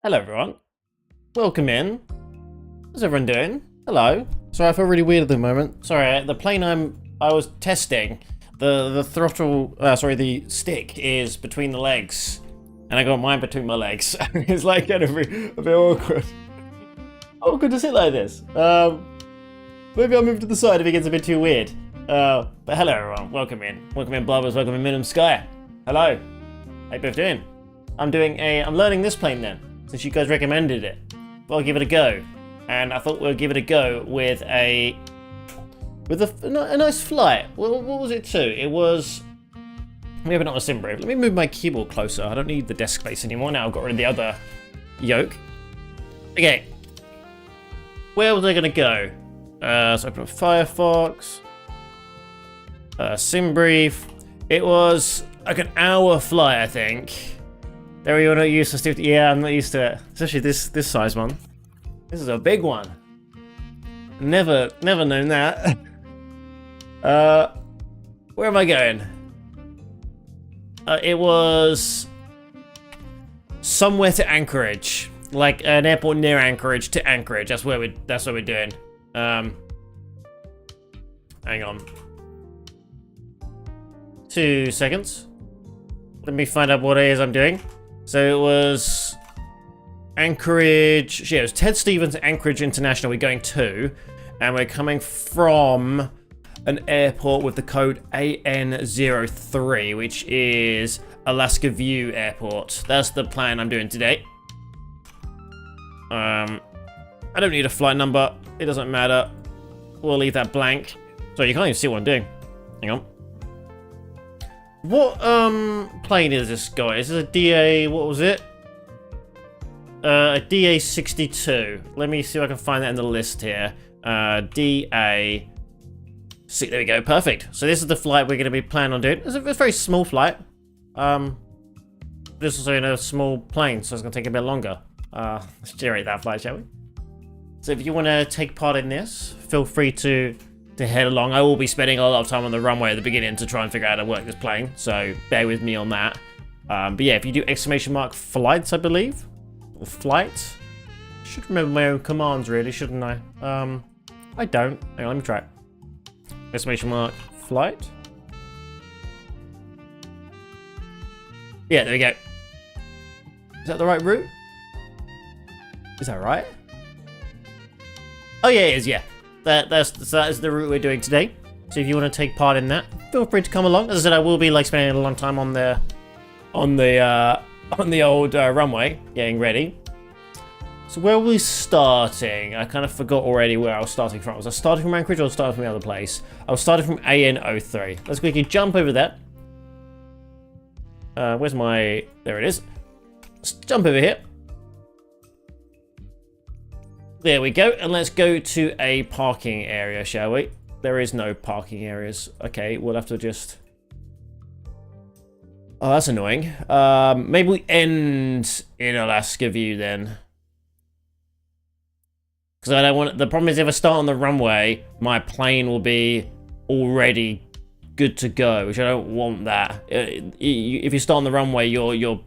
Hello everyone, welcome in. How's everyone doing? Hello. Sorry, I feel really weird at the moment. Sorry, the plane I was testing, the throttle, the stick is between the legs, and I got mine between my legs. It's like kind of a bit awkward. Awkward to sit like this. Maybe I'll move to the side if it gets a bit too weird. But hello everyone, welcome in. Welcome in Blabbers, welcome in Minimum Sky. Hello. How you both doing? I'm learning this plane then, since you guys recommended it. Well, I'll give it a go. And I thought we'll give it a go with a nice flight. Well, what was it to? It was, maybe not a sim brief. Let me move my keyboard closer. I don't need the desk space anymore. Now I've got rid of the other yoke. Okay. Where was I gonna go? So I put Firefox. Sim brief. It was like an hour flight, I think. There you're not used to Steve. Yeah, I'm not used to it. Especially this size one. This is a big one. Never known that. Where am I going? It was somewhere to Anchorage. Like an airport near Anchorage to Anchorage. That's what we're doing. Hang on. 2 seconds. Let me find out what it is I'm doing. So it was Anchorage, yeah, it was Ted Stevens Anchorage International we're going to, and we're coming from an airport with the code AN03, which is Alaska View Airport. That's the plan I'm doing today. I don't need a flight number, it doesn't matter. We'll leave that blank. So you can't even see what I'm doing. Hang on. What plane is this guy? Is this a DA, what was it? A DA62. Let me see if I can find that in the list here. DA. See, there we go, perfect. So this is the flight we're gonna be planning on doing. It's a very small flight. This is in a small plane, so it's gonna take a bit longer. Let's generate that flight, shall we? So if you wanna take part in this, feel free to head along. I will be spending a lot of time on the runway at the beginning to try and figure out how to work this plane, so bear with me on that. But yeah, if you do ! flights, I believe, or flight, should remember my own commands really, shouldn't I? I don't. Hang on, let me try it. ! Flight. Yeah, there we go. Is that the right route? Is that right? Oh yeah, it is. Yeah. That is the route we're doing today. So if you want to take part in that, feel free to come along. As I said, I will be like spending a long time on the old runway, getting ready. So where are we starting? I kind of forgot already where I was starting from. Was I starting from Anchorage or was I starting from the other place? I was starting from AN03. Let's quickly jump over that. Where's my? There it is. Let's jump over here. There we go, and let's go to a parking area, shall we? There is no parking areas. Okay, we'll have to just... Oh, that's annoying. Maybe we end in Alaska View then. Because I don't want... The problem is if I start on the runway, my plane will be already good to go, which I don't want that. If you start on the runway, you're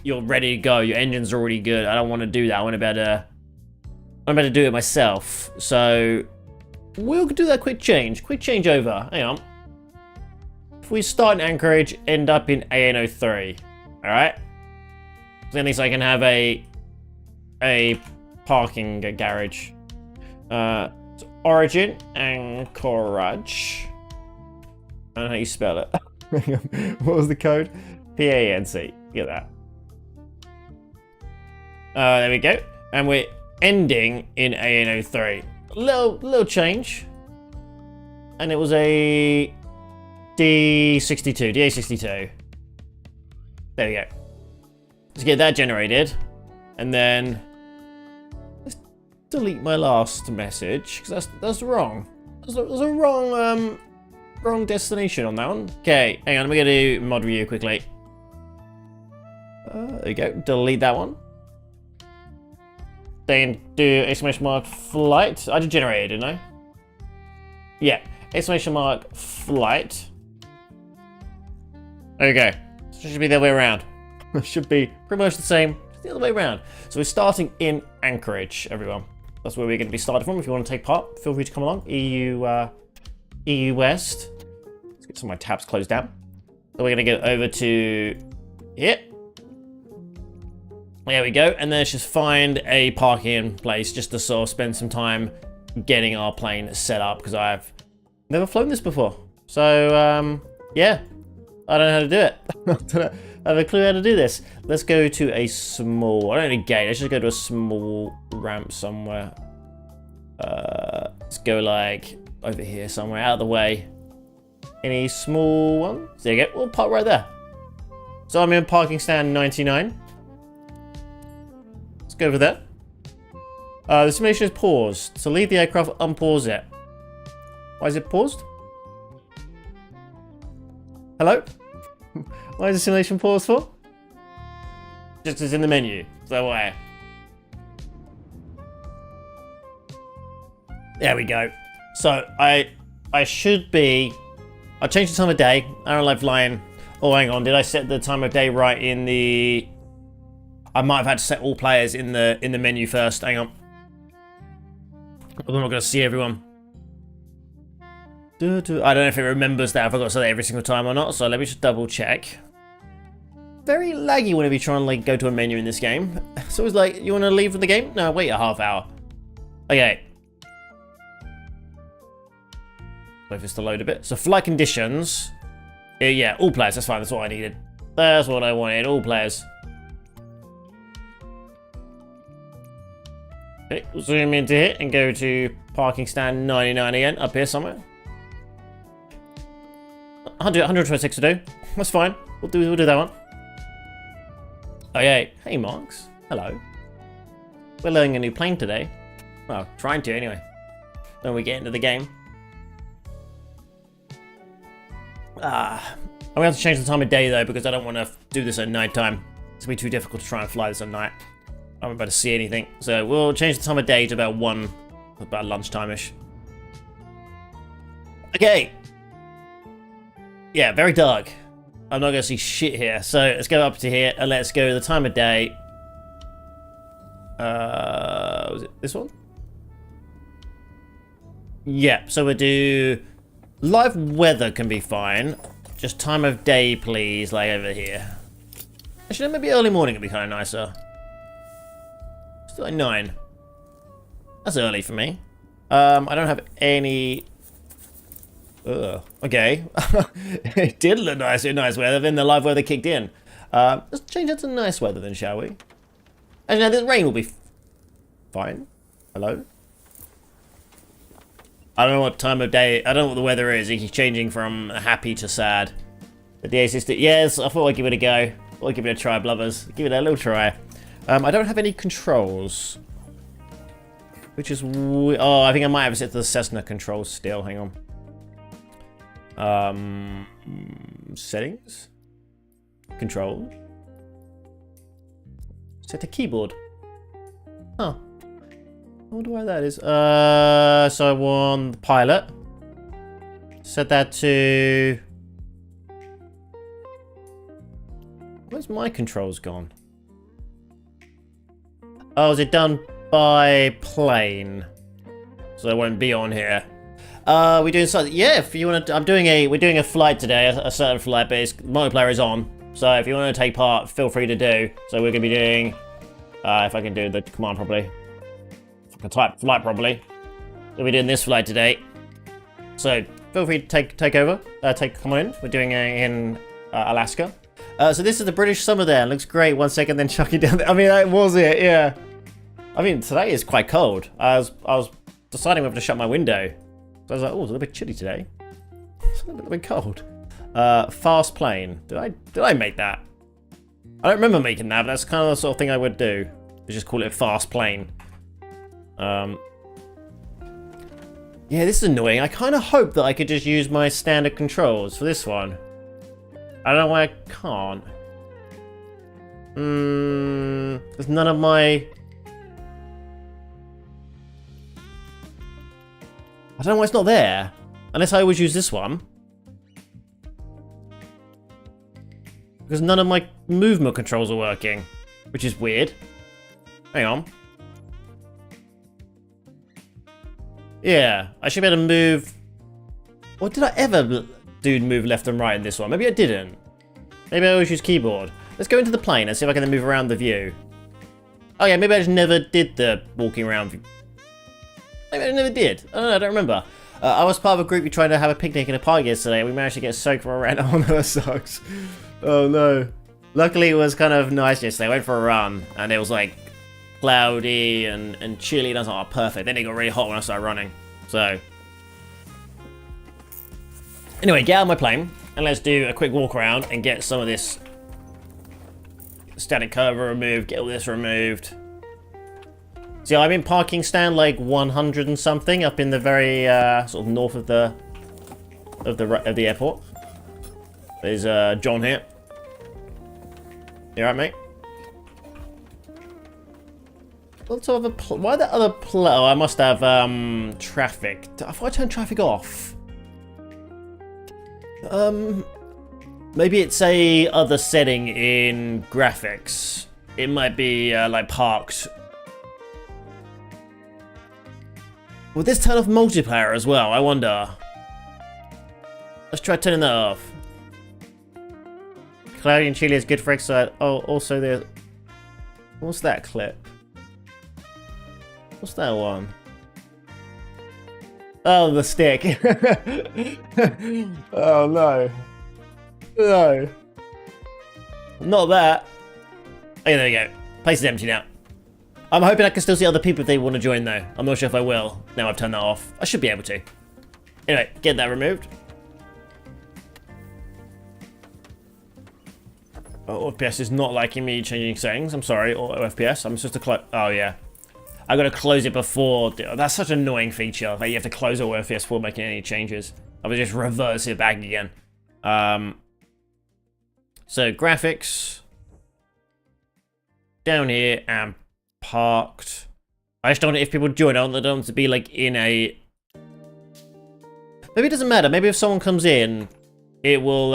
ready to go. Your engine's already good. I don't want to do that. I want to be able to... I'm about to do it myself, so we'll do that quick change over. Hang on. If we start in Anchorage, end up in AN03, all right? So at least I can have a parking garage. So origin, Anchorage. I don't know how you spell it. What was the code? PANC. Get that. There we go. And we're ending in AN03. Little change. And it was a D62, DA62. There we go. Let's get that generated. And then let's delete my last message, because that's wrong. There's a wrong destination on that one. Okay, hang on, let me go to mod view quickly. There you go. Delete that one. Then do exclamation mark flight. I just generated, didn't I? Yeah. Exclamation mark flight. There you go. So it should be the other way around. It should be pretty much the same, just the other way around. So we're starting in Anchorage, everyone. That's where we're going to be starting from. If you want to take part, feel free to come along. EU West. Let's get some of my tabs closed down. So we're going to go over to here. There we go. And then let's just find a parking place just to sort of spend some time getting our plane set up, because I've never flown this before. So, yeah. I don't know how to do it. I have a clue how to do this. Let's go to a small, I don't need a gate, let's just go to a small ramp somewhere. Let's go like over here somewhere, out of the way. Any small ones? There you go, we'll park right there. So I'm in parking stand 99. Let's go over there. The simulation is paused. To leave the aircraft, unpause it. Why is it paused? Hello? Why is the simulation paused for? Just as in the menu. So why? There we go. So I should be. I changed the time of day. I don't like flying. Oh, hang on. Did I set the time of day right in the? I might have had to set all players in the menu first. Hang on. I'm not going to see everyone. I don't know if it remembers that. I forgot to say that every single time or not. So let me just double check. Very laggy whenever you try and like go to a menu in this game. So it's like, you want to leave the game? No, wait a half hour. Okay. Wait for this to load a bit. So flight conditions. Yeah, all players. That's fine. That's what I needed. That's what I wanted. All players. Okay, zoom into here and go to parking stand 99 again. Up here somewhere. 126 to do. That's fine. We'll do that one. Okay. Hey, Marks. Hello. We're learning a new plane today. Well, trying to anyway. When we get into the game. I'm going to have to change the time of day though, because I don't want to do this at night time. It's going to be too difficult to try and fly this at night. I'm about to see anything. So we'll change the time of day to about lunchtime-ish. Okay. Yeah, very dark. I'm not going to see shit here. So let's go up to here and let's go to the time of day. Was it this one? Yeah, so we'll do live weather can be fine. Just time of day, please, like over here. Actually, maybe early morning would be kind of nicer. Still like 9. That's early for me. I don't have any. Okay. It did look nice in nice weather, then the live weather kicked in. Let's change that to nice weather then, shall we? And now the rain will be fine. Hello? I don't know what time of day, I don't know what the weather is. It's changing from happy to sad. The DA62, yes, I thought I'd give it a go. I thought I'd give it a try, blubbers. Give it a little try. I don't have any controls. Which is, oh, I think I might have set the Cessna controls still, hang on. Settings, control, set to keyboard. Huh. I wonder why that is. So I want the pilot. Set that to. Where's my controls gone? Oh, is it done by plane? So it won't be on here. We're doing something. Yeah, if you want to, we're doing a flight today, a certain flight, but it's multiplayer is on. So if you want to take part, feel free to do. So we're going to be doing, if I can do the command properly, if I can type flight properly, we'll be doing this flight today. So feel free to take over, come on in. We're doing it in Alaska. So this is the British summer there. It looks great. 1 second, then chucking down there. I mean, that was it, yeah. I mean, today is quite cold. I was deciding whether to shut my window. So I was like, oh, it's a little bit chilly today. It's a little bit cold. Fast plane. Did I make that? I don't remember making that, but that's kind of the sort of thing I would do. Just call it a fast plane. Yeah, this is annoying. I kind of hope that I could just use my standard controls for this one. I don't know why I can't. There's none of my... I don't know why it's not there. Unless I always use this one. Because none of my movement controls are working. Which is weird. Hang on. Yeah, I should be able to move... Or did I ever do move left and right in this one? Maybe I didn't. Maybe I always use keyboard. Let's go into the plane and see if I can move around the view. Oh yeah, maybe I just never did the walking around view. Maybe I never did. I don't know, I don't remember. I was part of a group who tried to have a picnic in a park yesterday. We managed to get soaked from around. Oh no, that sucks. Oh no. Luckily it was kind of nice yesterday. I went for a run and it was like cloudy and chilly, and I was like, oh, perfect. Then it got really hot when I started running. So, anyway, get out of my plane, and let's do a quick walk around and get some of this static cover removed, get all this removed. See, I'm in parking stand like 100 and something, up in the very sort of north of the airport. There's John here. You alright, mate? Why the other oh, I must have traffic. I thought I turned traffic off. Maybe it's a other setting in graphics. It might be like parked. Will this turn off multiplayer as well? I wonder. Let's try turning that off. Cloudy and chilly is good for exercise. Oh, also there's... What's that clip? What's that one? Oh, the stick. Oh, no. No. Not that. Oh, yeah, there we go. Place is empty now. I'm hoping I can still see other people if they want to join, though. I'm not sure if I will. Now I've turned that off. I should be able to. Anyway, get that removed. Oh, FPS is not liking me changing settings. I'm sorry. Or FPS. I'm supposed to close. Oh, yeah. I gotta close it before. That's such an annoying feature. Like you have to close all FPS before making any changes. I would just reverse it back again. So graphics down here and parked. I just don't want if people join. I don't want to be like in a. Maybe it doesn't matter. Maybe if someone comes in, it will.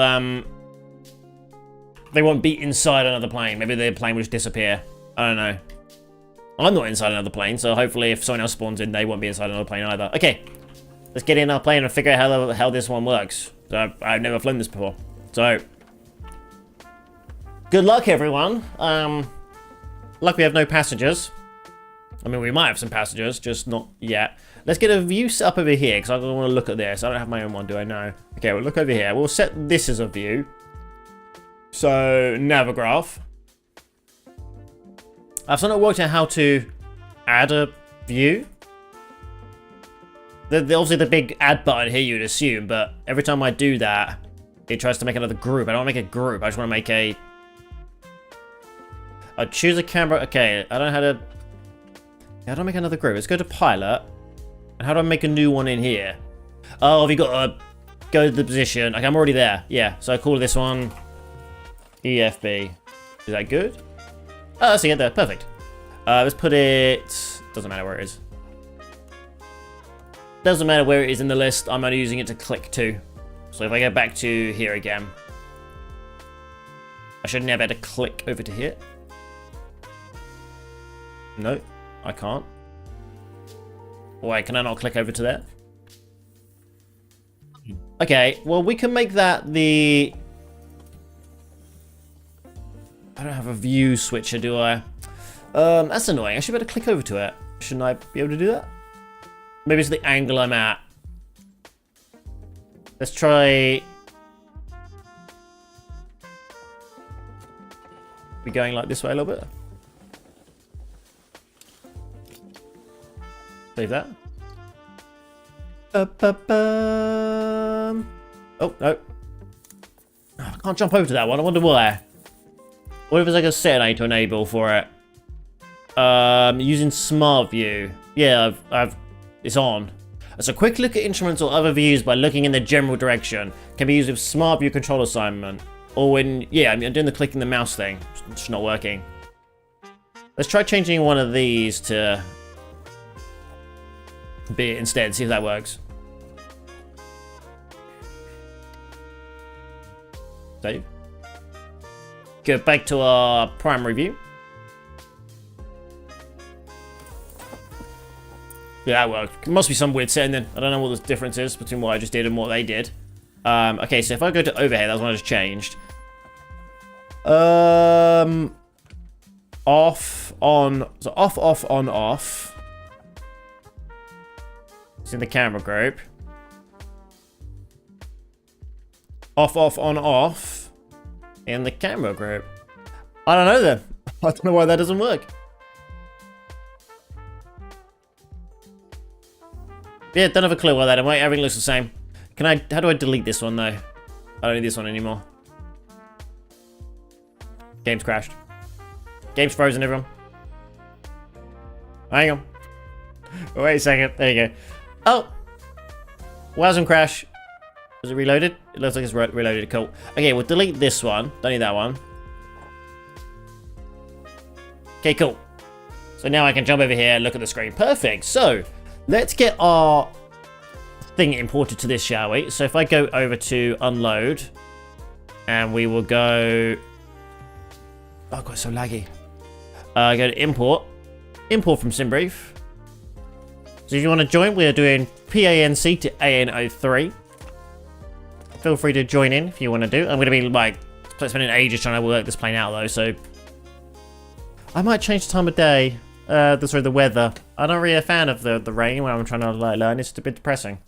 They won't be inside another plane. Maybe the plane will just disappear. I don't know. I'm not inside another plane, so hopefully if someone else spawns in, they won't be inside another plane either. Okay, let's get in our plane and figure out how this one works. So I've never flown this before. So, good luck, everyone. Luck we have no passengers. I mean, we might have some passengers, just not yet. Let's get a view set up over here, because I don't want to look at this. I don't have my own one, do I? No. Okay, we'll look over here. We'll set this as a view. So, Navigraph. I've still not worked out how to add a view. Obviously the big add button here you'd assume, but every time I do that, it tries to make another group. I don't want to make a group, I just want to make a... I choose a camera, okay, I don't know how to... How do I make another group? Let's go to pilot. And how do I make a new one in here? Oh, have you got to go to the position? Okay, I'm already there. Yeah, so I call this one EFB. Is that good? Oh, that's it there. Perfect. Let's put it... Doesn't matter where it is. Doesn't matter where it is in the list. I'm only using it to click to. So if I go back to here again, I should now be able to click over to here. No, I can't. Wait, can I not click over to there? Okay, well we can make that the... I don't have a view switcher, do I? That's annoying. I should be able to click over to it. Shouldn't I be able to do that? Maybe it's the angle I'm at. Let's try... be going like this way a little bit. Save that. Oh, no. I can't jump over to that one. I wonder why. What if there's like a setting to enable for it? Using Smart View. Yeah, it's on. So a quick look at instruments or other views by looking in the general direction can be used with Smart View control assignment. Or when, yeah, I'm doing the clicking the mouse thing. It's just not working. Let's try changing one of these to be it instead, see if that works. Save. Go back to our primary view. Yeah, that worked. Must be some weird setting then. I don't know what the difference is between what I just did and what they did. Okay, so if I go to overhead, that's what I just changed. Off, on, so off, on, off. It's in the camera group. Off, on, off. In the camera group. I don't know then. I don't know why that doesn't work. Yeah, don't have a clue why that. Everything looks the same. How do I delete this one though? I don't need this one anymore. Game's crashed. Game's frozen, everyone. Hang on. Wait a second. There you go. Oh! Wasn't crash. Was it reloaded? It looks like it's reloaded. Cool. Okay, we'll delete this one. Don't need that one. Okay, cool. So now I can jump over here and look at the screen. Perfect. So, let's get our thing imported to this, shall we? So if I go over to unload, and we will go... Oh god, it's so laggy. Go to import. Import from SimBrief. So if you want to join, we are doing PANC to AN03. Feel free to join in if you want to do. I'm going to be like spending ages trying to work this plane out though, so I might change the time of day. The weather. I'm not really a fan of the rain when I'm trying to like learn. It's a bit depressing.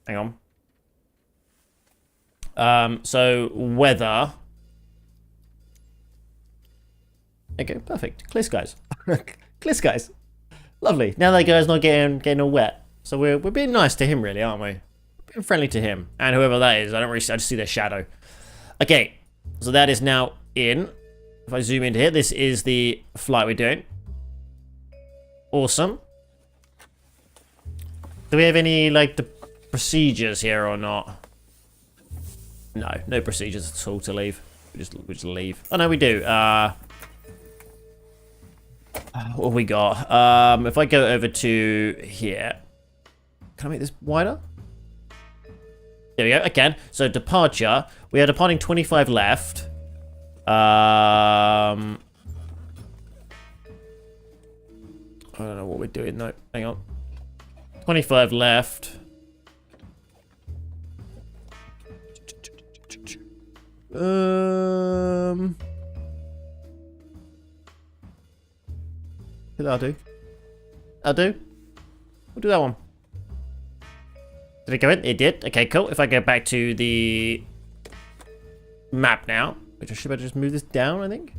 Hang on. So weather. Okay, perfect. Clear skies. Clear skies. Lovely. Now that guy's not getting all wet. So we're being nice to him, really, aren't we? Being friendly to him and whoever that is. I just see their shadow. Okay, so that is now in. If I zoom into here, this is the flight we're doing. Awesome. Do we have any like the procedures here or not? No procedures at all to leave. We just leave. Oh no, we do. What have we got? If I go over to here, can I make this wider? There we go. Again. So departure. We are departing 25 left. I don't know what we're doing. No, hang on. 25 left. That'll do. I'll do. We'll do that one. Did it go in? It did. Okay, cool. If I go back to the map now, which I should better just move this down, I think.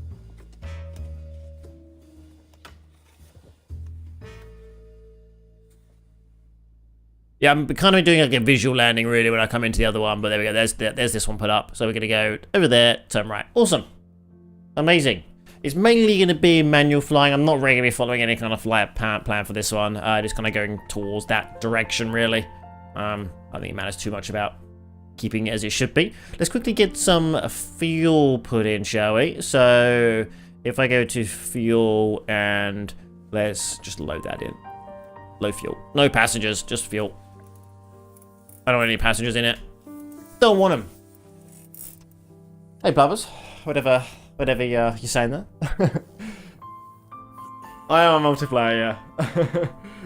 Yeah, I'm kind of doing like a visual landing really when I come into the other one, but there we go. There's this one put up. So we're gonna go over there, turn right. Awesome, amazing. It's mainly gonna be manual flying. I'm not really gonna be following any kind of flight plan for this one. Just kind of going towards that direction really. I don't think it matters too much about keeping it as it should be. Let's quickly get some fuel put in, shall we? So if I go to fuel and let's just load that in. Low fuel. No passengers, just fuel. I don't want any passengers in it. Don't want them. Hey, Bubbers. Whatever you're saying there. I am a multiplier, yeah.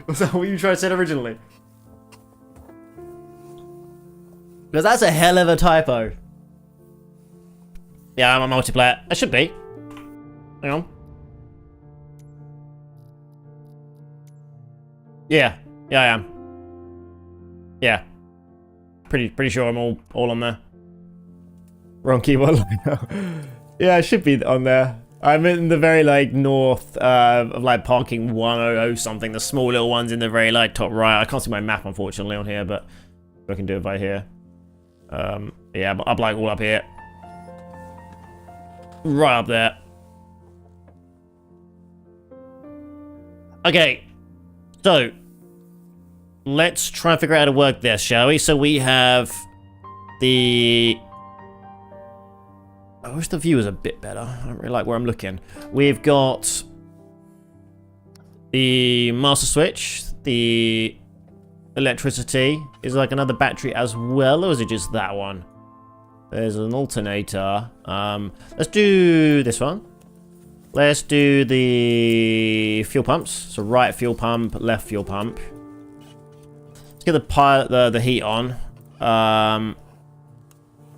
Was that what you tried to say originally? Because that's a hell of a typo. Yeah, I'm a multiplayer. I should be. Hang on. Yeah, I am. Yeah. Pretty sure I'm all on there. Wrong keyboard. Yeah, it should be on there. I'm in the very, like, north of, like, parking 100 something. The small little ones in the very, like, top right. I can't see my map, unfortunately, on here, but I can do it by here. Yeah, but I'm, like, all up here. Right up there. Okay. So, let's try and figure out how to work this, shall we? So we have the... I wish the view was a bit better. I don't really like where I'm looking. We've got the master switch, the electricity. Is there like another battery as well, or is it just that one? There's an alternator. Let's do this one. Let's do the fuel pumps. So right fuel pump, left fuel pump. Let's get the heat on.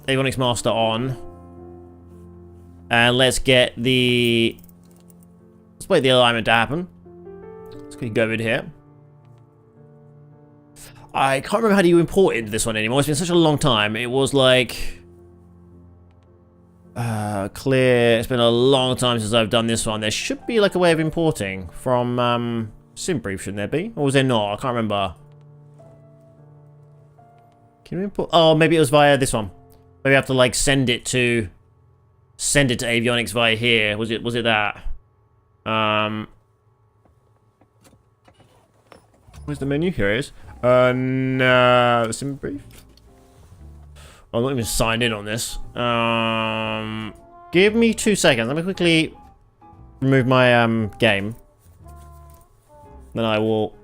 Avionics master on. And let's get the... Let's wait the alignment to happen. Let's go over here. I can't remember how you import into this one anymore. It's been such a long time. It was like... clear. It's been a long time since I've done this one. There should be like a way of importing from SimBrief, shouldn't there be? Or was there not? I can't remember. Can we import? Oh, maybe it was via this one. Maybe I have to like send it to avionics via here. Was it that? Where's the menu? Here it is. No, SimBrief. I'm not even signed in on this. Give me 2 seconds. Let me quickly remove my game. Then I will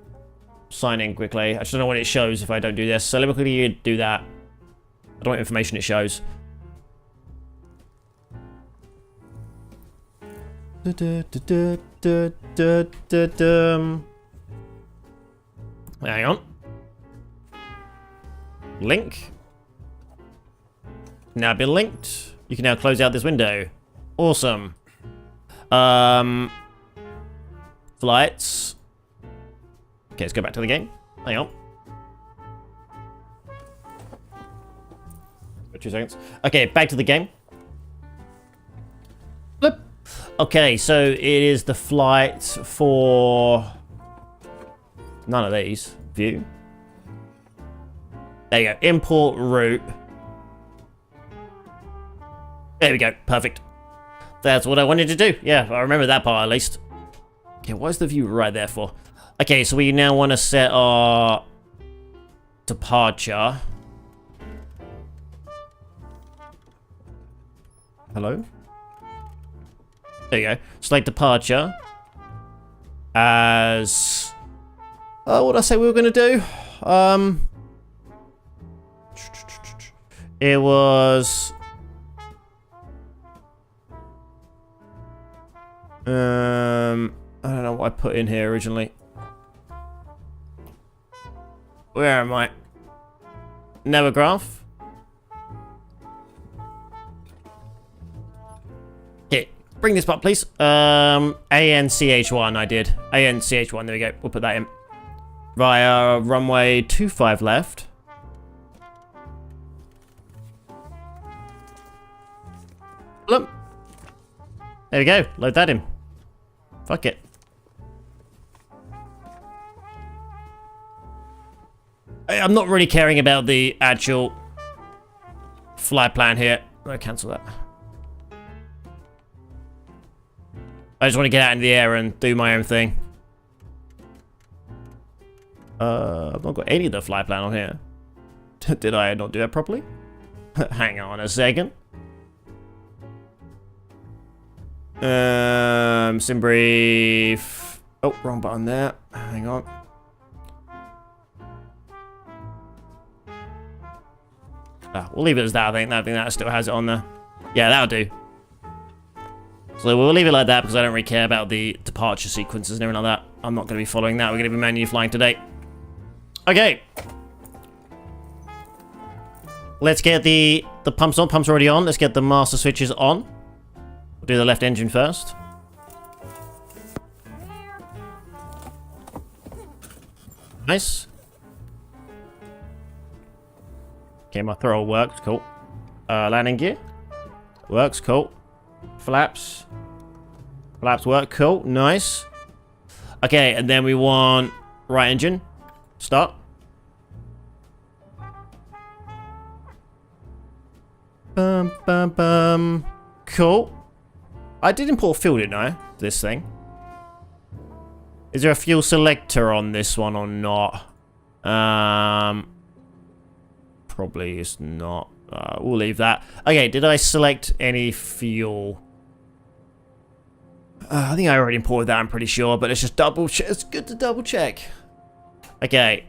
sign in quickly. I just don't know what it shows if I don't do this. So let me quickly do that. I don't know what information it shows. Hang on. Link. Now been linked. You can now close out this window. Awesome. Flights. Okay, let's go back to the game. Hang on. 2 seconds. Okay, back to the game. Bloop. Okay, so it is the flight for none of these. View. There you go. Import route. There we go. Perfect. That's what I wanted to do. Yeah, I remember that part at least. Okay, what's the view right there for? Okay, so we now want to set our departure. Hello? There you go. Select departure as... what did I say we were going to do? It was... I don't know what I put in here originally. Where am I? Navigraph. Okay, bring this up, please. ANCH1 I did. ANCH1, there we go. We'll put that in. Via runway 25 left. Look. There we go. Load that in. Fuck it. I'm not really caring about the actual flight plan here. I'm gonna cancel that. I just want to get out in the air and do my own thing. I've not got any of the flight plan on here. Did I not do that properly? Hang on a second. SimBrief. Oh, wrong button there. Hang on. We'll leave it as that, I think. I think that still has it on there. Yeah, that'll do. So we'll leave it like that because I don't really care about the departure sequences and everything like that. I'm not going to be following that. We're going to be manually flying today. Okay. Let's get the pumps on. Pumps are already on. Let's get the master switches on. We'll do the left engine first. Nice. Okay, my throttle works, cool. Landing gear. Works, cool. Flaps. Flaps work. Cool. Nice. Okay, and then we want right engine. Start. Bum, bum, bum. Cool. I did import fuel, didn't I? This thing. Is there a fuel selector on this one or not? Probably is not. We'll leave that. Okay, did I select any fuel? I think I already imported that, I'm pretty sure, but let's just double check. It's good to double check. Okay.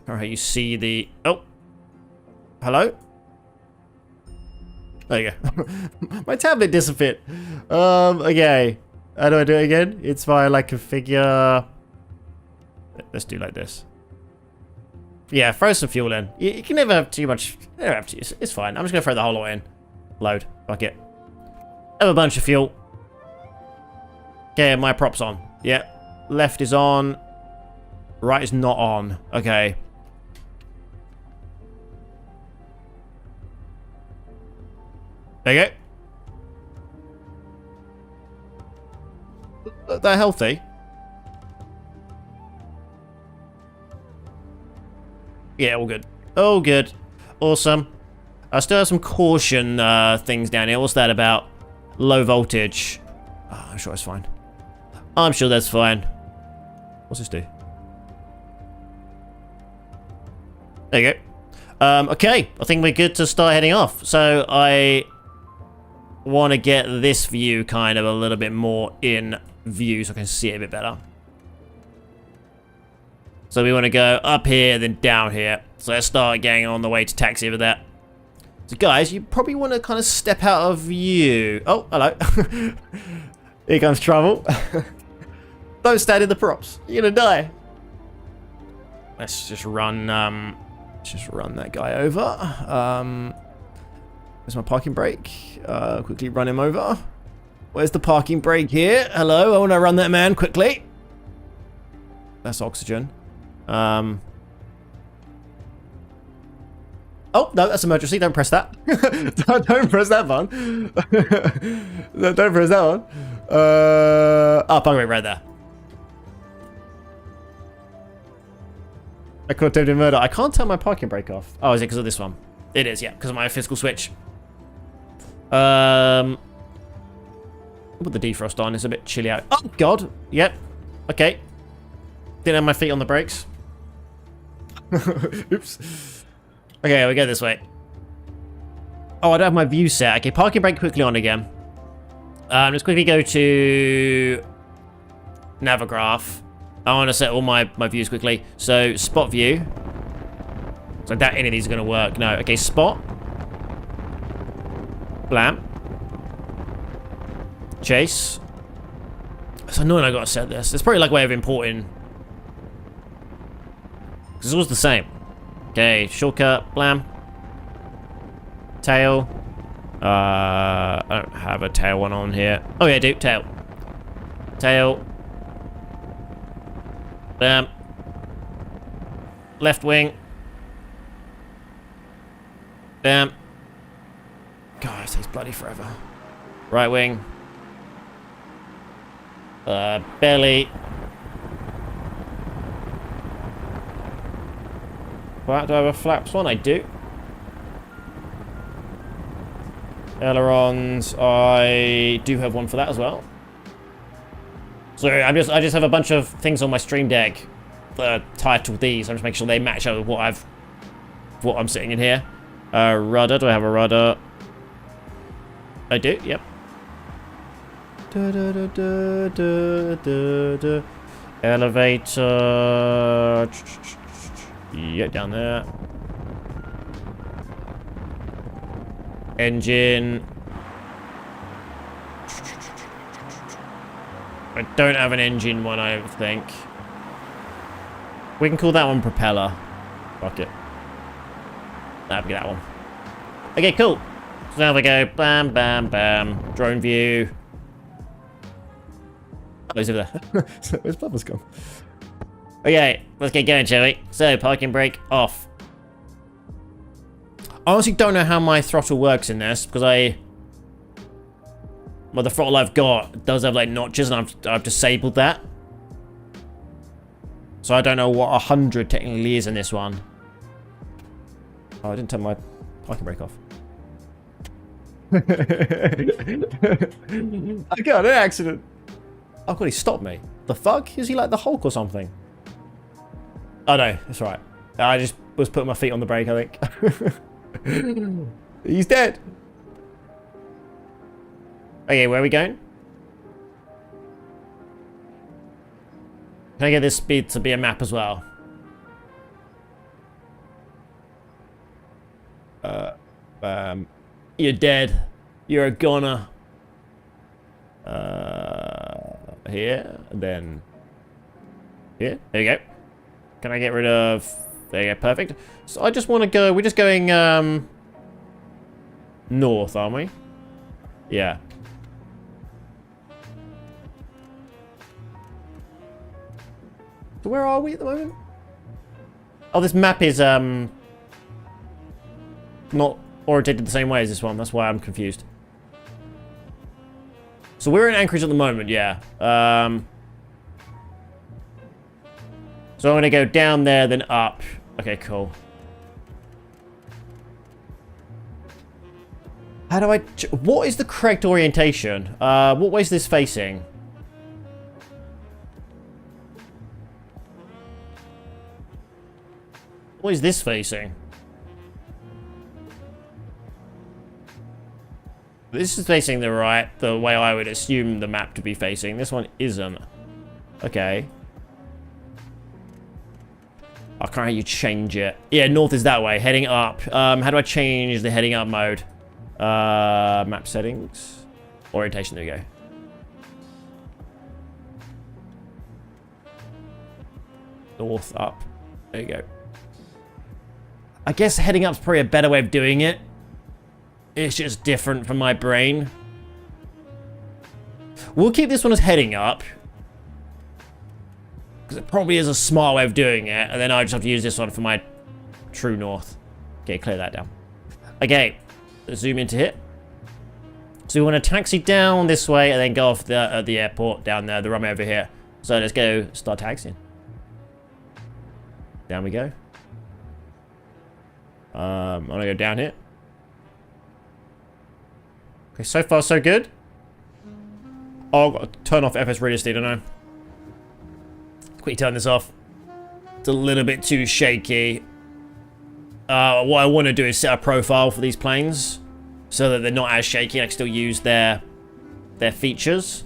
Alright, you see the... Oh. Hello? There you go. My tablet disappeared. Okay. How do I do it again? It's via like configure. Let's do like this. Yeah, throw some fuel in. You can never have too much. You never have to. It's fine. I'm just gonna throw the whole lot in. Load. Fuck it. Have a bunch of fuel. Okay, my prop's on. Yeah. Left is on. Right is not on. Okay. There you go. They're healthy. Yeah, all good. Oh, good. Awesome. I still have some caution things down here. What's that about? Low voltage. Oh, I'm sure it's fine. I'm sure that's fine. What's this do? There you go. Okay, I think we're good to start heading off. So I want to get this view kind of a little bit more in view so I can see it a bit better. So we want to go up here, then down here. So let's start getting on the way to taxi over there. So guys, you probably want to kind of step out of view. Oh, hello. Here comes trouble. Don't stand in the props. You're gonna die. Let's just run that guy over. Where's my parking brake? Quickly run him over. Where's the parking brake here? Hello, I want to run that man quickly. That's oxygen. Oh, no, that's emergency. Don't press that. Don't press that button. No, don't press that one. Oh, parking brake right there. I caught attempted murder. I can't turn my parking brake off. Oh, is it because of this one? It is, yeah, because of my physical switch. Put the defrost on. It's a bit chilly out. Oh, God. Yep. Okay. Didn't have my feet on the brakes. Oops. Okay, we go this way. Oh, I don't have my view set. Okay, parking brake quickly on again. Let's quickly go to Navigraph. I want to set all my views quickly. So, spot view. So, I doubt any of these are going to work. No. Okay, spot. Blam. Chase. It's annoying I got to set this. It's probably like a way of importing. Because it's always the same. Okay, shortcut. Blam. Tail. I don't have a tail one on here. Oh yeah, I do. Tail. Tail. Bam. Left wing. Bam. God, it takes bloody forever. Right wing. Belly. Well, do I have a flaps one? I do. Ailerons. I do have one for that as well. So I just have a bunch of things on my stream deck that are titled these. I'm just making sure they match up with what I'm sitting in here. Rudder. Do I have a rudder? I do. Yep. Elevator. Yeah, down there. Engine. I don't have an engine one, I don't think. We can call that one propeller. Fuck it. That'll be that one. Okay, cool. So now we go bam, bam, bam. Drone view. Oh, he's over there. Where's Bubba's gone? Okay, let's get going, shall we? So, parking brake off. I honestly don't know how my throttle works in this, because I Well, the throttle I've got does have like notches, and I've disabled that. So I don't know what 100 technically is in this one. Oh, I didn't turn my parking brake off. I got an accident. Oh god, he stopped me. The fuck? Is he like the Hulk or something? Oh no, that's right. I just was putting my feet on the brake, I think. He's dead. Okay, where are we going? Can I get this speed to be a map as well? You're dead. You're a goner. Here, and then here. There you go. Can I get rid of... There you go, perfect. So I just want to go... We're just going, north, aren't we? Yeah. So where are we at the moment? Oh, this map is, not orientated the same way as this one. That's why I'm confused. So we're in Anchorage at the moment, yeah. So I'm going to go down there, then up. Okay, cool. How do I... What is the correct orientation? What way is this facing? What is this facing? This is facing the right, the way I would assume the map to be facing. This one isn't. Okay. I can't how you change it. Yeah, north is that way, heading up. How do I change the heading up mode? Map settings. Orientation, there we go. North, up. There you go. I guess heading up's probably a better way of doing it. It's just different from my brain. We'll keep this one as heading up. Because it probably is a smart way of doing it. And then I just have to use this one for my true north. Okay, clear that down. Okay, let's zoom into here. So we want to taxi down this way and then go off the airport down there, the runway over here. So let's go start taxiing. Down we go. I'm gonna go down here. Okay, so far so good. Oh, I've got to turn off FS radio speed, I know. Quickly turn this off. It's a little bit too shaky. What I want to do is set a profile for these planes so that they're not as shaky. I can still use their features,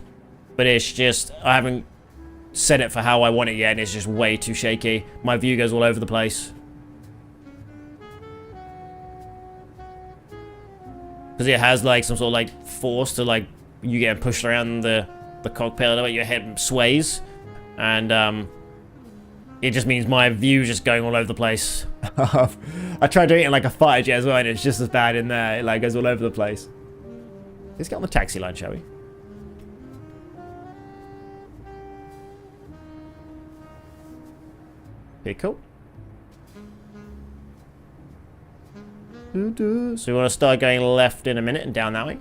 but it's just I haven't set it for how I want it yet, and it's just way too shaky. My view goes all over the place. Because it has like some sort of like force to like you get pushed around the cockpit, the way your head sways, and it just means my view just going all over the place. I tried doing it in like a fighter jet as well, and it's just as bad in there. It like goes all over the place. Let's get on the taxi line, shall we? Okay, cool. So we want to start going left in a minute and down that way.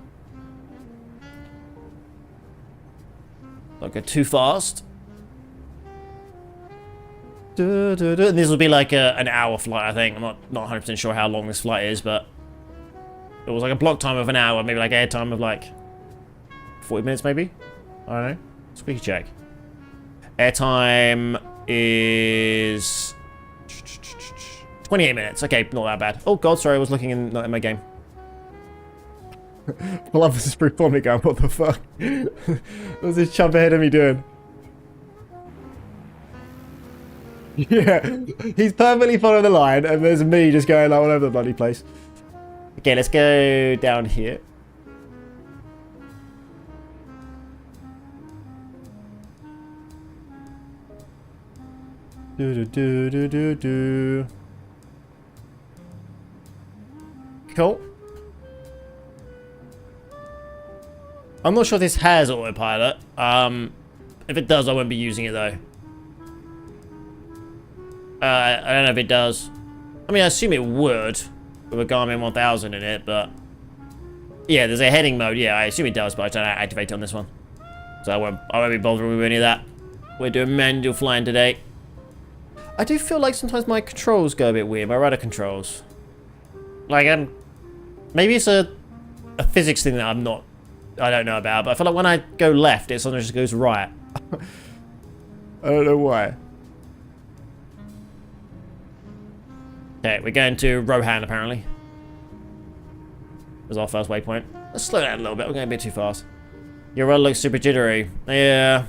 Don't go too fast. And this will be like an hour flight, I think. I'm not 100% sure how long this flight is, but it was like a block time of an hour, maybe like air time of like 40 minutes, maybe. I don't know. Squeaky check. Air time is 28 minutes. Okay, not that bad. Oh god, sorry, I was looking not in my game. I love this brute for me going, what the fuck? What's this chump ahead of me doing? Yeah, he's perfectly following the line, and there's me just going like all over the bloody place. Okay, let's go down here. Do. Cool. I'm not sure if this has autopilot. If it does, I won't be using it though. I don't know if it does. I mean, I assume it would with a Garmin 1000 in it, but Yeah, there's a heading mode. Yeah, I assume it does, but I don't activate it on this one. So I won't be bothering with any of that. We're doing manual flying today. I do feel like sometimes my controls go a bit weird. My rudder controls. Like, maybe it's a physics thing that I don't know about, but I feel like when I go left, it sometimes just goes right. I don't know why. Okay, we're going to Rohan, apparently. That's our first waypoint. Let's slow down a little bit. We're going a bit too fast. Your rudder looks super jittery. Yeah.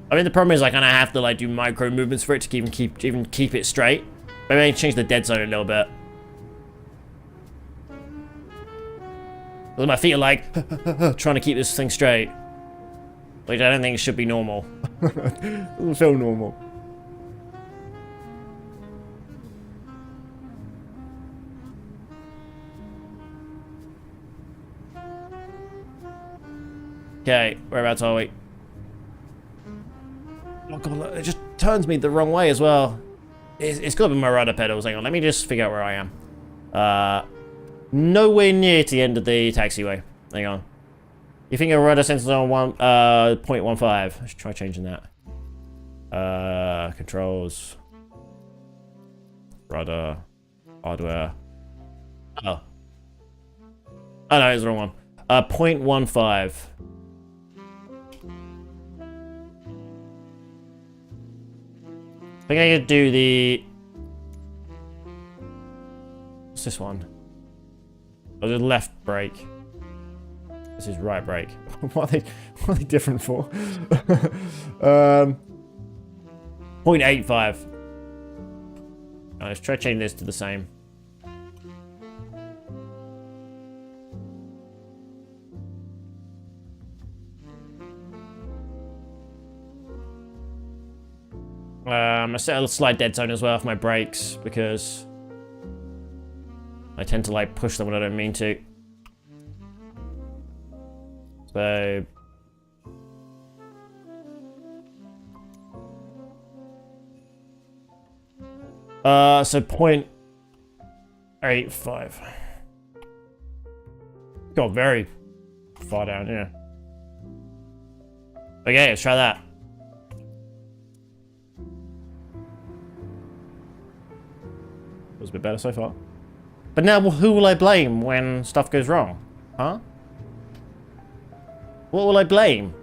I mean, the problem is I kind of have to like do micro movements for it to even keep it straight. Maybe I can change the dead zone a little bit. My feet are like trying to keep this thing straight, which I don't think should be normal. Doesn't feel normal. Okay, whereabouts are we? Oh god, look, it just turns me the wrong way as well. It's got to be my rudder pedals. Hang on, let me just figure out where I am. Nowhere near to the end of the taxiway. Hang on. You think a rudder sensor's on 0.15? Let's try changing that. Controls. Rudder. Hardware. Oh. Oh no, it's the wrong one. 0.15. I think I could do the... What's this one? Oh, the left brake. This is right brake. what are they different for? 0.85. Right, let's try changing this to the same. I set a slight dead zone as well for my brakes because I tend to like push them when I don't mean to. So so 0.85. Got very far down, yeah. Okay, let's try that. Was a bit better so far. But now, who will I blame when stuff goes wrong? Huh? What will I blame?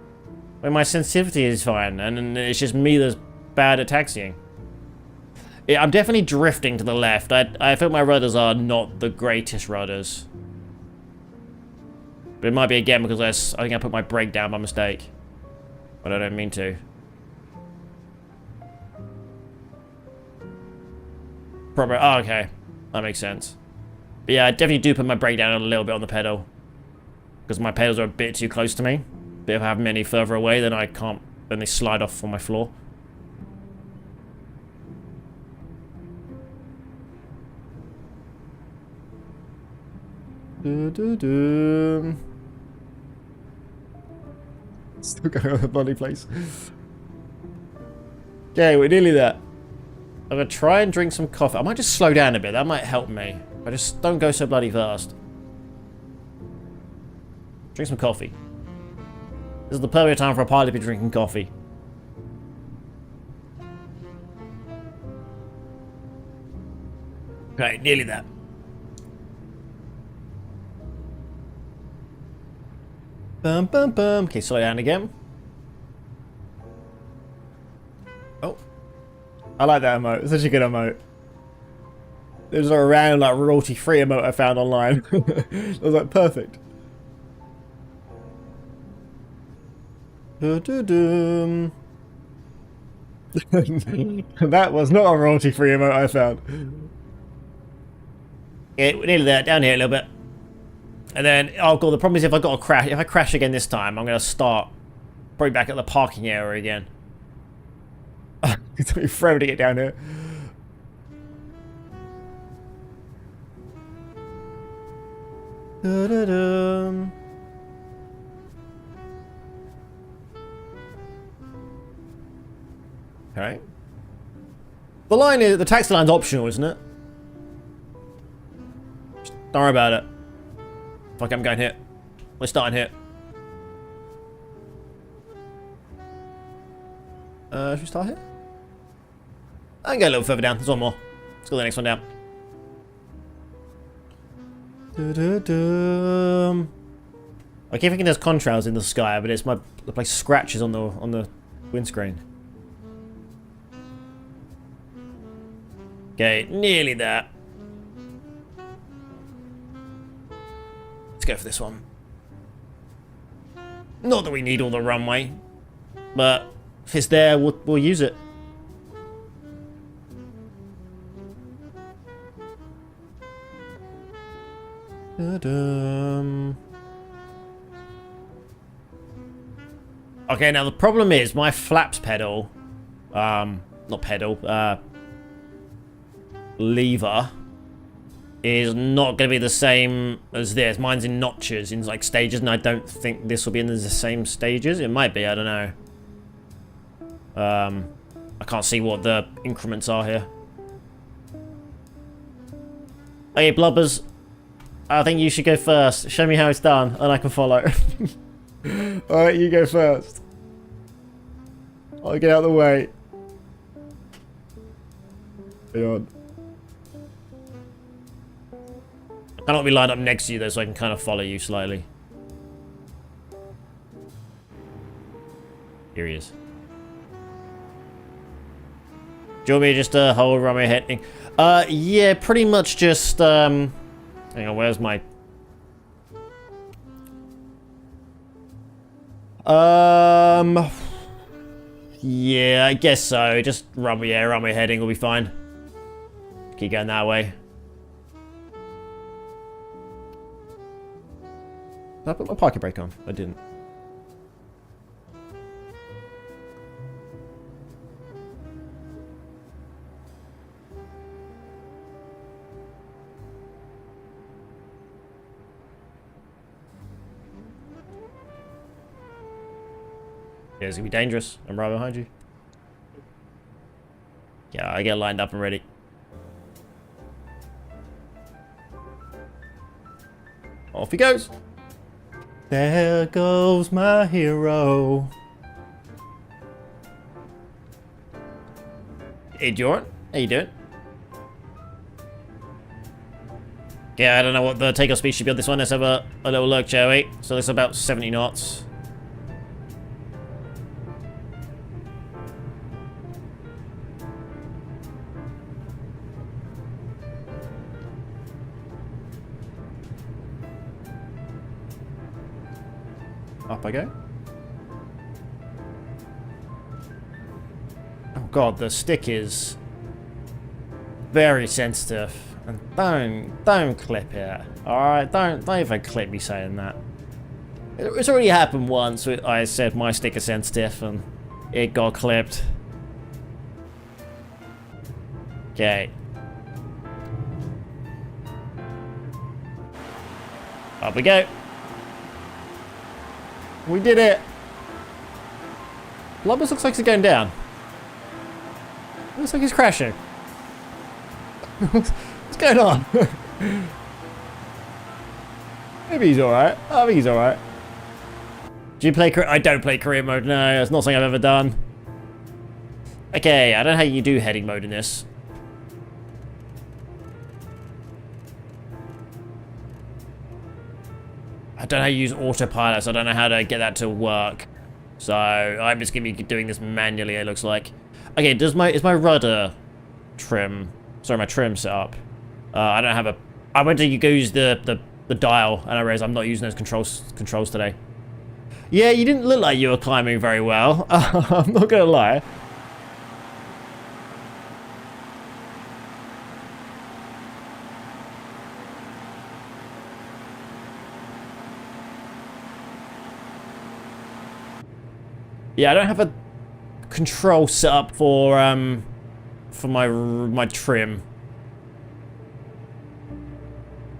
When my sensitivity is fine and it's just me that's bad at taxiing. Yeah, I'm definitely drifting to the left. I feel my rudders are not the greatest rudders. But it might be again because I think I put my brake down by mistake. But I don't mean to. Probably. Oh, okay. That makes sense. But yeah, I definitely do put my brake down a little bit on the pedal. Because my pedals are a bit too close to me. But if I have them any further away, then I can't... Then they slide off on my floor. Still going on the bloody place. Okay, we're nearly there. I'm gonna try and drink some coffee. I might just slow down a bit. That might help me. I just don't go so bloody fast. Drink some coffee. This is the perfect time for a pilot to be drinking coffee. Okay, nearly there. Bum bum bum. Okay, slow down again. Oh. I like that emote. It's such a good emote. There's a random like royalty-free emote I found online. I was like, perfect. That was not a royalty-free emote I found. Yeah, we're nearly there. Down here a little bit. And then, oh god, the problem is if I crash again this time, I'm gonna start probably back at the parking area again. It took me forever to get down here. Okay. The taxi line's optional, isn't it? Just don't worry about it. Fuck, I'm going here. We're starting here. Should we start here? I can go a little further down. There's one more. Let's go the next one down. I keep thinking there's contrails in the sky, but it's the place scratches on the windscreen. Okay, nearly there. Let's go for this one. Not that we need all the runway, but if it's there, we'll use it. Okay, now the problem is my flaps pedal, not pedal, lever is not going to be the same as this. Mine's in notches, in like stages, and I don't think this will be in the same stages. It might be, I don't know. I can't see what the increments are here. Hey, Blubbers. I think you should go first. Show me how it's done, and I can follow. Alright, you go first. I'll get out of the way. Hang on. I cannot be lined up next to you, though, so I can kind of follow you slightly. Here he is. Do you want me to just hold runway heading? Yeah, pretty much just, hang on, where's my... Yeah, I guess so. Just runway heading will be fine. Keep going that way. Did I put my parking brake on? I didn't. Yeah, it's gonna be dangerous. I'm right behind you. Yeah, I get lined up and ready. Off he goes. There goes my hero. Hey, Jordan. How you doing? Yeah, I don't know what the takeoff speed should be on this one. Let's have a little look, shall we? So it's about 70 knots. Up I go. Oh god, the stick is very sensitive. And don't clip it. Alright, don't even clip me saying that. It's already happened once. I said my stick is sensitive and it got clipped. Okay. Up we go. We did it! Lubbers looks like he's going down. Looks like he's crashing. What's going on? Maybe he's alright. I think he's alright. Do you play career? I don't play career mode, no. That's not something I've ever done. Okay, I don't know how you do heading mode in this. I don't know how you use autopilot, so I don't know how to get that to work. So I'm just gonna be doing this manually, it looks like. Okay, is my rudder trim? Sorry, my trim set up. I don't have a. I went to use the dial, and I realized I'm not using those controls today. Yeah, you didn't look like you were climbing very well. I'm not gonna lie. Yeah, I don't have a control set up for my trim,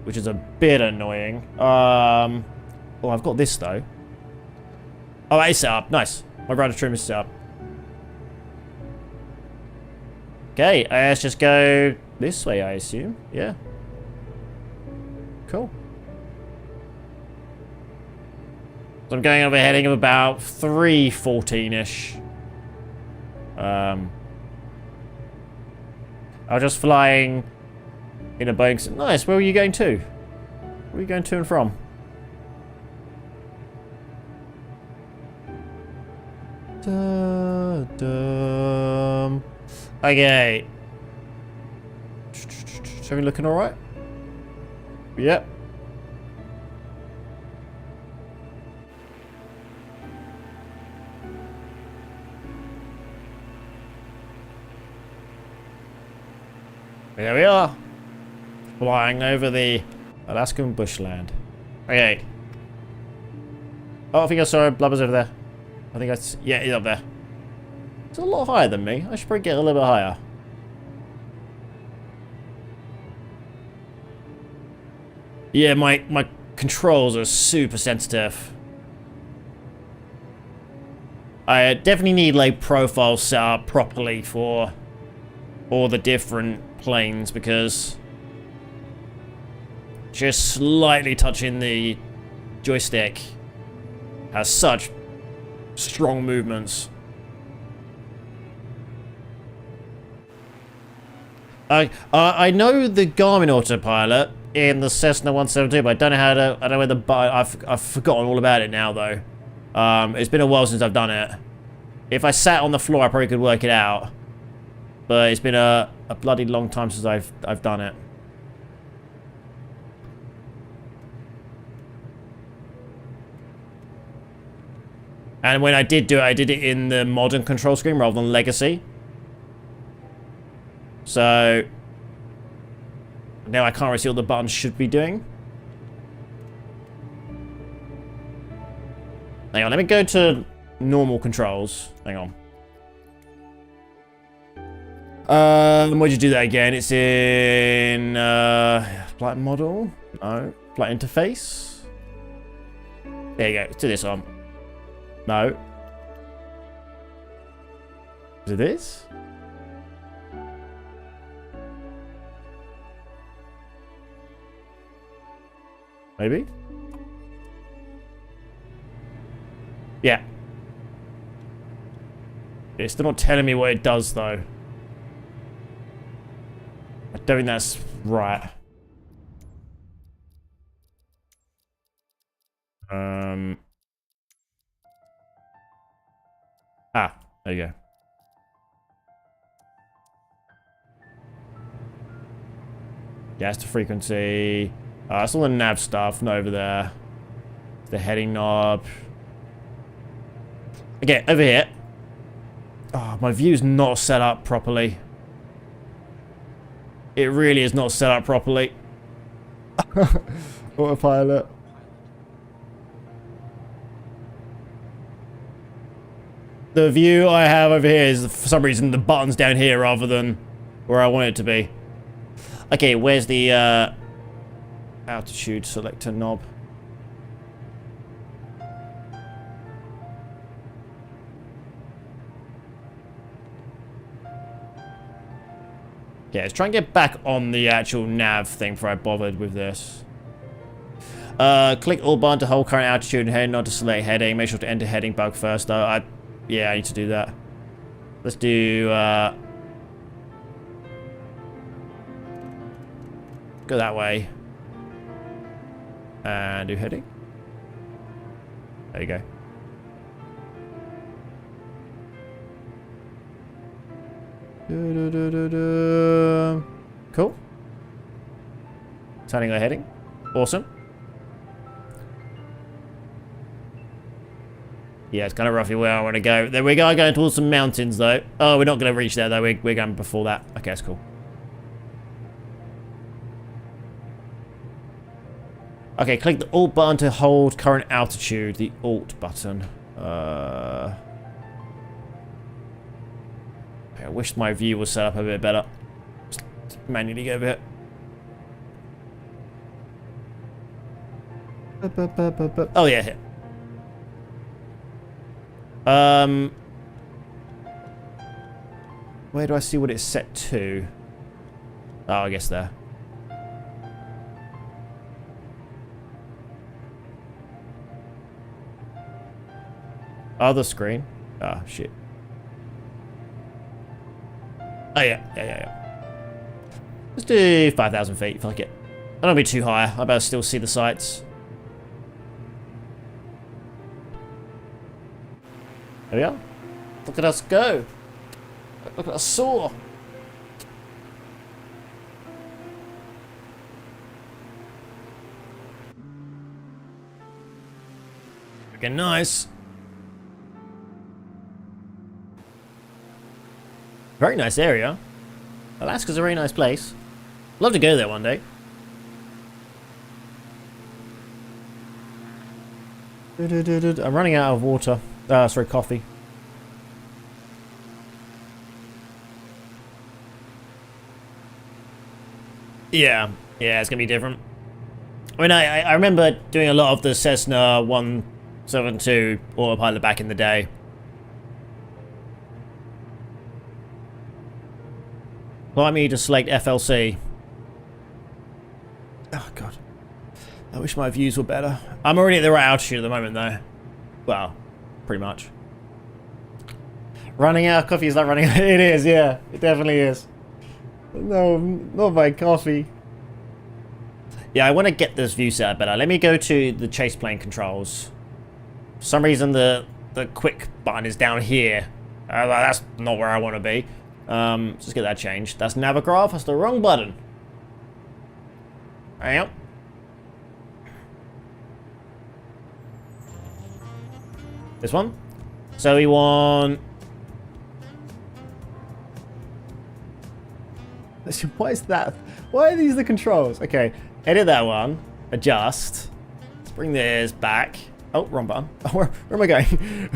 which is a bit annoying. Oh, I've got this though. Oh, it's set up. Nice. My rudder trim is set up. Okay, let's just go this way, I assume. Yeah. Cool. So I'm going over a heading of about 314-ish. I was just flying in a Boeing. Nice, where were you going to? Where are you going to and from? Okay. Is everything looking alright? Yep. There we are. Flying over the Alaskan bushland. Okay. Oh, I think I saw Blubber's over there. I think that's... Yeah, he's up there. It's a lot higher than me. I should probably get a little bit higher. Yeah, my controls are super sensitive. I definitely need like profiles set up properly for all the different planes because just slightly touching the joystick has such strong movements. I know the Garmin autopilot in the Cessna 172, but I don't know how to. I don't know where the button. I've forgotten all about it now though. It's been a while since I've done it. If I sat on the floor, I probably could work it out. But it's been a bloody long time since I've done it. And when I did do it, I did it in the modern control screen rather than legacy. So now I can't really see what the buttons should be doing. Hang on, let me go to normal controls. Hang on. Where'd you do that again? It's in flight model? No. Flight interface? There you go. Let's do this one. No. Is it this? Maybe? Yeah. It's still not telling me what it does, though. I don't think that's right. Ah, there you go. Yeah, it's the frequency. That's all the nav stuff, not over there. The heading knob. Okay, over here. Oh, my view's not set up properly. It really is not set up properly. Autopilot. The view I have over here is, for some reason, the button's down here rather than where I want it to be. Okay, where's the altitude selector knob? Yeah, let's try and get back on the actual nav thing before I bothered with this. Click all button to hold current altitude and heading, not to select heading. Make sure to enter heading bug first, though. Yeah, I need to do that. Let's do, go that way. And do heading. There you go. Cool. Turning our heading. Awesome. Yeah, it's kind of roughly where I want to go. There we go, going towards some mountains, though. Oh, we're not going to reach there, though. We're going before that. Okay, that's cool. Okay, click the Alt button to hold current altitude. The Alt button. I wish my view was set up a bit better. Just manually go over here. Oh, yeah, here. Where do I see what it's set to? Oh, I guess there. Other screen. Ah, shit. Oh, yeah. Let's do 5,000 feet, fuck it. I don't be too high, I better still see the sights. There we are. Look at us go. Look at us soar. Looking nice. Very nice area. Alaska's a very nice place. Love to go there one day. I'm running out of water. Sorry, coffee. Yeah, it's gonna be different. I mean, I remember doing a lot of the Cessna 172 autopilot back in the day. Like me to select FLC. Oh god. I wish my views were better. I'm already at the right altitude at the moment though. Well, pretty much. Running out of coffee is like running out. It is, yeah. It definitely is. No, not my coffee. Yeah, I want to get this view set up better. Let me go to the chase plane controls. For some reason the quick button is down here. That's not where I want to be. Let's get that changed. That's Navigráph. That's the wrong button. Yep. This one. So we want. Why is that? Why are these the controls? Okay, edit that one. Adjust. Let's bring this back. Oh, wrong button. Oh, where am I going?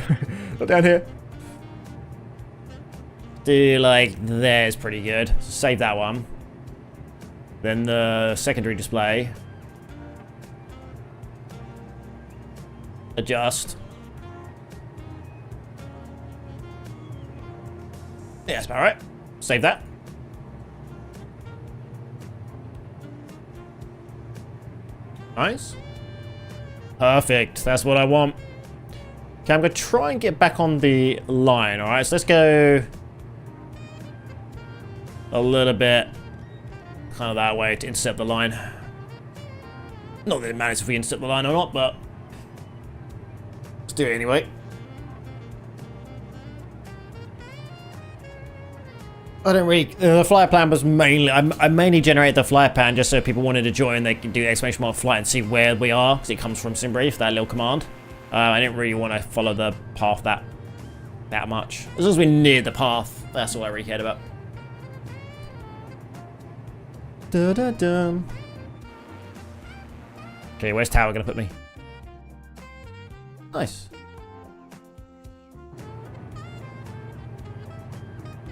Not down here. Do like there's pretty good. So save that one. Then the secondary display. Adjust. Yeah, that's about right. Save that. Nice. Perfect. That's what I want. Okay, I'm going to try and get back on the line. Alright, so let's go a little bit kind of that way to intercept the line. Not that it matters if we intercept the line or not, but let's do it anyway. I don't really. The flight plan was mainly. I mainly generated the flight plan just so people wanted to join. They could do exclamation mark flight and see where we are because it comes from SimBrief, that little command. I didn't really want to follow the path that much. As long as we're near the path, that's all I really cared about. Da-da-dum. Okay, where's Tower gonna put me? Nice.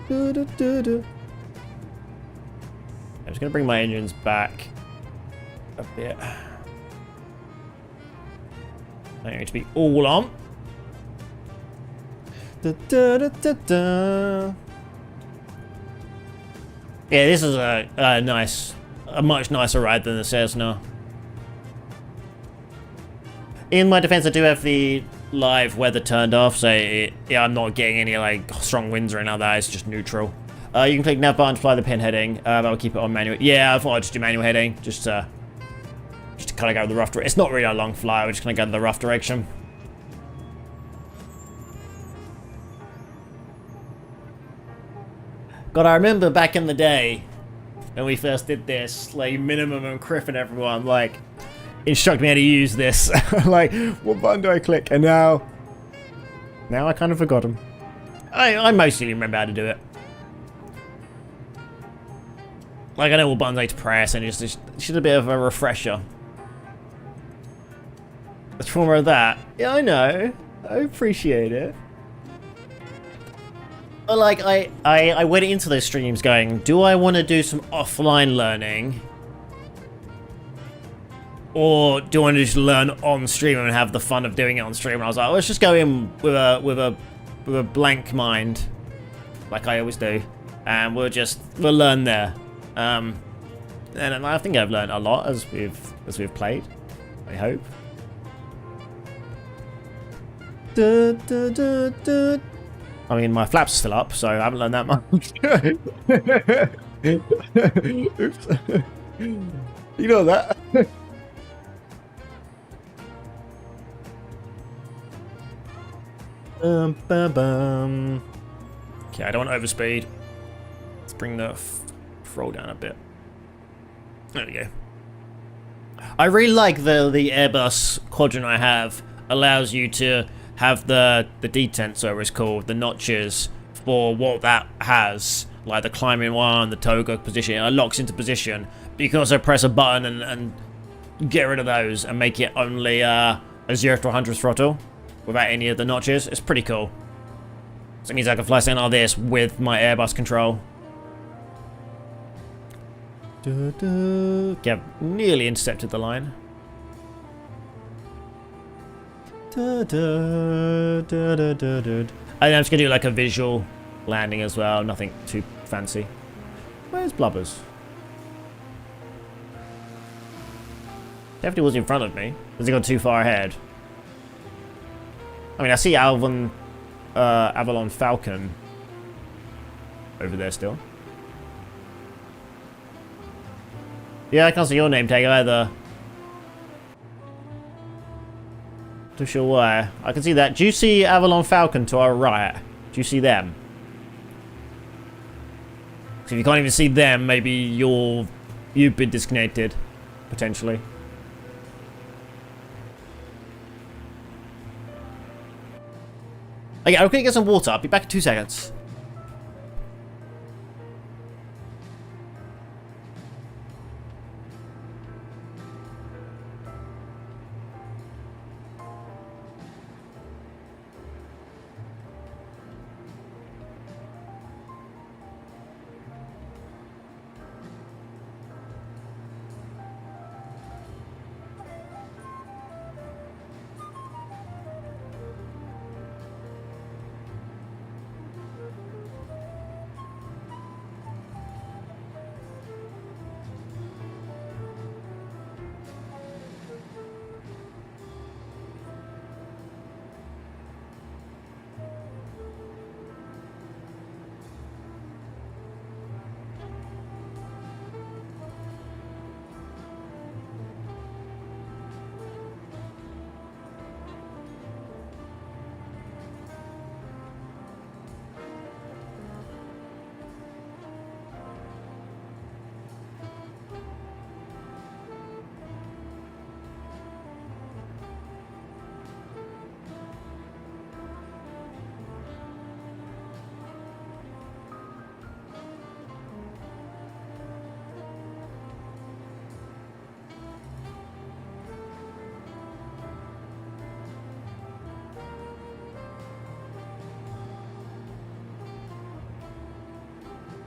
I'm just gonna bring my engines back a bit. I need to be all on. Yeah, this is a much nicer ride than the Cessna. In my defense, I do have the live weather turned off, so yeah, I'm not getting any like strong winds or anything like that. It's just neutral. You can click nav button to fly the pin heading. I'll keep it on manual. Yeah, I thought I'd just do manual heading, just to kind of go the rough direction. It's not really a long flight. We're just gonna go in the rough direction. God, I remember back in the day when we first did this, like Minimum and Criff and everyone like instruct me how to use this. Like, what button do I click? And now I kind of forgot them. I mostly remember how to do it. Like, I know what buttons I need to press, and it's just a bit of a refresher. The trauma of that. Yeah, I know. I appreciate it. But like, I went into those streams going, do I want to do some offline learning? Or do I want to just learn on stream and have the fun of doing it on stream? And I was like, let's just go in with a blank mind, like I always do, and we'll learn there. And I think I've learned a lot as we've played. I hope. I mean, my flaps are still up, so I haven't learned that much. Oops. You know that. Bum. Okay, I don't want to overspeed. Let's bring the roll down a bit. There we go. I really like the Airbus quadrant I have. Allows you to have the detent, so it's called, the notches for what that has, like the climbing one, the toga position. It locks into position. But you can also press a button and get rid of those and make it only a 0 to 100 throttle without any of the notches. It's pretty cool. So it means I can fly something like this with my Airbus control. Okay, I've nearly intercepted the line. I think I'm just going to do like a visual landing as well. Nothing too fancy. Where's Blubbers? Definitely was in front of me. Has he gone too far ahead? I mean, I see Avalon Falcon over there still. Yeah, I can't see your name tag either. Too sure why. I can see that. Do you see Avalon Falcon to our right? Do you see them? So if you can't even see them, maybe you've been disconnected, potentially. Okay, I'm gonna get some water. I'll be back in 2 seconds.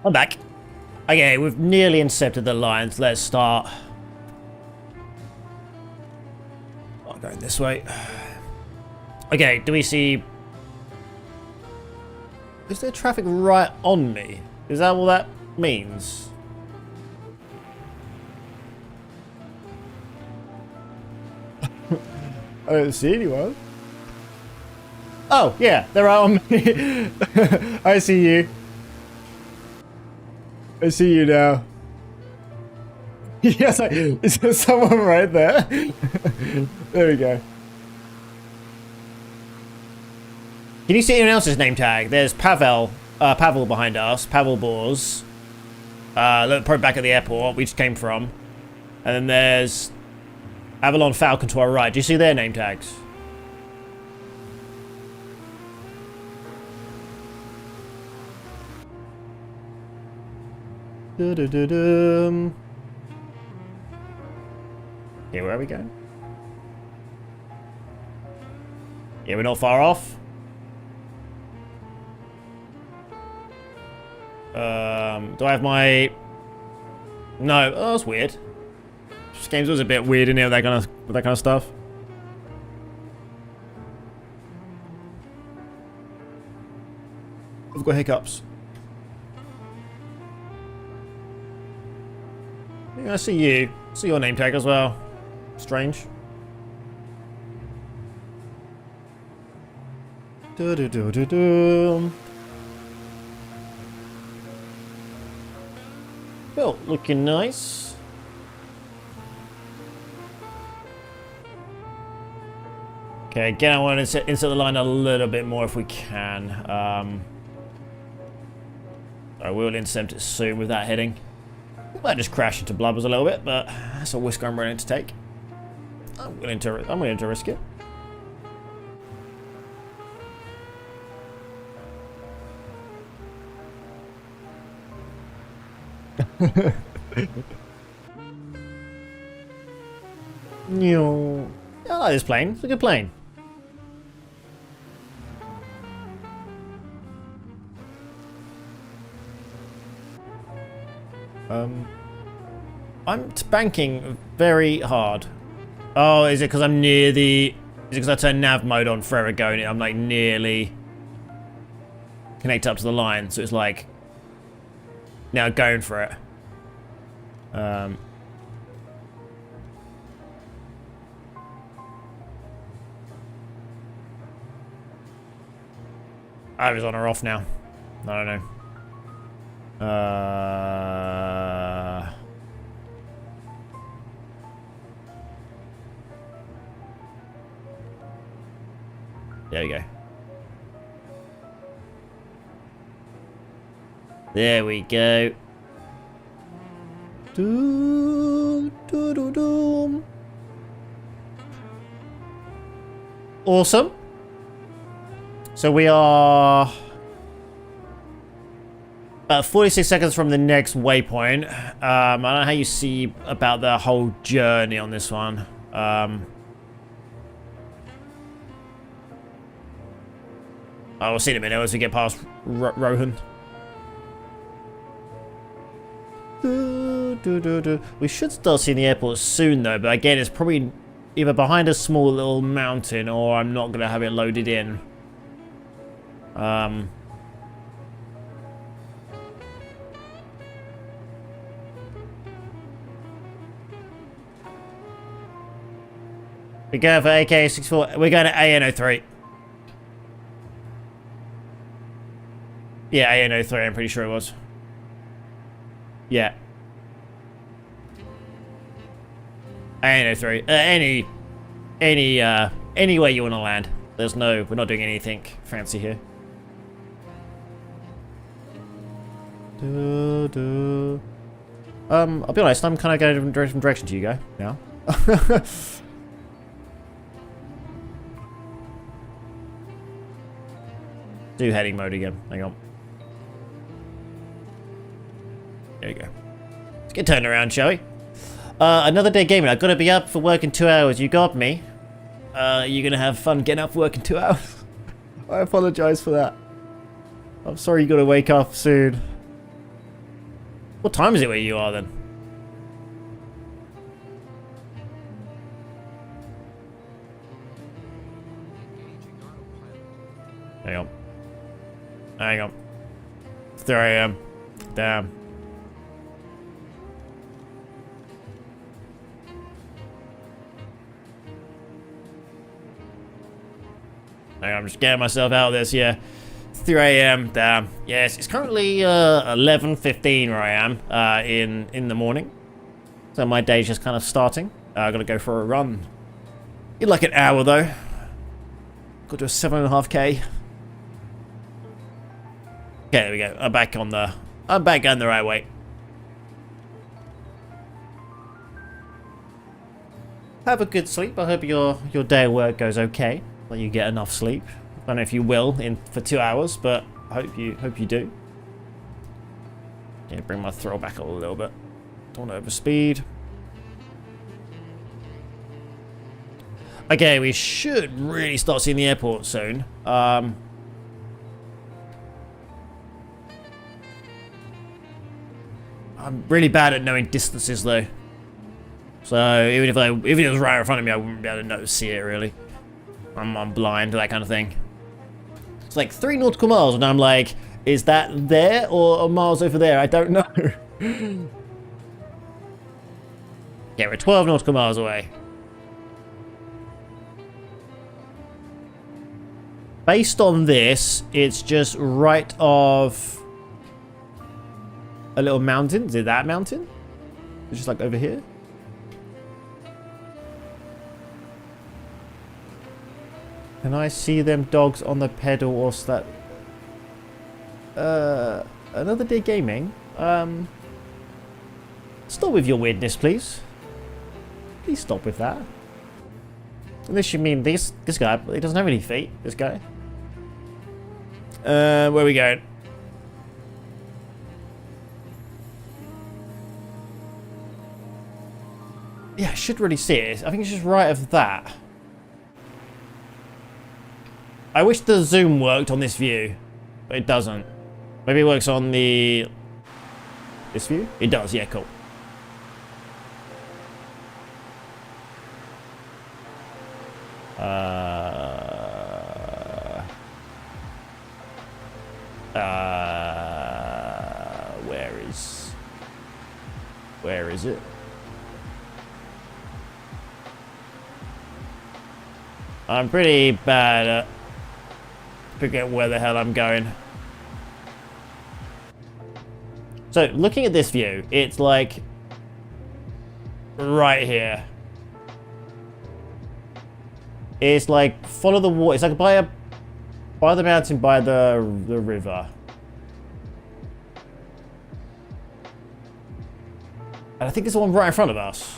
I'm back. Okay, we've nearly intercepted the lines. Let's start. I'm going this way. Okay, do we see... Is there traffic right on me? Is that what that means? I don't see anyone. Oh, yeah, they're right on me. I see you. I see you now. Yes, is there someone right there? There we go. Can you see anyone else's name tag? There's Pavel behind us, Pavel Bors. Probably back at the airport we just came from. And then there's Avalon Falcon to our right. Do you see their name tags? Here, where are we going? Yeah, we're not far off. Do I have my... No, oh, that's weird. This game's always a bit weird in here with that kind of stuff. I've got hiccups. Yeah, I see you. I see your name tag as well. Strange. Do do do do do. Well, looking nice. Okay, again, I want to insert the line a little bit more if we can. I will intercept it soon with that heading. Might just crash into blubbers a little bit, but that's a risk I'm willing to take. I'm willing to risk it. No, I like this plane. It's a good plane. I'm banking very hard. Oh, is it because I'm near the... Is it because I turned nav mode on forever ago and I'm like nearly connected up to the line, so it's like now going for it. I was on or off now. I don't know. There we go. There we go. Do, do, do, do. Awesome. So we are about 46 seconds from the next waypoint. I don't know how you see about the whole journey on this one. We'll see in a minute as we get past Rohan. We should start seeing the airport soon though, but again, it's probably either behind a small little mountain or I'm not going to have it loaded in. We're going for AK64. We're going to AN03. Yeah, AN03, I'm pretty sure it was. Yeah. AN03. Any way you want to land. There's no, we're not doing anything fancy here. I'll be honest, I'm kind of going a different direction to you go now. Do heading mode again. Hang on. There you go. Let's get turned around, shall we? Another day gaming. I've got to be up for work in 2 hours. You got me. You're going to have fun getting up for work in 2 hours. I apologize for that. I'm sorry you got to wake up soon. What time is it where you are then? Hang on. Hang on. It's 3 AM. Damn. Hang on, I'm just getting myself out of this, yeah. It's 3 AM, damn. Yes, it's currently 11:15 where I am in the morning. So my day's just kind of starting. I gotta go for a run. In like an hour though. Got to a 7.5K. Okay, there we go. I'm back going the right way. Have a good sleep. I hope your day at work goes okay. That you get enough sleep. I don't know if you will for 2 hours, but I hope you do. Yeah, bring my throttle back a little bit. Don't want to overspeed. Okay, we should really start seeing the airport soon. I'm really bad at knowing distances though. So even if it was right in front of me, I wouldn't be able to see it really. I'm blind to that kind of thing. It's like 3 nautical miles, and I'm like, is that there or miles over there? I don't know. Yeah, we're 12 nautical miles away. based on this, it's just right off a little mountain. Is it that mountain? It's just like over here. Can I see them dogs on the pedal or that? Another day gaming. Stop with your weirdness, please. Please stop with that. Unless you mean this guy. He doesn't have any feet. This guy. Where are we going? Yeah, I should really see it. I think it's just right of that. I wish the zoom worked on this view, but it doesn't. Maybe it works on this view? It does, yeah, cool. Where is it? I'm pretty bad at figuring out where the hell I'm going. So, looking at this view, it's like right here. It's like follow the water. It's like by the mountain, by the river. And I think there's one right in front of us.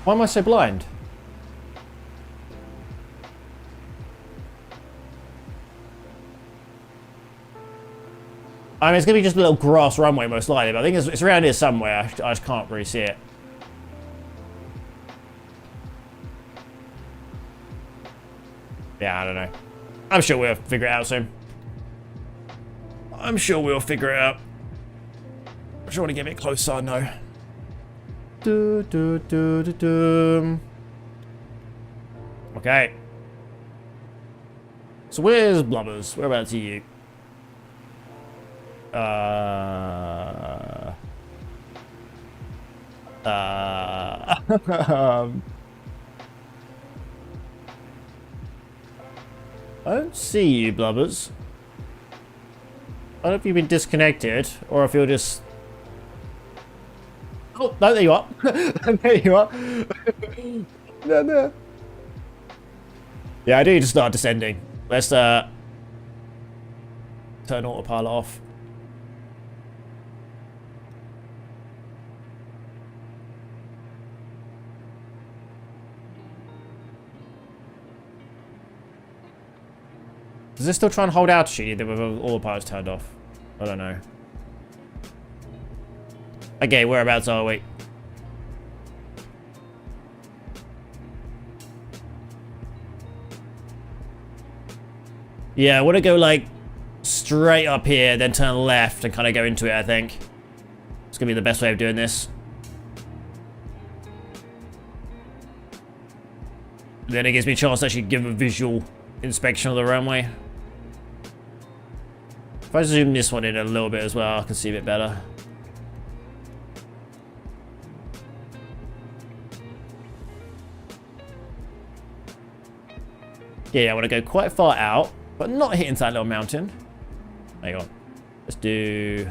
Why am I so blind? I mean, it's going to be just a little grass runway, most likely, but I think it's around here somewhere. I just can't really see it. Yeah, I don't know. I'm sure we'll figure it out soon. I'm sure we'll figure it out. I just want to get a bit closer, no. Okay. So where's Blubbers? Whereabouts are you? I don't see you, Blubbers. I don't know if you've been disconnected or if you're just... Oh, no, there you are. There you are. No. Yeah, I do need to start descending. Let's turn autopilot off. Does this still try and hold altitude even with autopilot's turned off? I don't know. Okay, whereabouts are we? Yeah, I want to go like straight up here, then turn left and kind of go into it, I think. It's going to be the best way of doing this. Then it gives me a chance to actually give a visual inspection of the runway. If I zoom this one in a little bit as well, I can see a bit better. Yeah, I want to go quite far out, but not hit into that little mountain. Hang on. Let's do...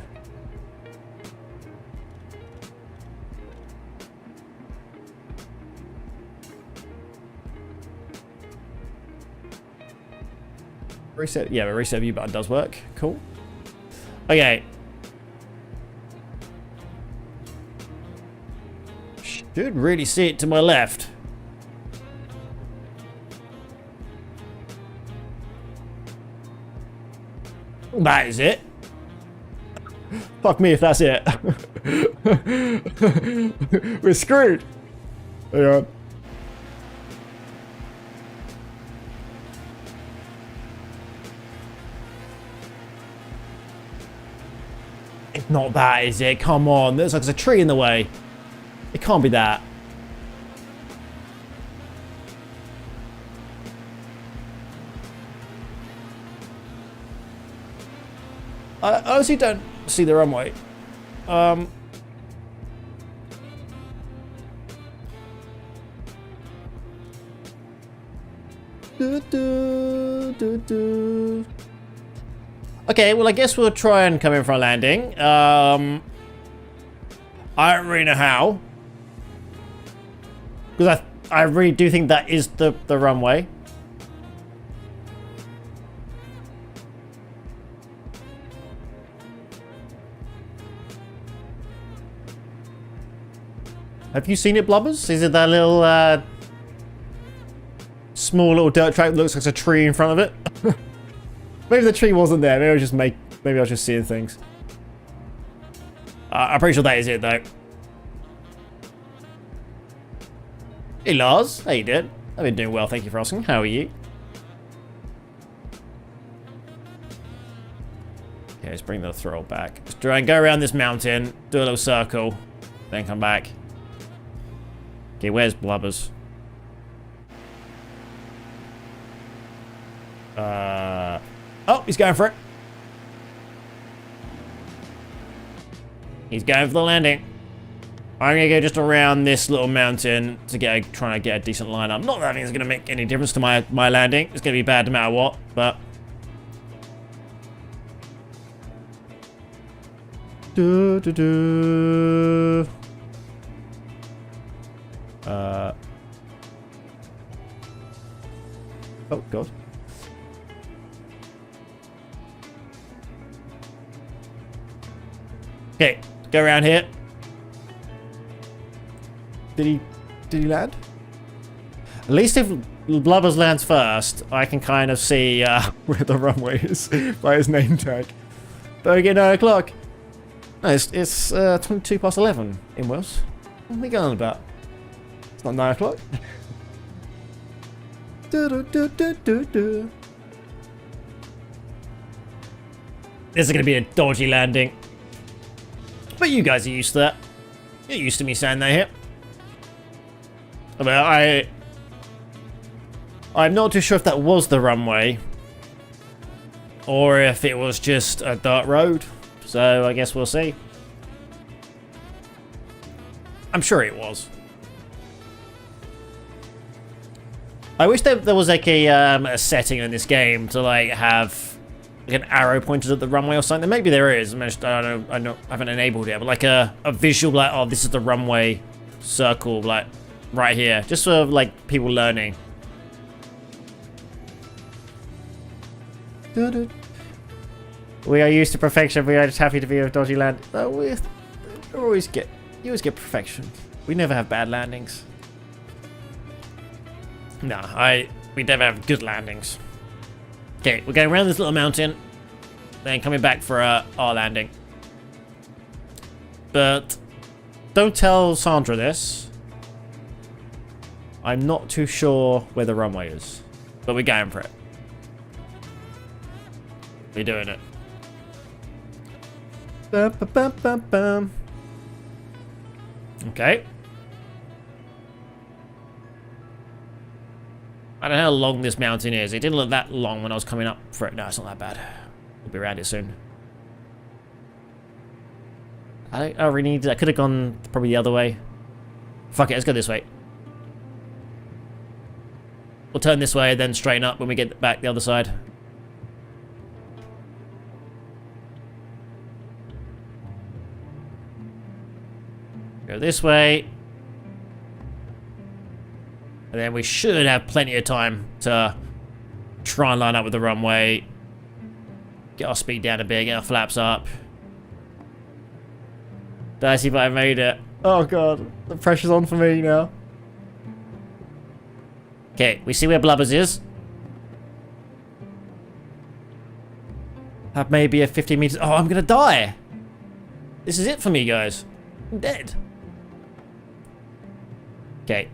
Reset, yeah, the reset view button does work. Cool. Okay. Should really see it to my left. That is it. Fuck me if that's it. We're screwed. Hang on. It's not that, is it? Come on. There's like a tree in the way. It can't be that. I honestly don't see the runway. Okay, well, I guess we'll try and come in for a landing. I don't really know how. Because I really do think that is the runway. Have you seen it, Blubbers? Is it that little, small little dirt track that looks like a tree in front of it? Maybe the tree wasn't there. Maybe I was just seeing things. I'm pretty sure that is it, though. Hey, Lars. How you doing? I've been doing well, thank you for asking. How are you? Okay, let's bring the throttle back. Just try and go around this mountain, do a little circle, then come back. Okay, where's Blubbers? Oh, he's going for it. He's going for the landing. I'm gonna go just around this little mountain to trying to get a decent lineup. Not that I think it's gonna make any difference to my landing. It's gonna be bad no matter what, but. Oh god. Okay, go around here. Did he land? At least if Blubbers lands first, I can kind of see where the runway is by his name tag. Don't get 9 o'clock. No, it's 22 past 11 in Wales. What are we going on about? It's not 9 o'clock. This is going to be a dodgy landing. But you guys are used to that. You're used to me saying that here. But I'm not too sure if that was the runway. Or if it was just a dirt road. So I guess we'll see. I'm sure it was. I wish there was like a setting in this game to like have like an arrow pointed at the runway or something. Maybe there is. I don't know. I haven't enabled it, but like a visual like, oh, this is the runway circle, like right here, just for like people learning. We are used to perfection. We are just happy to be a dodgy land. You always get perfection. We never have bad landings. No, we never have good landings. Okay, we're going around this little mountain, then coming back for our landing. But don't tell Sandra this. I'm not too sure where the runway is, but we're going for it. We're doing it. Bum, bum, bum, bum, bum. Okay. I don't know how long this mountain is. It didn't look that long when I was coming up for it. No, it's not that bad. We'll be around it soon. I really need to... I could have gone probably the other way. Fuck it, let's go this way. We'll turn this way, then straighten up when we get back the other side. Go this way. And then we should have plenty of time to try and line up with the runway. Get our speed down a bit, get our flaps up. Dicey, but I made it. Oh god, the pressure's on for me now. Okay, we see where Blubbers is. That may be a 50 meters. Oh, I'm gonna die. This is it for me, guys. I'm dead. Okay.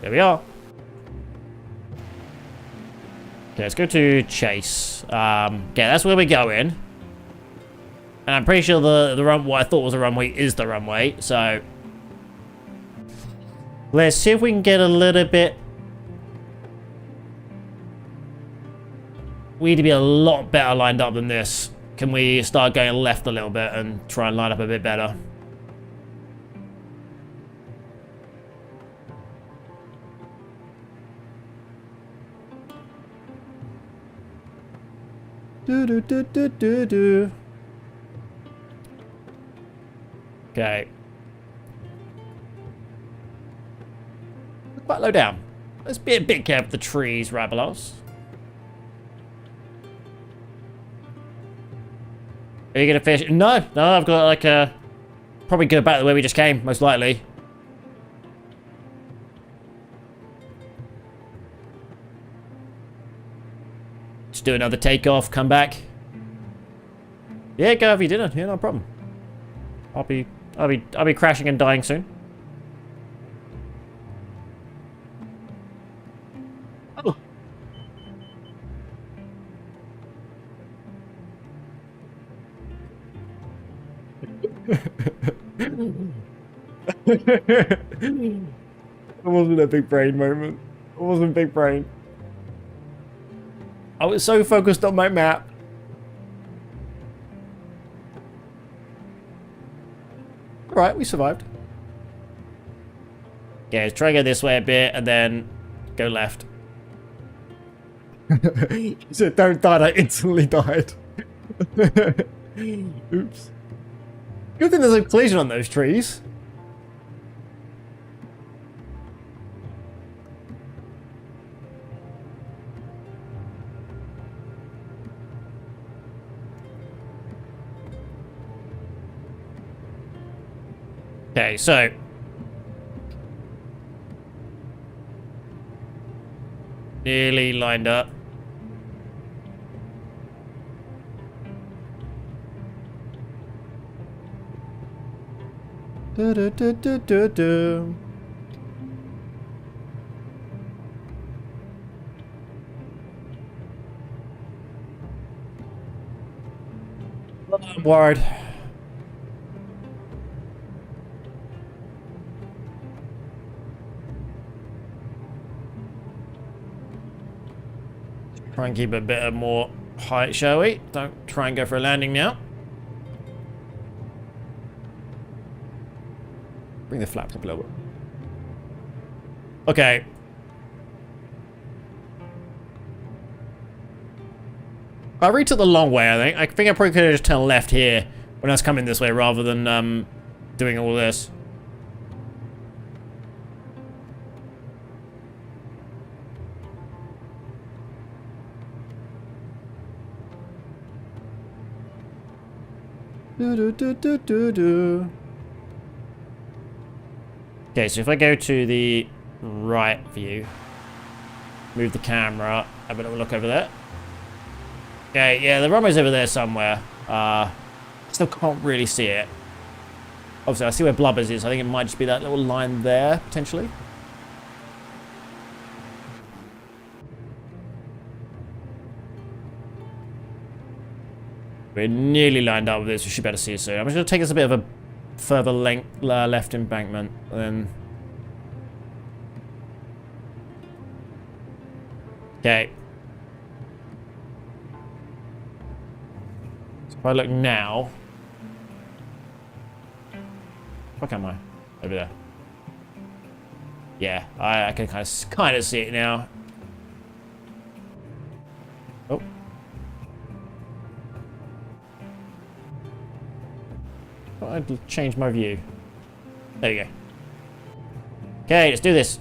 There we are. Okay, let's go to Chase. Okay, that's where we're going. And I'm pretty sure the run what I thought was a runway is the runway, so let's see if we can get a little bit. We need to be a lot better lined up than this. can we start going left a little bit and try and line up a bit better? Do. Okay. Quite low down. Let's be a bit careful with the trees, Rabelos. Are you gonna fish? No, I've got like a... Probably go back the way we just came, most likely. Just do another takeoff, come back. Yeah, go have your dinner. Yeah, no problem. I'll be crashing and dying soon. Oh. It wasn't a big brain moment. It wasn't big brain. I was so focused on my map. Alright, we survived. Yeah, let's try and go this way a bit and then go left. He said, don't die, I instantly died. Oops. Good thing there's a collision on those trees. Okay, so nearly lined up. Do, do, do, do, do, do. I'm worried. Try and keep a bit of more height, shall we? Don't try and go for a landing now. Bring the flaps up a little bit. Okay. I retook the long way, I think. I think I probably could have just turned left here when I was coming this way rather than doing all this. Do. Okay, so if I go to the right view, move the camera, have a little look over there. Okay, yeah, the runway's over there somewhere. Still can't really see it. Obviously, I see where Blubbers is. I think it might just be that little line there, potentially. We're nearly lined up with this. We should better see it soon. I'm just going to take us a bit of a further left embankment, and then... Okay. So if I look now... Fuck am I? Over there. Yeah, I can kind of see it now. Oh. I'd change my view. There you go. Okay, let's do this.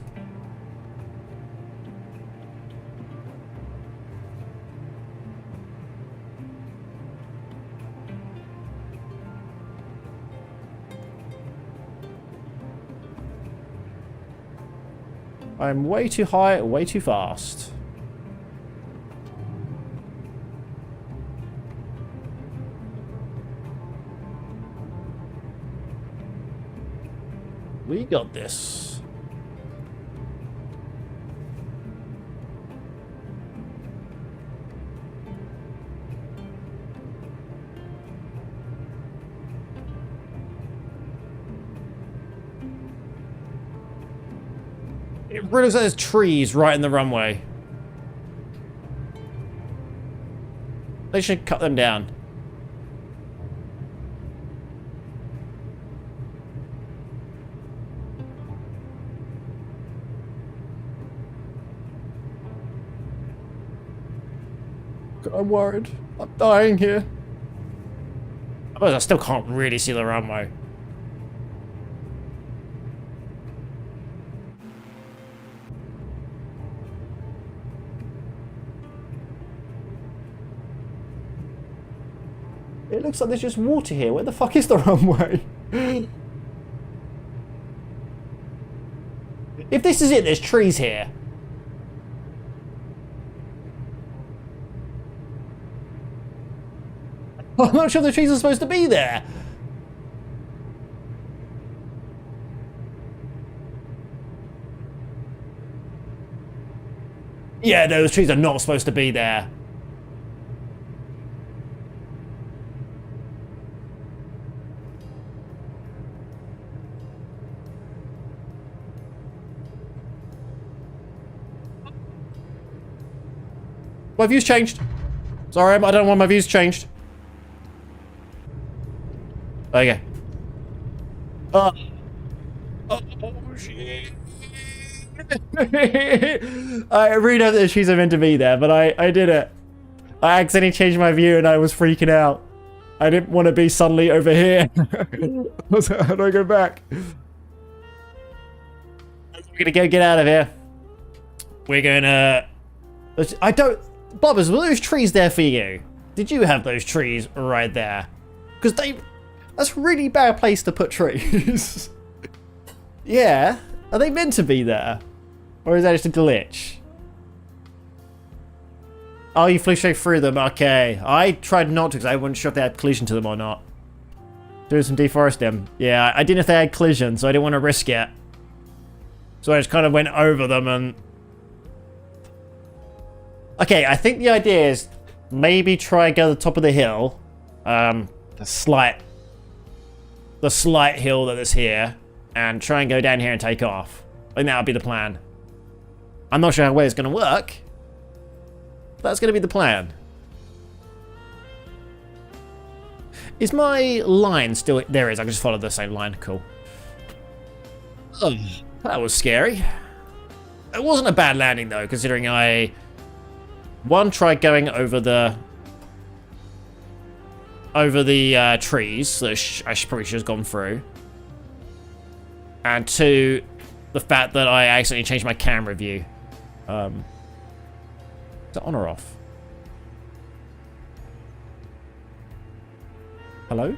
I'm way too high, way too fast. We got this. It really looks like there's trees right in the runway. They should cut them down. I'm worried. I'm dying here. I still can't really see the runway. It looks like there's just water here. Where the fuck is the runway? If this is it, there's trees here. I'm not sure the trees are supposed to be there. Yeah, those trees are not supposed to be there. My view's changed. Sorry, I don't want my views changed. Okay. Oh shit. I really don't think the trees are meant to be there, but I did it. I accidentally changed my view and I was freaking out. I didn't want to be suddenly over here. How do I go back? We're gonna get out of here. We're gonna... I don't... Bobbers, were those trees there for you? Did you have those trees right there? Because they... That's a really bad place to put trees. Yeah. Are they meant to be there? Or is that just a glitch? Oh, you flew straight through them. Okay. I tried not to because I wasn't sure if they had collision to them or not. Doing some deforesting. Yeah, I didn't know if they had collision, so I didn't want to risk it. So I just kind of went over them and... Okay, I think the idea is maybe try and go to the top of the hill. The slight hill that is here. And try and go down here and take off. I think that would be the plan. I'm not sure how well it's going to work. That's going to be the plan. Is my line still... There it is. I can just follow the same line. Cool. Oh, that was scary. It wasn't a bad landing, though, considering I... One, tried going over the... trees that I probably should have gone through. And two, the fact that I accidentally changed my camera view. Is that on or off? Hello?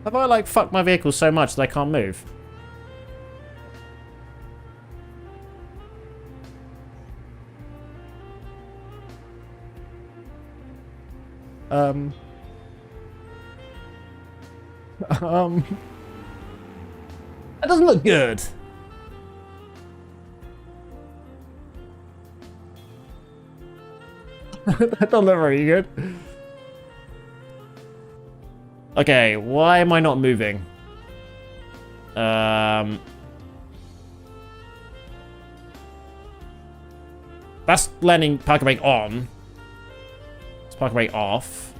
Have I, like, fucked my vehicle so much that I can't move? That doesn't look good. That doesn't look very good. Okay, why am I not moving? That's landing parking brake on. It's parking brake off.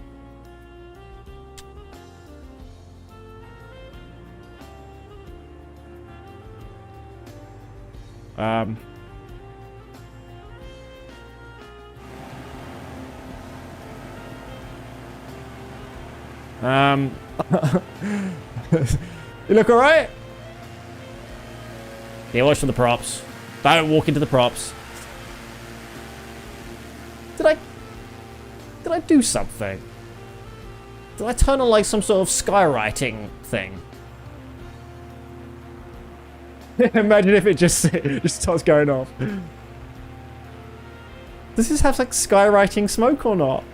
You look alright? Yeah, watch for the props. Don't walk into the props. Did I do something? Did I turn on like some sort of skywriting thing? Imagine if it just starts going off. Does this have like skywriting smoke or not?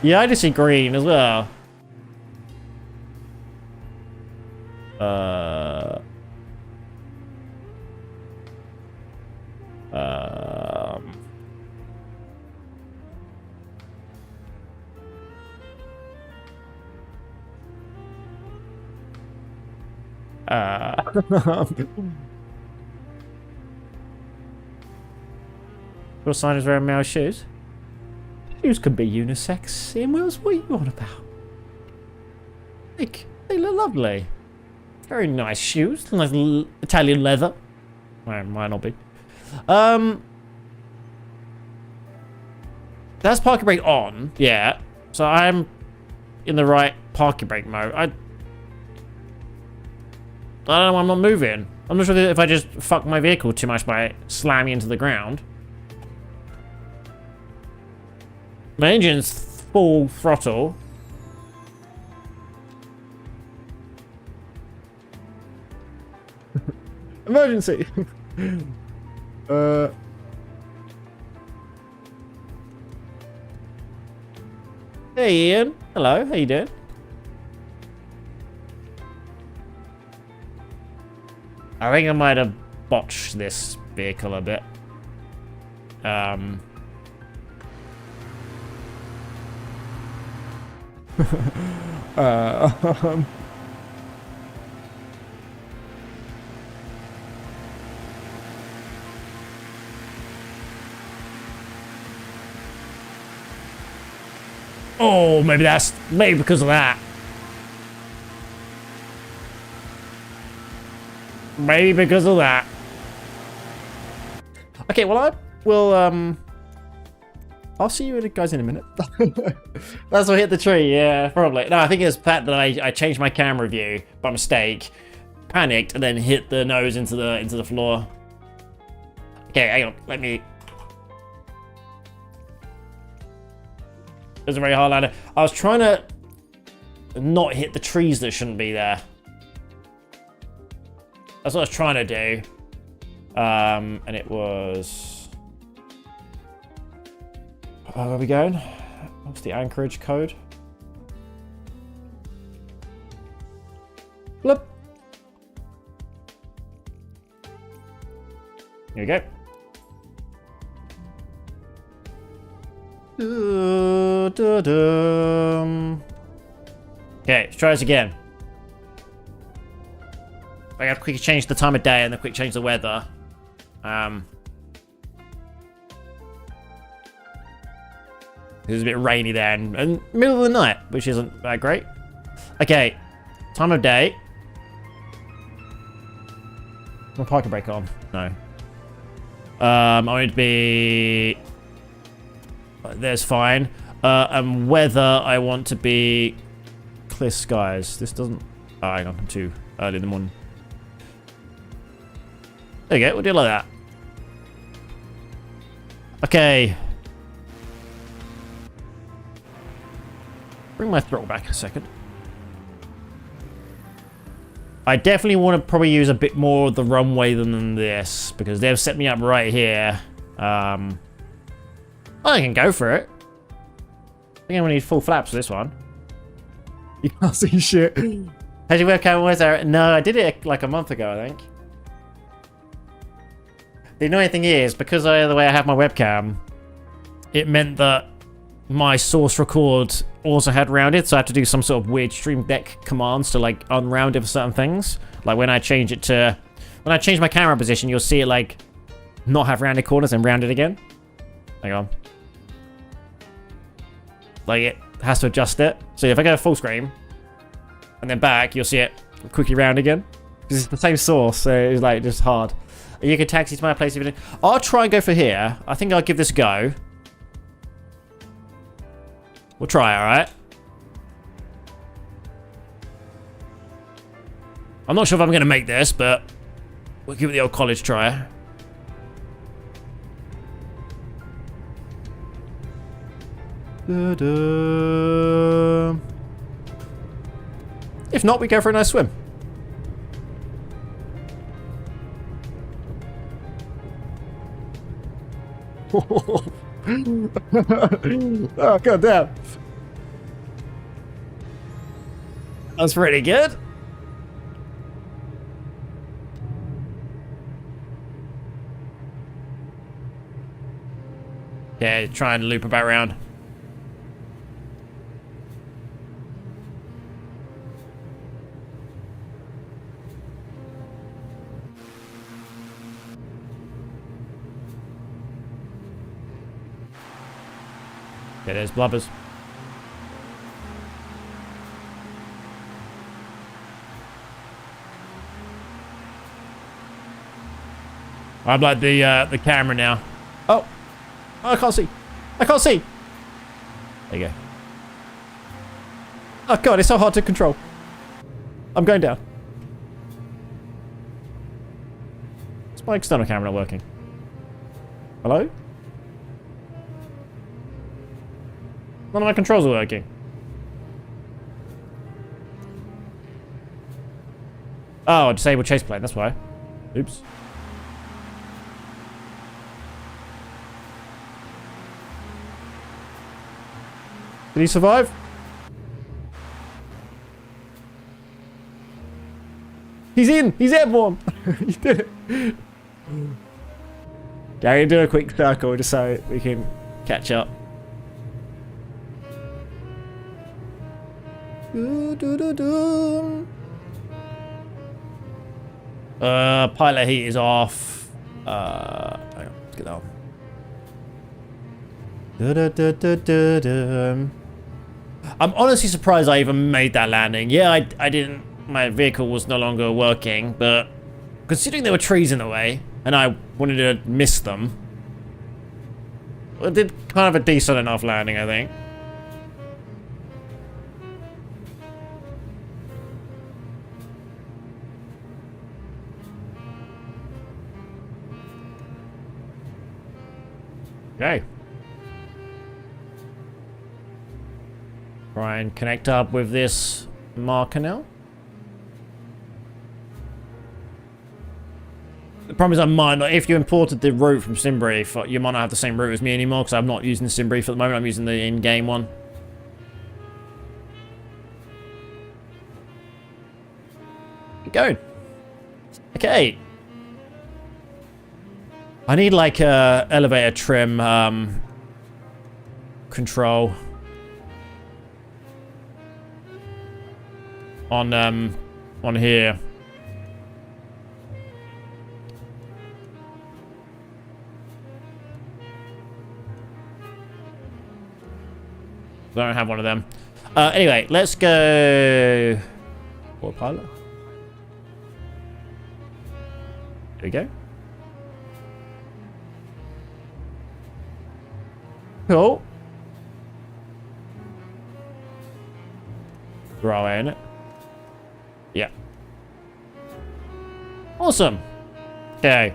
Yeah, I just see green as well. Your sign is wearing male shoes. shoes can be unisex. Ian Wills, what are you on about? They look lovely. Very nice shoes. Nice Italian leather. Well, might not be. That's parking brake on. Yeah. So I'm in the right parking brake mode. I don't know why I'm not moving. I'm not sure if I just fuck my vehicle too much by slamming into the ground. My engine's full throttle. Emergency. Hey Ian. Hello, how you doing? I think I might have botched this vehicle a bit. Oh, maybe because of that. Maybe because of that. Okay, well I will I'll see you guys in a minute. That's what hit the tree, yeah, probably. No, I think it's the fact that I changed my camera view by mistake, panicked, and then hit the nose into the floor. Okay, hang on, let me. It was a very hard ladder. I was trying to not hit the trees that shouldn't be there. That's what I was trying to do. And it was... where are we going? What's the anchorage code? Bloop. Here we go. Okay, let's try this again. I gotta quickly change the time of day and then quickly change the weather. It's a bit rainy there and middle of the night, which isn't that great. Okay, time of day. My parking brake on? No. I want it to be... There's fine. And weather, I want to be clear skies. This doesn't... Oh, hang on, I'm too early in the morning. There you go, we'll do it like that. Okay. Bring my throttle back a second. I definitely want to probably use a bit more of the runway than this, because they've set me up right here. I can go for it. I think I'm gonna need full flaps for this one. You can't see shit. How'd you work out weather? No, I did it like a month ago, I think. The annoying thing is, because of the way I have my webcam, it meant that my source record also had rounded, so I had to do some sort of weird stream deck commands to like unround it for certain things. Like when I change it to... When I change my camera position, you'll see it like not have rounded corners and round it again. Hang on. Like it has to adjust it. So if I go full screen and then back, you'll see it quickly round again. Because it's the same source, so it's like just hard. You can taxi to my place if you... I'll try and go for here. I think I'll give this a go. We'll try, alright? I'm not sure if I'm going to make this, but we'll give it the old college try. Da-da. If not, we go for a nice swim. Oh, god damn. That's pretty good. Yeah, try and loop about around. Okay, there's blubbers. I'm like the camera now. Oh, I can't see. I can't see. There you go. Oh god, it's so hard to control. I'm going down. Is my external camera not working? Hello? None of my controls are working. Oh, disable chase plane, that's why. Oops. Did he survive? He's in! He's airborne! He did it! Yeah, I'm gonna do a quick circle just so we can catch up. Pilot heat is off. Hang on, let's get that on. I'm honestly surprised I even made that landing. Yeah, I didn't. My vehicle was no longer working, but considering there were trees in the way and I wanted to miss them, I did kind of a decent enough landing, I think. Okay. Try and connect up with this marker now. The problem is I might not, if you imported the route from SimBrief, you might not have the same route as me anymore because I'm not using SimBrief at the moment, I'm using the in-game one. Keep going. Okay. I need like a elevator trim control on here. I don't have one of them. Anyway, let's go. Autopilot. There we go. Cool. Throw in it. Yeah. Awesome. Okay.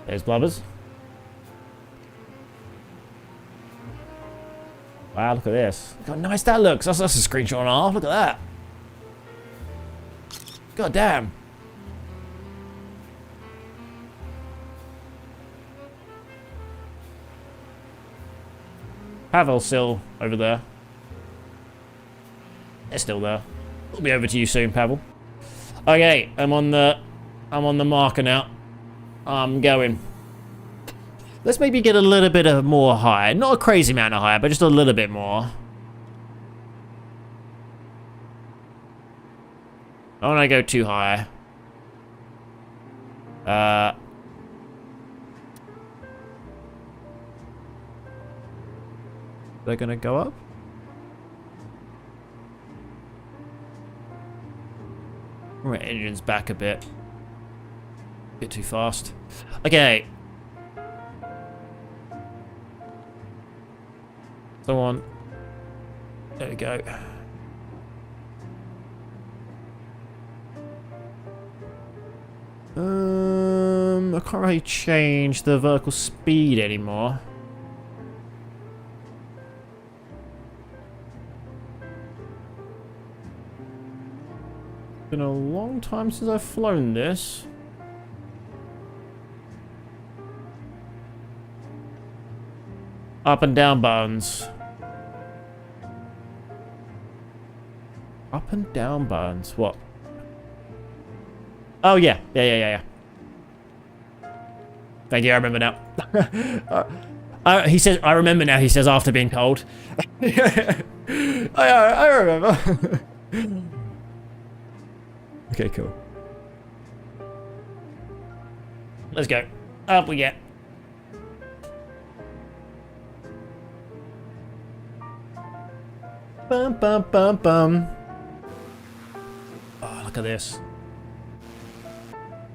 There's blubbers. Wow, look at this. Look how nice that looks. That's a screenshot and a half. Look at that. God damn. Pavel's still over there. They're still there. We'll be over to you soon, Pavel. Okay, I'm on the marker now. I'm going. Let's maybe get a little bit of more high. Not a crazy amount of high, but just a little bit more. I don't want to go too high. They're gonna go up? My engine's back a bit. Bit too fast. Okay. So on. There we go. I can't really change the vertical speed anymore. It's been a long time since I've flown this. Up and down buttons. Up and down buttons. What? Oh yeah. Yeah. Thank you, I remember now. He says, I remember now, he says after being told. I remember. Okay, cool. Let's go. Up we get. Bum, bum, bum, bum. Oh, look at this.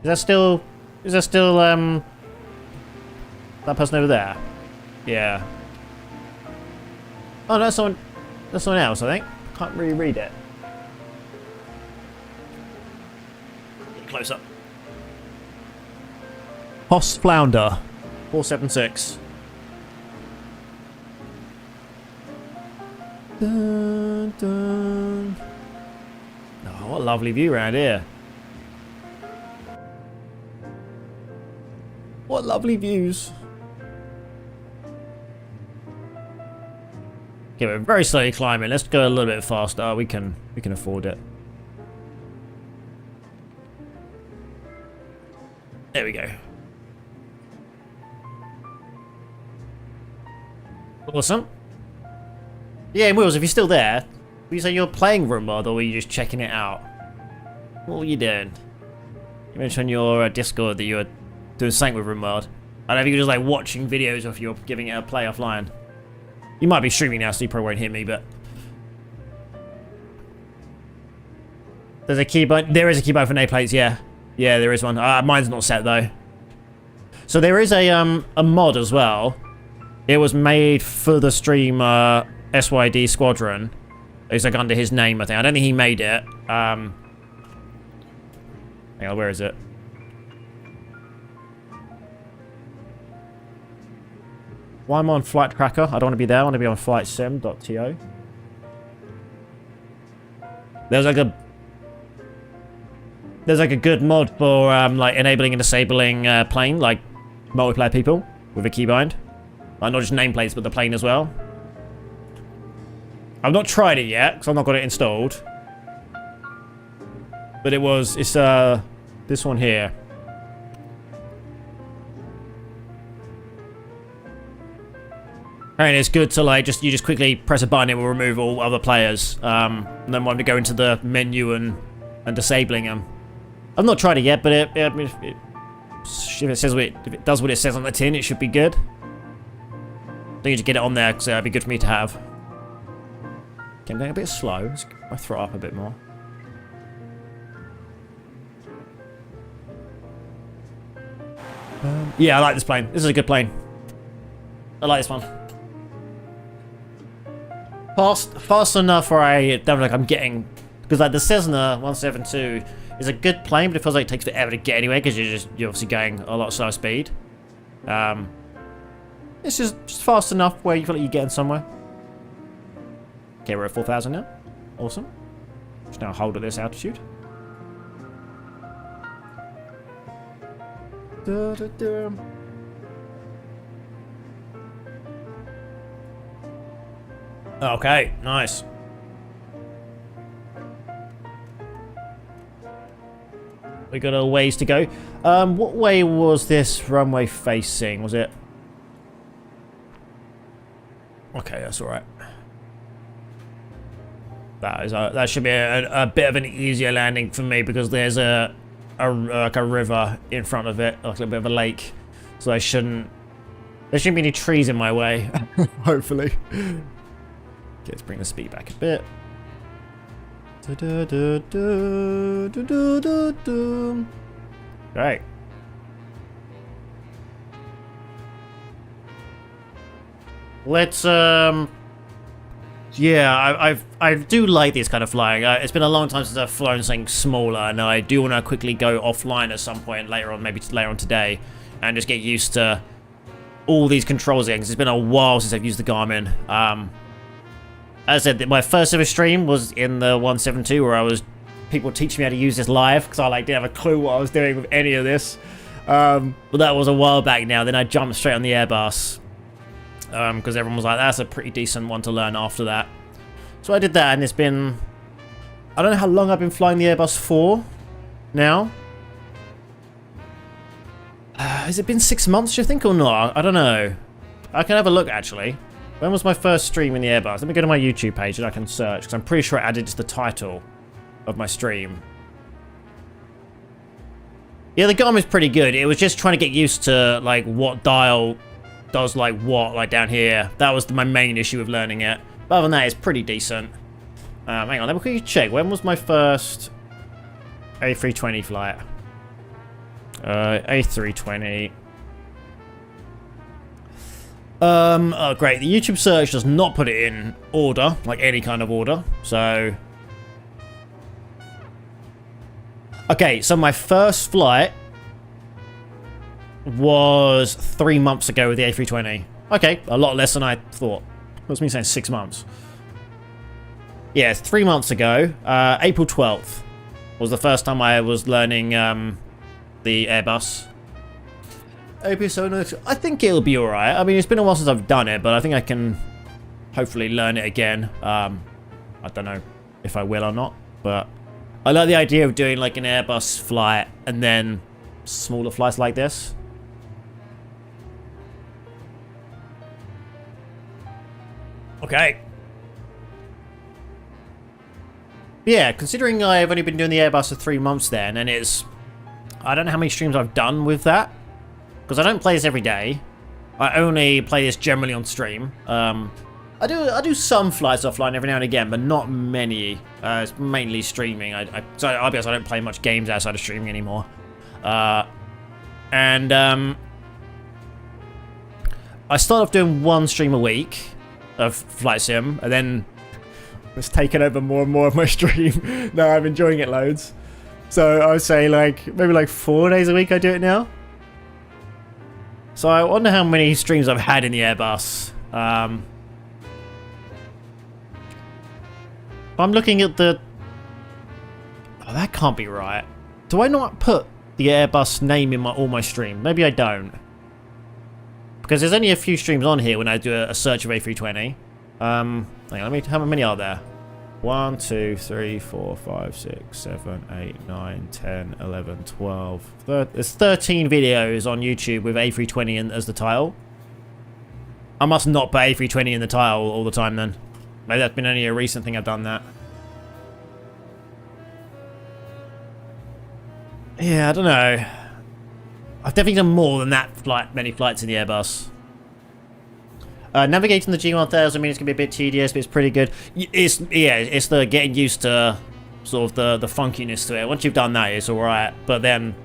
Is that still, that person over there? Yeah. Oh, no, that's someone else, I think. Can't really read it. Get close up. Hoss Flounder, 476. Dun, dun. Oh, what a lovely view around here. What lovely views. Okay, we're very slowly climbing. Let's go a little bit faster. We can afford it. There we go. Awesome. Yeah, Wills, if you're still there, will you say you're playing Room Mod or were you just checking it out? What were you doing? You mentioned on your Discord that you were doing something with Room Mod. I don't know if you were just like watching videos or if you're giving it a play offline. You might be streaming now, so you probably won't hear me, but... There's a keybind. There is a keybind for nameplates, yeah. Yeah, there is one. Mine's not set, though. So there is a mod as well. It was made for the streamer SYD Squadron. It's like under his name, I think. I don't think he made it. Hang on, where is it? Why am I on Flight Tracker? I don't want to be there. I want to be on flightsim.to. There's like a good mod for like enabling and disabling plane, like multiplayer people with a keybind. Like not just nameplates, but the plane as well. I've not tried it yet because I've not got it installed. But it's this one here. And it's good to like you just quickly press a button, it will remove all other players. And then want to go into the menu and disabling them. I've not tried it yet, but if it does what it says on the tin, it should be good. I think you just get it on there because it'd be good for me to have. Okay, I'm going a bit slow. Let's get my throttle up a bit more. Yeah, I like this plane. This is a good plane. I like this one. Fast enough where I don't like I'm getting, because like the Cessna 172 is a good plane, but it feels like it takes forever to get anywhere because you're obviously going a lot slower speed. It's just fast enough where you feel like you're getting somewhere. Okay, we're at 4,000 now. Awesome. Just now hold at this altitude. Okay, nice. We got a ways to go. What way was this runway facing? Was it? Okay, that's all right. That should be a bit of an easier landing for me because there's like a river in front of it, like a bit of a lake. So there shouldn't be any trees in my way. Hopefully. Okay, let's bring the speed back a bit. Right. Let's yeah, I do like this kind of flying. It's been a long time since I've flown something smaller, and I do want to quickly go offline at some point later on, maybe later on today, and just get used to all these controls again, because it's been a while since I've used the Garmin. As I said, my first ever stream was in the 172, where people teaching me how to use this live, because I didn't have a clue what I was doing with any of this. But that was a while back now. Then I jumped straight on the Airbus. Because everyone was like, that's a pretty decent one to learn after that. So I did that, and it's been... I don't know how long I've been flying the Airbus for now. Has it been 6 months, do you think, or not? I don't know. I can have a look, actually. When was my first stream in the Airbus? Let me go to my YouTube page and I can search, because I'm pretty sure I added just the title of my stream. Yeah, the Garmin's pretty good. It was just trying to get used to, what dial does what down here. That was my main issue with learning it. But other than that, it's pretty decent. Hang on, let me quickly check. When was my first A320 flight? A320. Oh great, the YouTube search does not put it in order, like any kind of order, so... Okay, so my first flight was 3 months ago with the A320. Okay, a lot less than I thought. What's me saying 6 months? Yeah, 3 months ago, April 12th was the first time I was learning the Airbus. AP702, I think it'll be alright. I mean, it's been a while since I've done it, but I think I can hopefully learn it again. I don't know if I will or not, but I like the idea of doing like an Airbus flight and then smaller flights like this. Okay. Yeah, considering I've only been doing the Airbus for 3 months then, and it's... I don't know how many streams I've done with that. Because I don't play this every day. I only play this generally on stream. I do some flights offline every now and again, but not many. It's mainly streaming. So I'll be honest, I don't play much games outside of streaming anymore. I started off doing 1 stream a week of Flight Sim, and then it's taken over more and more of my stream. No, I'm enjoying it loads. So I would say like maybe like 4 days a week I do it now. So I wonder how many streams I've had in the Airbus. I'm looking at the... Oh, that can't be right. Do I not put the Airbus name in all my stream? Maybe I don't. Because there's only a few streams on here when I do a search of A320. Hang on, how many are there? 1, 2, 3, 4, 5, 6, 7, 8, 9, 10, 11, 12. There's 13 videos on YouTube with A320 as the title. I must not put A320 in the title all the time then. Maybe that's been only a recent thing I've done that. Yeah, I don't know. I've definitely done more than that many flights in the Airbus. Navigating the G1000, I mean, it's going to be a bit tedious, but it's pretty good. It's the getting used to sort of the funkiness to it. Once you've done that, it's alright. But then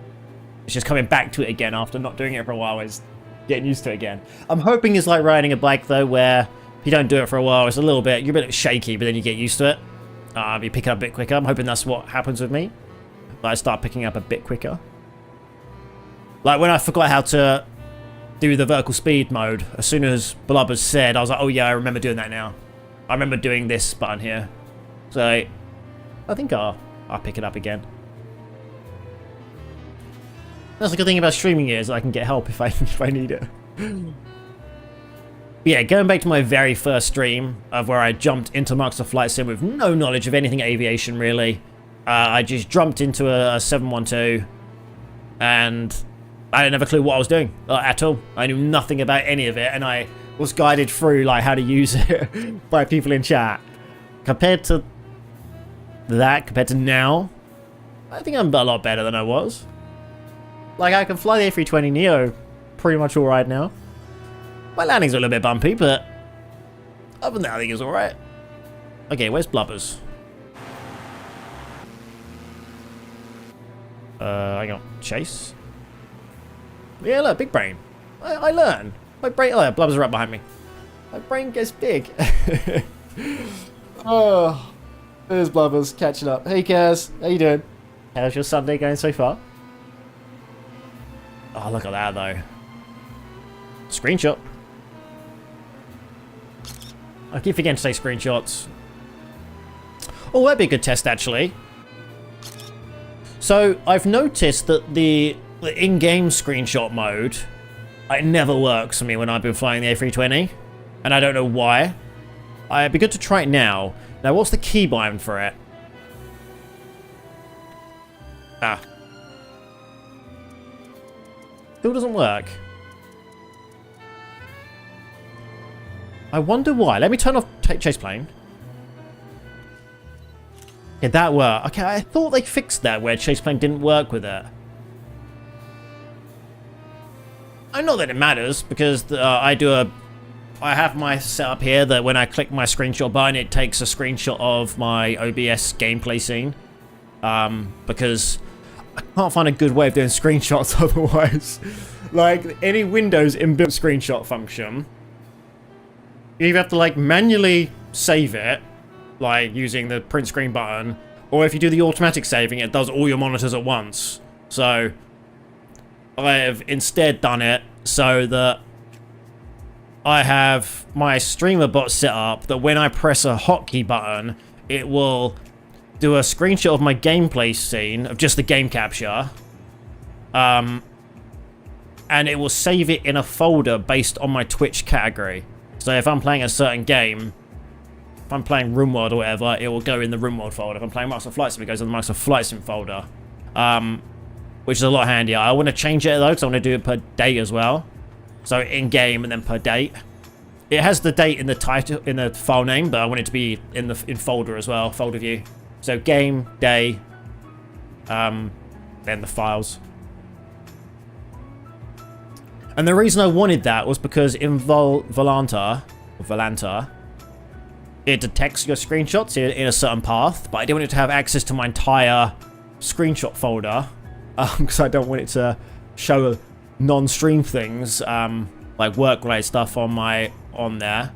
it's just coming back to it again after not doing it for a while is getting used to it again. I'm hoping it's like riding a bike, though, where if you don't do it for a while, it's a little bit, you're a bit shaky, but then you get used to it. You pick it up a bit quicker. I'm hoping that's what happens with me. I start picking up a bit quicker. Like when I forgot how to do the vertical speed mode, as soon as Blubbers said, I was like, oh yeah, I remember doing that now. I remember doing this button here. So I think I'll pick it up again. That's the good thing about streaming is I can get help if I need it. Yeah, going back to my very first stream of where I jumped into Microsoft Flight Sim with no knowledge of anything aviation really. I just jumped into a 712 and I didn't have a clue what I was doing at all. I knew nothing about any of it, and I was guided through like how to use it by people in chat. Compared to now, I think I'm a lot better than I was. Like I can fly the A320neo pretty much all right now. My landing's a little bit bumpy, but other than that, I think it's all right. Okay, where's Blubbers? Hang on, Chase. Yeah, look, big brain. I learn. My brain... Oh, yeah, Blubbers are right behind me. My brain gets big. Oh, there's Blubbers catching up. Hey, Kaz. How you doing? How's your Sunday going so far? Oh, look at that, though. Screenshot. I keep forgetting to say screenshots. Oh, that'd be a good test, actually. So, I've noticed that the in-game screenshot mode, it never works for me when I've been flying the A320, and I don't know why. It'd be good to try it now. Now, what's the keybind for it? Ah. Still doesn't work. I wonder why. Let me turn off chase plane. Yeah, that worked. Okay, I thought they fixed that where chase plane didn't work with it. I know that it matters because I do a I have my setup here that when I click my screenshot button, it takes a screenshot of my OBS gameplay scene. Because I can't find a good way of doing screenshots otherwise. Like, any Windows inbuilt screenshot function, you either have to, like, manually save it, like, using the print screen button, or if you do the automatic saving, it does all your monitors at once. So, I have instead done it so that I have my streamer bot set up that when I press a hotkey button, it will do a screenshot of my gameplay scene of just the game capture. And it will save it in a folder based on my Twitch category. So if I'm playing a certain game, if I'm playing RimWorld or whatever, it will go in the RimWorld folder. If I'm playing Microsoft Flight Sim, it goes in the Microsoft Flight Sim folder. Which is a lot handier. I want to change it though, because I want to do it per date as well. So in game and then per date. It has the date in the title, in the file name, but I want it to be in folder as well, folder view. So game, day, then the files. And the reason I wanted that was because in Volanta, it detects your screenshots in a certain path, but I didn't want it to have access to my entire screenshot folder, because I don't want it to show non-stream things, like work-related stuff on there.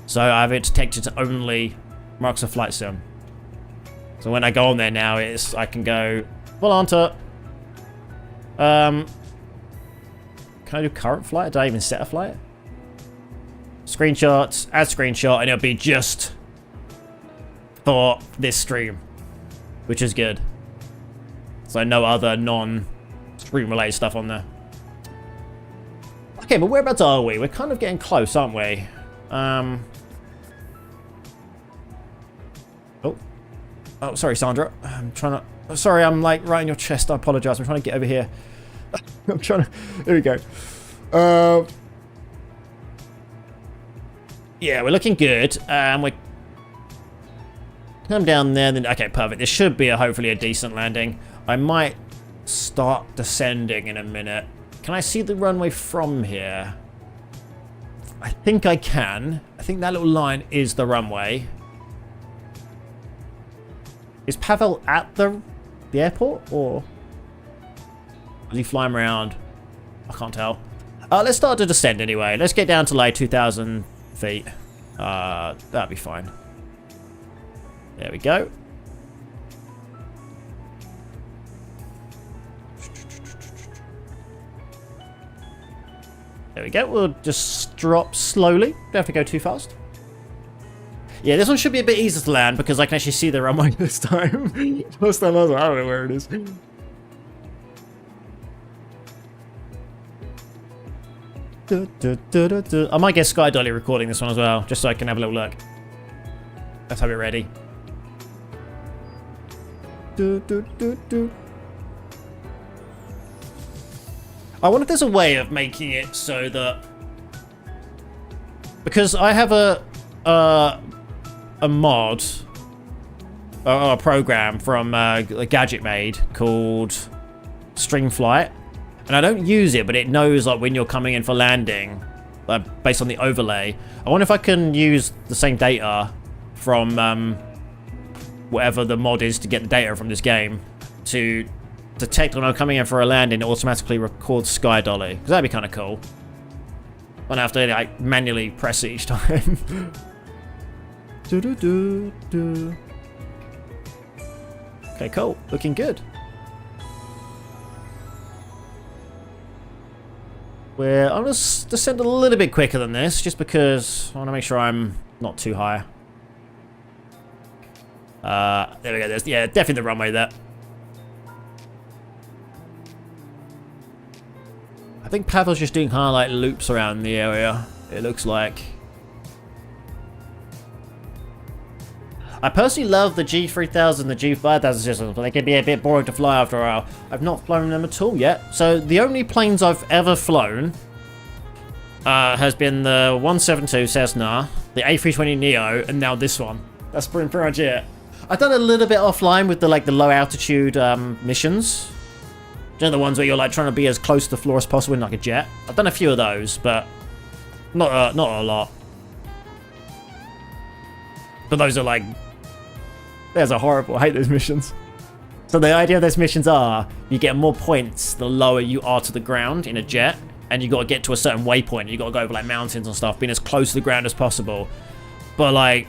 So I have it detected to only Microsoft Flight Sim. So when I go on there now, I can go Volanta. Can I do current flight? Did I even set a flight? Screenshots, add screenshot, and it'll be just for this stream, which is good. So no other non-stream related stuff on there. Okay, but whereabouts are we? We're kind of getting close, aren't we? Oh, sorry, Sandra. I'm trying to... Sorry, I'm like right in your chest. I apologize. I'm trying to get over here. I'm trying to... There we go. Yeah, we're looking good. We come down there. Then okay, perfect. This should be hopefully a decent landing. I might start descending in a minute. Can I see the runway from here? I think I can. I think that little line is the runway. Is Pavel at the airport, or is he flying around? I can't tell. Let's start to descend anyway. Let's get down to like 2,000 feet. That'll be fine. There we go. There we go. We'll just drop slowly. Don't have to go too fast. Yeah, this one should be a bit easier to land because I can actually see the runway this time. Last time I was like, I don't know where it is. I might get Sky Dolly recording this one as well, just so I can have a little look. Let's have it ready. I wonder if there's a way of making it so that... Because I have a mod, or a program from a Gadget Made called Streamflight, and I don't use it, but it knows like when you're coming in for landing, based on the overlay. I wonder if I can use the same data from whatever the mod is to get the data from this game to detect when I'm coming in for a landing, it automatically records Sky Dolly, because that'd be kind of cool. I don't have to like manually press it each time. Okay, cool. Looking good. I'm going to descend a little bit quicker than this, just because I want to make sure I'm not too high. There we go. There's, yeah, definitely the runway there. I think Pavel's just doing kind of like loops around the area, it looks like. I personally love the G3000 and the G5000 systems, but they can be a bit boring to fly after a while. I've not flown them at all yet. So the only planes I've ever flown has been the 172 Cessna, the A320neo, and now this one. That's pretty much it. I've done a little bit offline with the low altitude missions. You know, the ones where you're like trying to be as close to the floor as possible in like a jet. I've done a few of those, but not a lot. But those are like... Those are horrible. I hate those missions. So the idea of those missions are, you get more points the lower you are to the ground in a jet, and you got to get to a certain waypoint. You got to go over like mountains and stuff, being as close to the ground as possible. But like,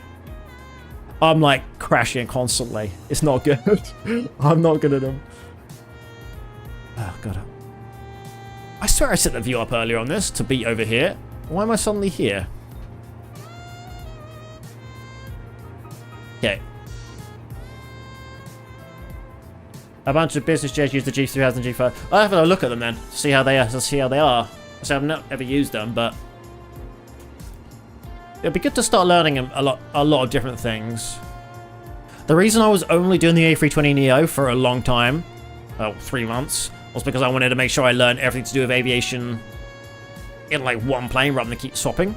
I'm like crashing constantly. It's not good. I'm not good at them. Oh god. I swear I set the view up earlier on this to be over here. Why am I suddenly here? Okay. A bunch of business jets use the G3000 and G5. I'll have a look at them then, see how they are. So I've not ever used them, but it'd be good to start learning a lot of different things. The reason I was only doing the A320neo for a long time, 3 months, was because I wanted to make sure I learned everything to do with aviation in like one plane rather than keep swapping.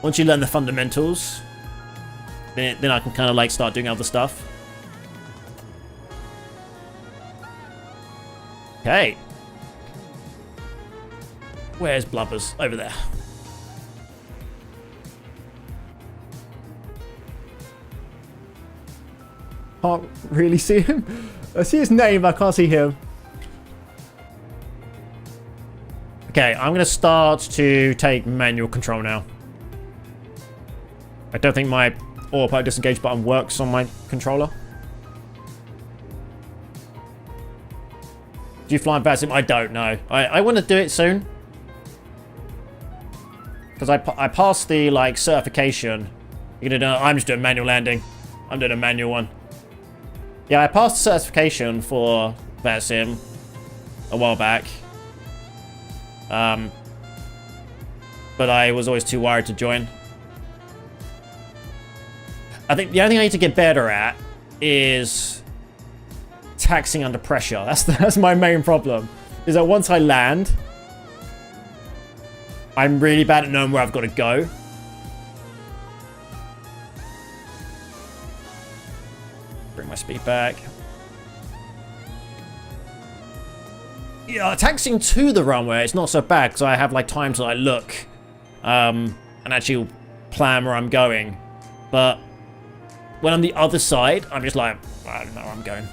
Once you learn the fundamentals, then I can kind of like start doing other stuff. Okay. Where's Blubbers? Over there. Can't really see him. I see his name, but I can't see him. Okay, I'm going to start to take manual control now. I don't think my autopilot disengage button works on my controller. Do you fly in VATSIM? I don't know. I want to do it soon. Because I passed the like certification. You're gonna know, I'm just doing manual landing. I'm doing a manual one. Yeah, I passed the certification for VATSIM a while back. But I was always too worried to join. I think the only thing I need to get better at is taxing under pressure. That's my main problem. Is that once I land, I'm really bad at knowing where I've got to go. Bring my speed back. Yeah, taxiing to the runway, it's not so bad because I have like time to like look and actually plan where I'm going. But when I'm the other side, I'm just like, I don't know where I'm going.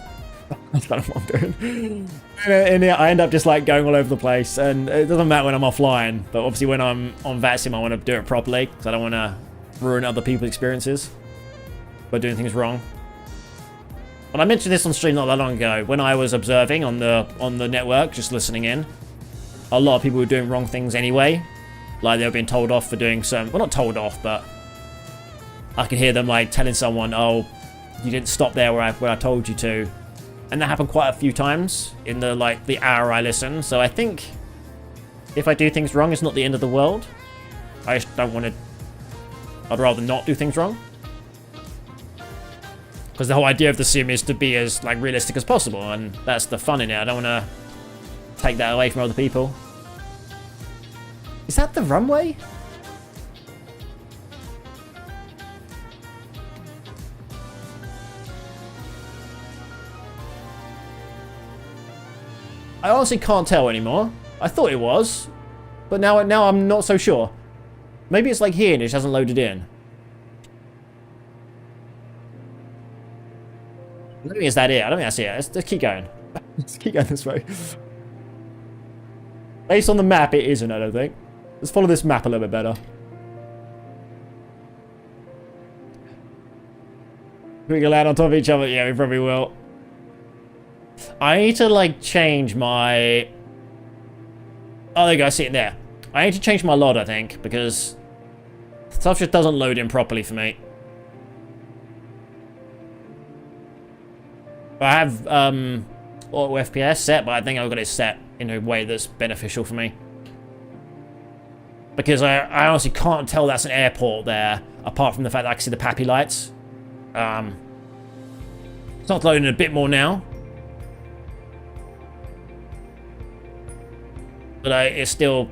That's kind of what I'm doing. And yeah, I end up just like going all over the place, and it doesn't matter when I'm offline, but obviously when I'm on VATSIM, I want to do it properly because I don't want to ruin other people's experiences by doing things wrong. But I mentioned this on stream not that long ago when I was observing on the network, just listening in. A lot of people were doing wrong things anyway, like they were being told off for doing some. Well, not told off, but I could hear them like telling someone, "Oh, you didn't stop there where I told you to." And that happened quite a few times in the hour I listened. So I think if I do things wrong, it's not the end of the world. I just don't want to. I'd rather not do things wrong. Because the whole idea of the sim is to be as like realistic as possible, and that's the fun in it. I don't want to take that away from other people. Is that the runway? I honestly can't tell anymore. I thought it was, but now I'm not so sure. Maybe it's like here and it just hasn't loaded in. I don't think it's that it. I don't think that's it. Let's keep going. Let's keep going this way. Based on the map, it isn't, I don't think. Let's follow this map a little bit better. We can land on top of each other. Yeah, we probably will. I need to, like, change my... Oh, there you go. I see it there. I need to change my LOD, I think, because stuff just doesn't load in properly for me. I have auto FPS set, but I think I've got it set in a way that's beneficial for me. Because I honestly can't tell that's an airport there, apart from the fact that I can see the PAPI lights. It's not loading a bit more now. But it's still...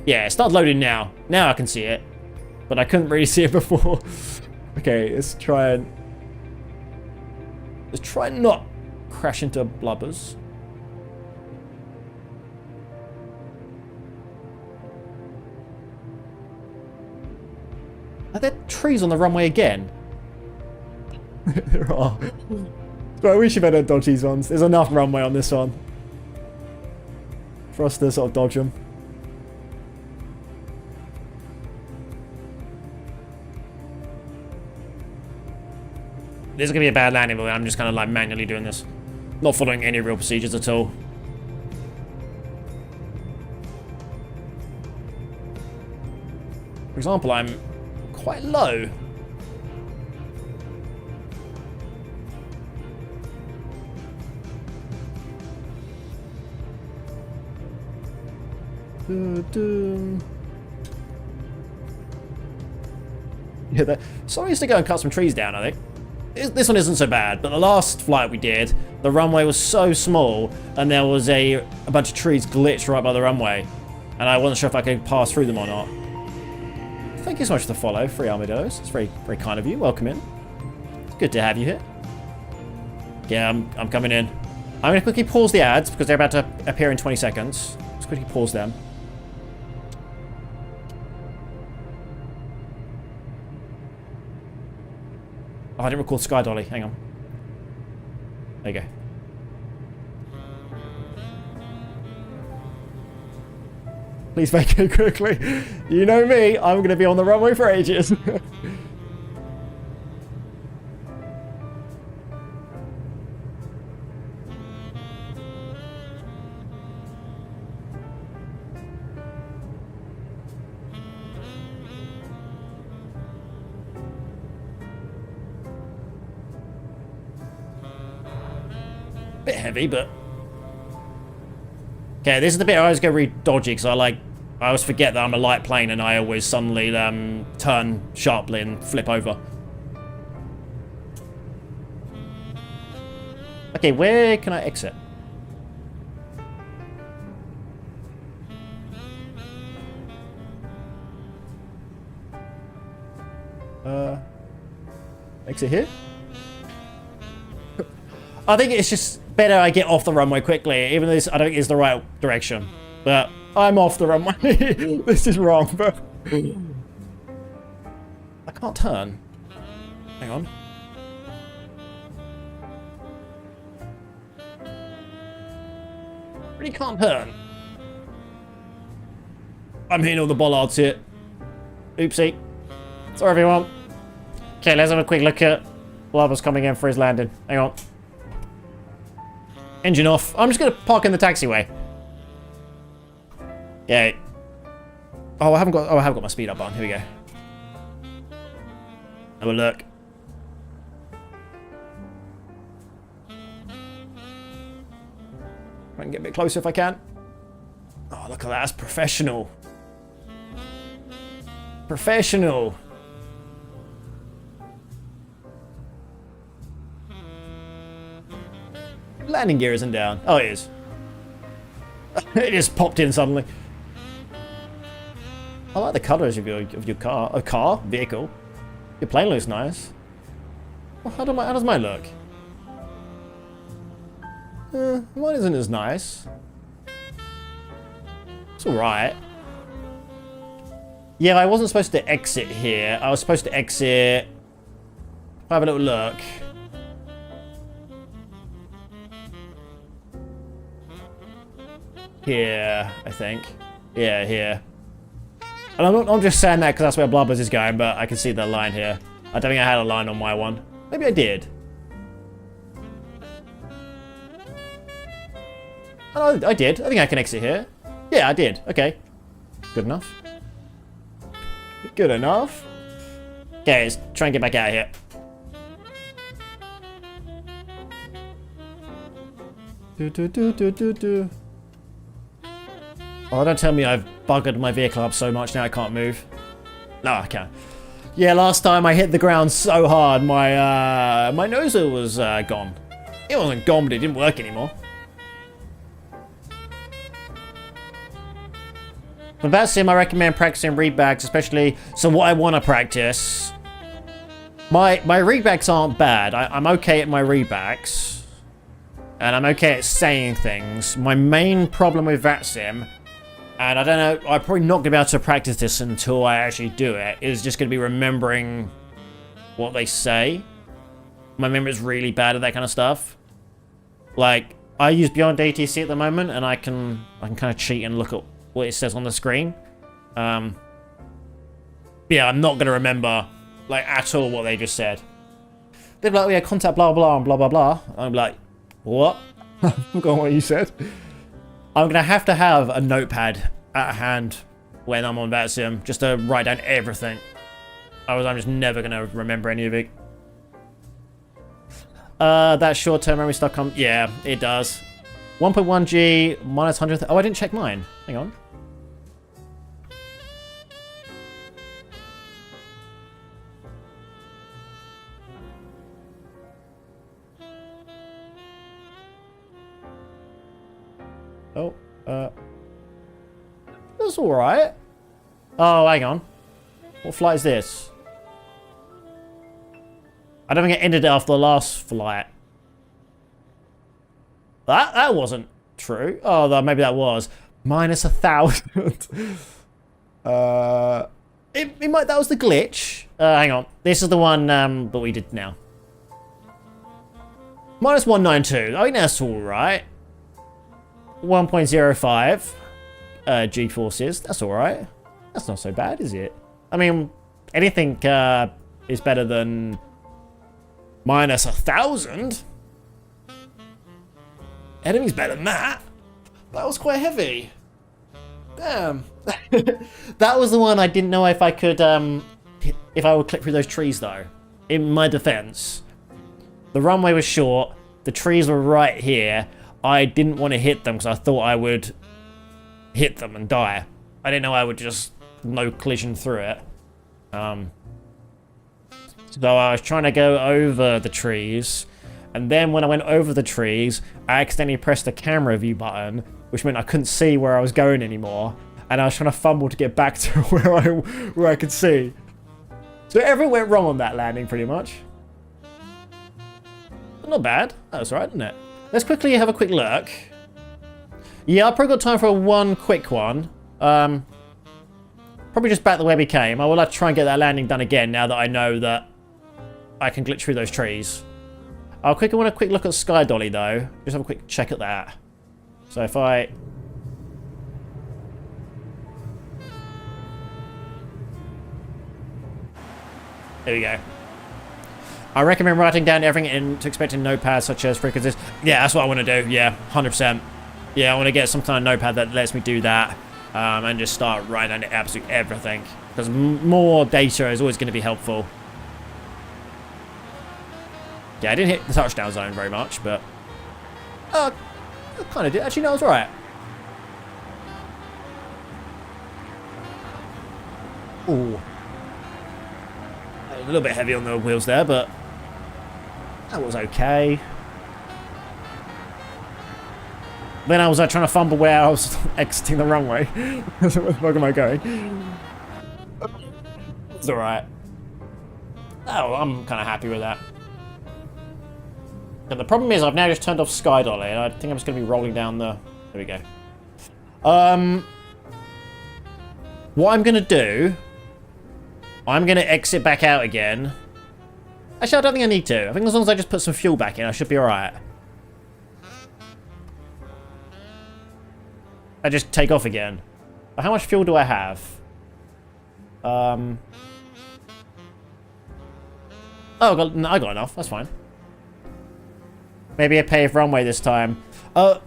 Yeah, it started loading now. Now I can see it. But I couldn't really see it before. Okay, let's try and... Let's try and not crash into Blubbers. Are there trees on the runway again? There are. But we should better dodge these ones. There's enough runway on this one for us to sort of dodge them. This is going to be a bad landing, but I'm just kind of like manually doing this. Not following any real procedures at all. For example, I'm quite low. Yeah, Sorry is to go and cut some trees down, I think. This one isn't so bad, but the last flight we did, the runway was so small, and there was a bunch of trees glitched right by the runway, and I wasn't sure if I could pass through them or not. Thank you so much for the follow, Free Armadillos. It's very, very kind of you. Welcome in. It's good to have you here. Yeah, I'm coming in. I'm going to quickly pause the ads, because they're about to appear in 20 seconds. Let's quickly pause them. Oh, I didn't record Sky Dolly. Hang on. There you go. please vacate quickly. You know me, I'm going to be on the runway for ages. Bit heavy, but okay. This is the bit I always go really dodgy because I always forget that I'm a light plane and I always suddenly turn sharply and flip over. Okay, where can I exit? Exit here? I think it's just better I get off the runway quickly, even though this, I don't think it's the right direction. But I'm off the runway. This is wrong, but I can't turn. Hang on. Really can't turn. I'm hitting all the bollards here. Oopsie. Sorry, everyone. Okay, let's have a quick look at Lava's coming in for his landing. Hang on. Engine off. I'm just going to park in the taxiway. Okay. Oh, I have got my speed up on. Here we go. Have a look. I can get a bit closer if I can. Oh, look at that. That's professional. Professional. Landing gear isn't down. Oh, it is. It just popped in suddenly. I like the colours of your car. Vehicle. Your plane looks nice. Well, how does mine look? Mine isn't as nice. It's alright. Yeah, I wasn't supposed to exit here. I was supposed to exit... Have a little look. Here, I think. Yeah, here. And I'm not just saying that because that's where Blubbers is going, but I can see the line here. I don't think I had a line on my one. Maybe I did. Oh, I did. I think I can exit here. Yeah, I did. Okay. Good enough. good enough. Okay, let's try and get back out of here. Oh, don't tell me I've buggered my vehicle up so much now I can't move. No, I can't. Yeah, last time I hit the ground so hard, my noser was gone. It wasn't gone, but it didn't work anymore. For that sim, I recommend practicing read bags, especially so what I want to practice. My read bags aren't bad. I'm okay at my read bags. And I'm okay at saying things. My main problem with that sim, and I don't know, I'm probably not going to be able to practice this until I actually do it, is just going to be remembering what they say. my memory's really bad at that kind of stuff. Like, I use Beyond ATC at the moment, and I can kind of cheat and look at what it says on the screen. Yeah, I'm not gonna remember like at all what they just said. They're like, yeah, contact blah blah and blah blah blah. I'm like, what? I forgot what you said. I'm gonna have to have a notepad at hand when I'm on that sim, just to write down everything. Otherwise, I'm just never gonna remember any of it. That short-term memory stuff comes. Yeah, it does. 1.1G minus 100. Oh, I didn't check mine. Hang on. Oh, that's all right. Oh, hang on. What flight is this? I don't think it ended after the last flight. That wasn't true. Oh, maybe that was. Minus 1,000. It might. That was the glitch. Hang on. This is the one that we did now. Minus 192. I think that's all right. 1.05 G-forces. That's all right. That's not so bad, is it? I mean, anything is better than minus 1,000. Enemy's better than that. That was quite heavy. Damn. That was the one I didn't know if I could, if I would click through those trees, though. In my defense, the runway was short. The trees were right here. I didn't want to hit them because I thought I would hit them and die. I didn't know I would just no collision through it. So I was trying to go over the trees, and then when I went over the trees, I accidentally pressed the camera view button, which meant I couldn't see where I was going anymore, and I was trying to fumble to get back to where I could see. So everything went wrong on that landing, pretty much. But not bad. That was alright, didn't it? Let's quickly have a quick look. Yeah, I've probably got time for one quick one. Probably just back the way we came. I would like to try and get that landing done again now that I know that I can glitch through those trees. I'll quickly want a quick look at Sky Dolly though. Just have a quick check at that. So if I... There we go. I recommend writing down everything to expect in notepads such as frequencies. Yeah, that's what I want to do. Yeah, 100%. Yeah, I want to get some kind of notepad that lets me do that. And just start writing down absolutely everything. Because more data is always going to be helpful. Yeah, I didn't hit the touchdown zone very much, but... I kind of did. Actually, no, I was alright. Ooh. A little bit heavy on the wheels there, but... that was okay. Then I was trying to fumble where I was exiting the runway. Where the fuck am I going? It's alright. Oh, I'm kind of happy with that. But the problem is I've now just turned off Sky Dolly, and I think I'm just going to be rolling down the... There we go. What I'm going to do... I'm going to exit back out again. Actually, I don't think I need to. I think as long as I just put some fuel back in, I should be alright. I just take off again. But how much fuel do I have? Oh, I got enough. That's fine. Maybe a paved runway this time. I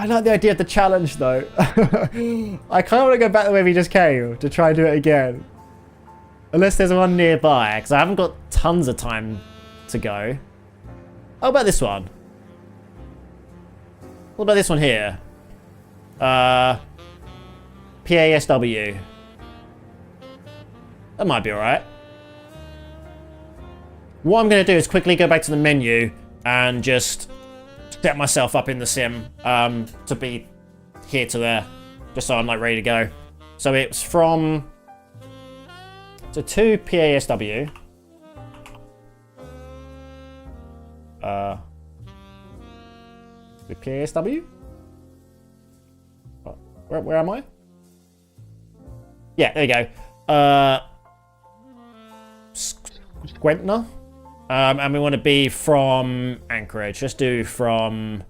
like the idea of the challenge, though. I kind of want to go back the way we just came to try and do it again. Unless there's one nearby, because I haven't got tons of time to go. How about this one? What about this one here? PASW. That might be alright. What I'm going to do is quickly go back to the menu and just set myself up in the sim to be here to there, just so I'm like ready to go. So it's from to PASW. The PASW? Where am I? Yeah, there you go. Squentner? And we want to be from Anchorage. Let's do from...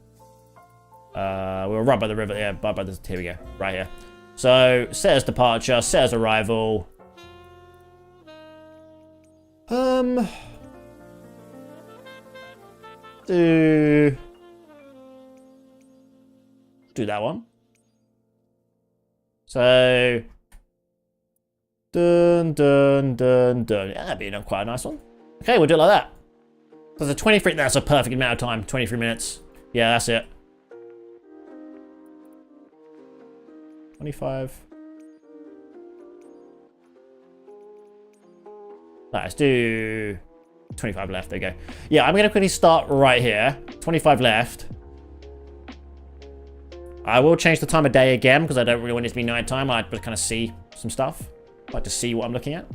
we're right by the river. Yeah, by the... Here we go. Right here. So, set as departure, set as arrival. Do that one. So... Dun, dun, dun, dun. Yeah, that'd be quite a nice one. Okay, we'll do it like that. So the 23, that's a perfect amount of time. 23 minutes. Yeah, that's it. 25. Right, let's do 25 left. There you go. Yeah, I'm going to quickly start right here. 25 left. I will change the time of day again because I don't really want it to be nighttime. I like to kind of see some stuff. I like to see what I'm looking at.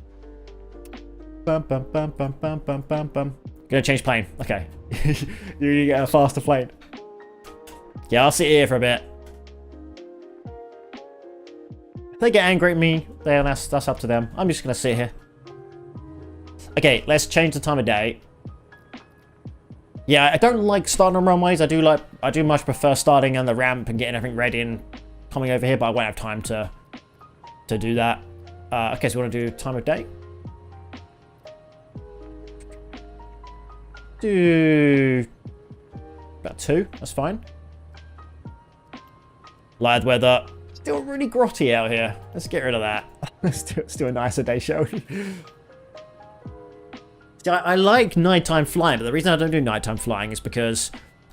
Bum, bum, bum, bum, bum, bum, bum, bum. Gonna change plane. Okay. You get a faster plane. Yeah, I'll sit here for a bit. If they get angry at me, then that's up to them. I'm just gonna sit here. Okay, let's change the time of day. Yeah, I don't like starting on runways. I do much prefer starting on the ramp and getting everything ready and coming over here, but I won't have time to do that. Okay, so we want to do time of day. Do about 2, that's fine. Live weather. Still really grotty out here. Let's get rid of that. Let's do a nicer day, shall we? See, I like nighttime flying, but the reason I don't do nighttime flying is because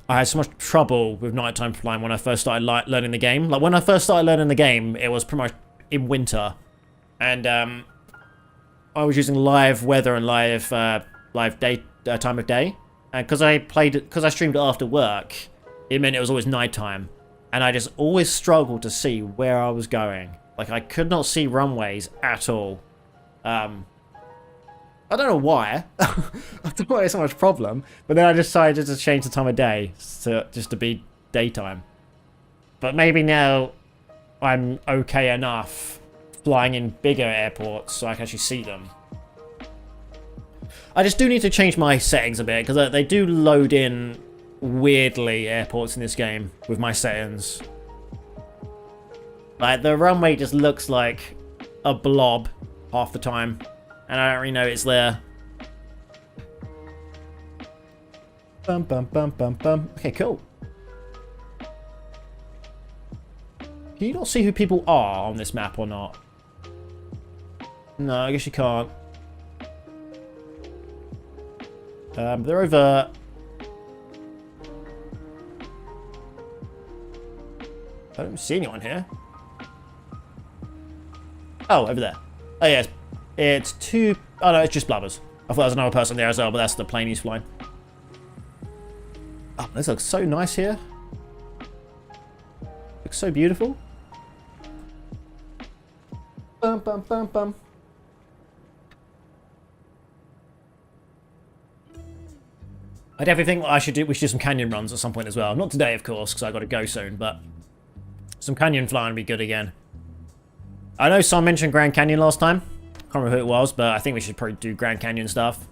I had so much trouble with nighttime flying when I first started learning the game. Like when I first started learning the game, it was pretty much in winter, and I was using live weather and live day time of day, and because I streamed it after work, it meant it was always nighttime, and I just always struggled to see where I was going. Like I could not see runways at all. I don't know why. I don't know why it's so much problem, but then I decided to change the time of day just to be daytime. But maybe now I'm okay enough flying in bigger airports so I can actually see them. I just do need to change my settings a bit because they do load in weirdly airports in this game with my settings. Like the runway just looks like a blob half the time. And I don't really know it's there. Bum, bum, bum, bum, bum. Okay, cool. Can you not see who people are on this map or not? No, I guess you can't. They're over... I don't see anyone here. Oh, over there. Oh, yes. It's 2... Oh, no, it's just blubbers. I thought there was another person there as well, but that's the plane he's flying. Oh, this looks so nice here. Looks so beautiful. Bum, bum, bum, bum. I definitely think we should do some canyon runs at some point as well. Not today, of course, because I've got to go soon, but some canyon flying would be good again. I know someone mentioned Grand Canyon last time. Can't remember who it was, but I think we should probably do Grand Canyon stuff.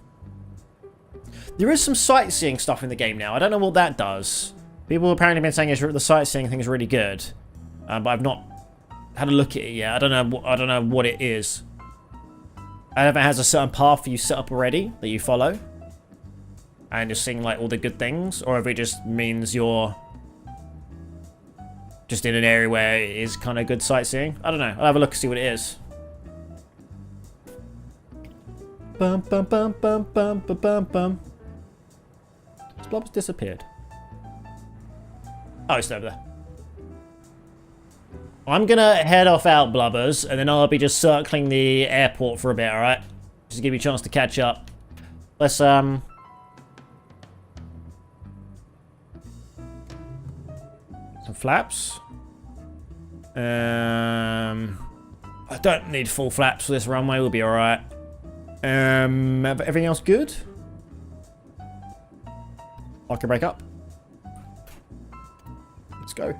There is some sightseeing stuff in the game now. I don't know what that does. People have apparently been saying the sightseeing thing is really good, but I've not had a look at it yet. I don't know what it is. I don't know if it has a certain path you set up already that you follow, and you're seeing like all the good things, or if it just means you're just in an area where it is kind of good sightseeing. I don't know. I'll have a look and see what it is. Bum bum bum bum bum bum bum bum. This blob's disappeared. Oh, it's over there. I'm gonna head off out, blubbers, and then I'll be just circling the airport for a bit, alright? Just to give you a chance to catch up. Let's, some flaps. I don't need full flaps for this runway, we'll be alright. Everything else good? I can break up. Let's go.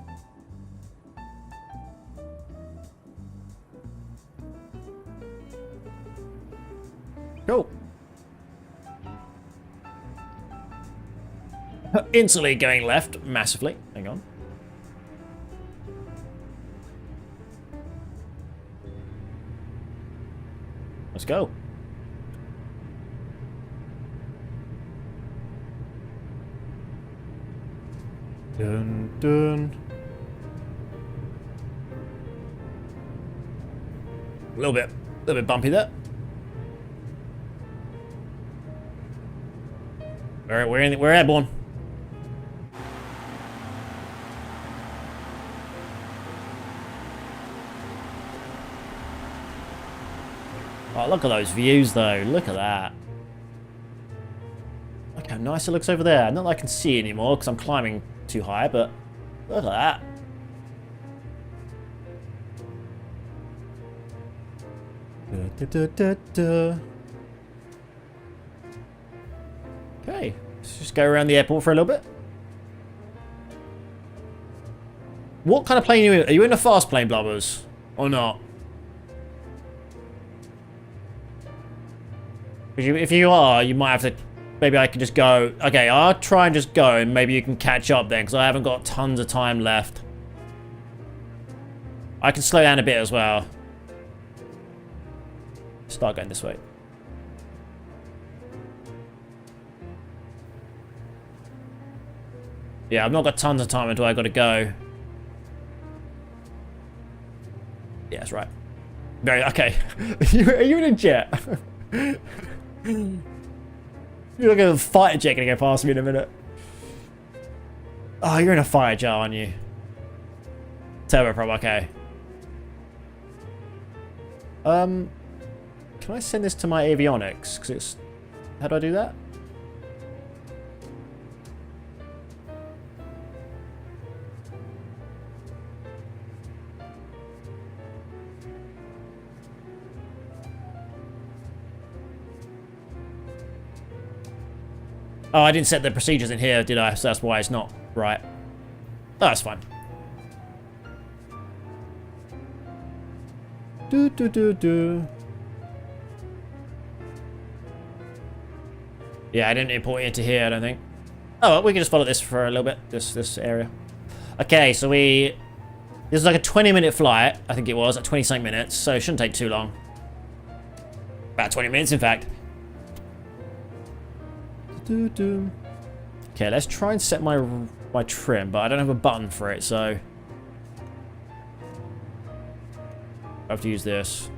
Cool. Instantly going left massively. Hang on. Let's go. Dun dun. A little bit bumpy there. Alright, we're airborne. Oh, look at those views though. Look at that. Look how nice it looks over there. Not that I can see anymore because I'm climbing too high, but look at that. Da, da, da, da. Okay, let's just go around the airport for a little bit. What kind of plane are you in? Are you in a fast plane, Blubbers? Or not? If you are, you might have to... Maybe I can just go... Okay, I'll try and just go, and maybe you can catch up then, because I haven't got tons of time left. I can slow down a bit as well. Start going this way. Yeah, I've not got tons of time until I got to go. Yeah, that's right. Very okay. Are you in a jet? You're like a fighter jet gonna go past me in a minute. Oh, you're in a fighter jet, aren't you? Turboprop, okay. Can I send this to my avionics? Cause it's... How do I do that? Oh, I didn't set the procedures in here, did I? So that's why it's not right. Oh, that's fine. Do do do do. Yeah, I didn't import it into here, I don't think. Oh, well, we can just follow this for a little bit. This area. Okay, so this is like a 20-minute flight. I think it was at 20-something minutes, so it shouldn't take too long. About 20 minutes, in fact. Okay, let's try and set my trim, but I don't have a button for it, so I have to use this.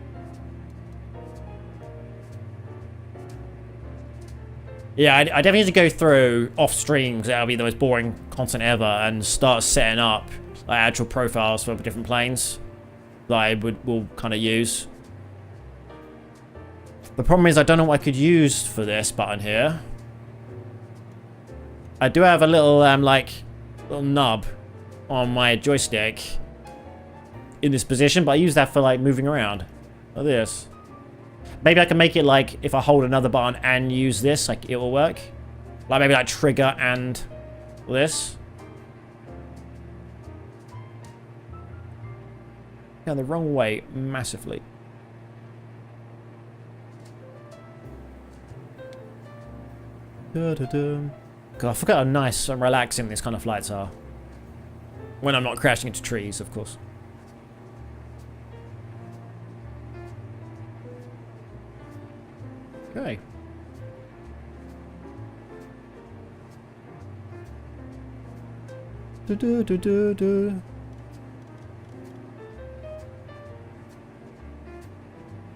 Yeah, I definitely need to go through off stream because that'll be the most boring content ever, and start setting up like actual profiles for different planes that I will kind of use. The problem is I don't know what I could use for this button here. I do have a little little nub on my joystick in this position, but I use that for like moving around like this. Maybe I can make it like if I hold another button and use this, like it will work. Like maybe like trigger and this. Going the wrong way massively. God, I forgot how nice and relaxing these kind of flights are. When I'm not crashing into trees, of course. Okay.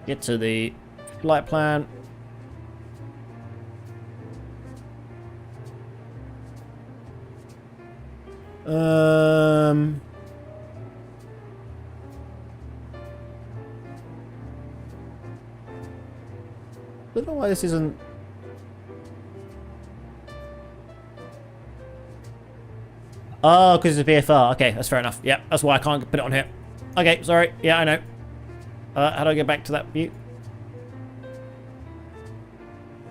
Get to the flight plan. I don't know why this isn't... Oh, because it's a VFR. Okay, that's fair enough. Yeah, that's why I can't put it on here. Okay, sorry. Yeah, I know. How do I get back to that view?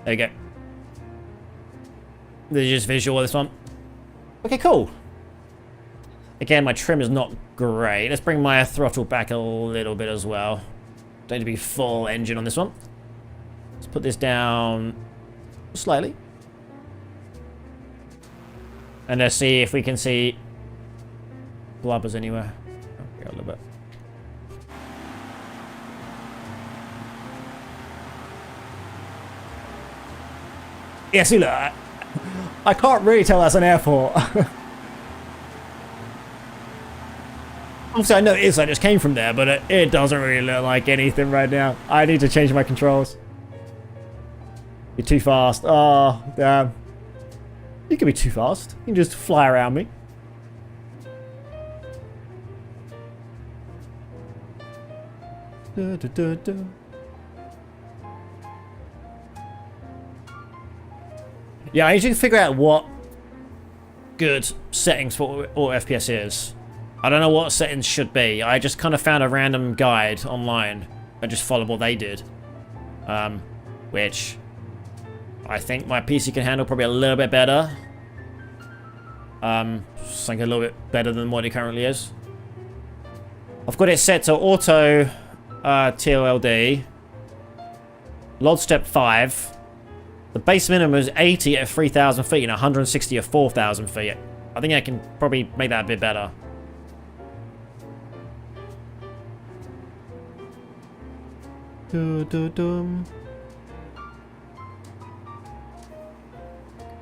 There you go. This is just visual of this one. Okay, cool. Again, my trim is not great. Let's bring my throttle back a little bit as well. Don't need to be full engine on this one. Let's put this down slightly. And let's see if we can see blubbers anywhere. Oh, yeah, a little bit. Yeah, see, look, I can't really tell that's an airport. Obviously, I know it is. I just came from there, but it doesn't really look like anything right now. I need to change my controls. You're too fast. Oh, damn. You can be too fast. You can just fly around me. Da, da, da, da. Yeah, I need to figure out what good settings for all FPS is. I don't know what settings should be. I just kind of found a random guide online and just followed what they did. Which I think my PC can handle probably a little bit better. Something a little bit better than what it currently is. I've got it set to auto TLLD. LOD step 5. The base minimum is 80 at 3,000 feet and 160 at 4,000 feet. I think I can probably make that a bit better.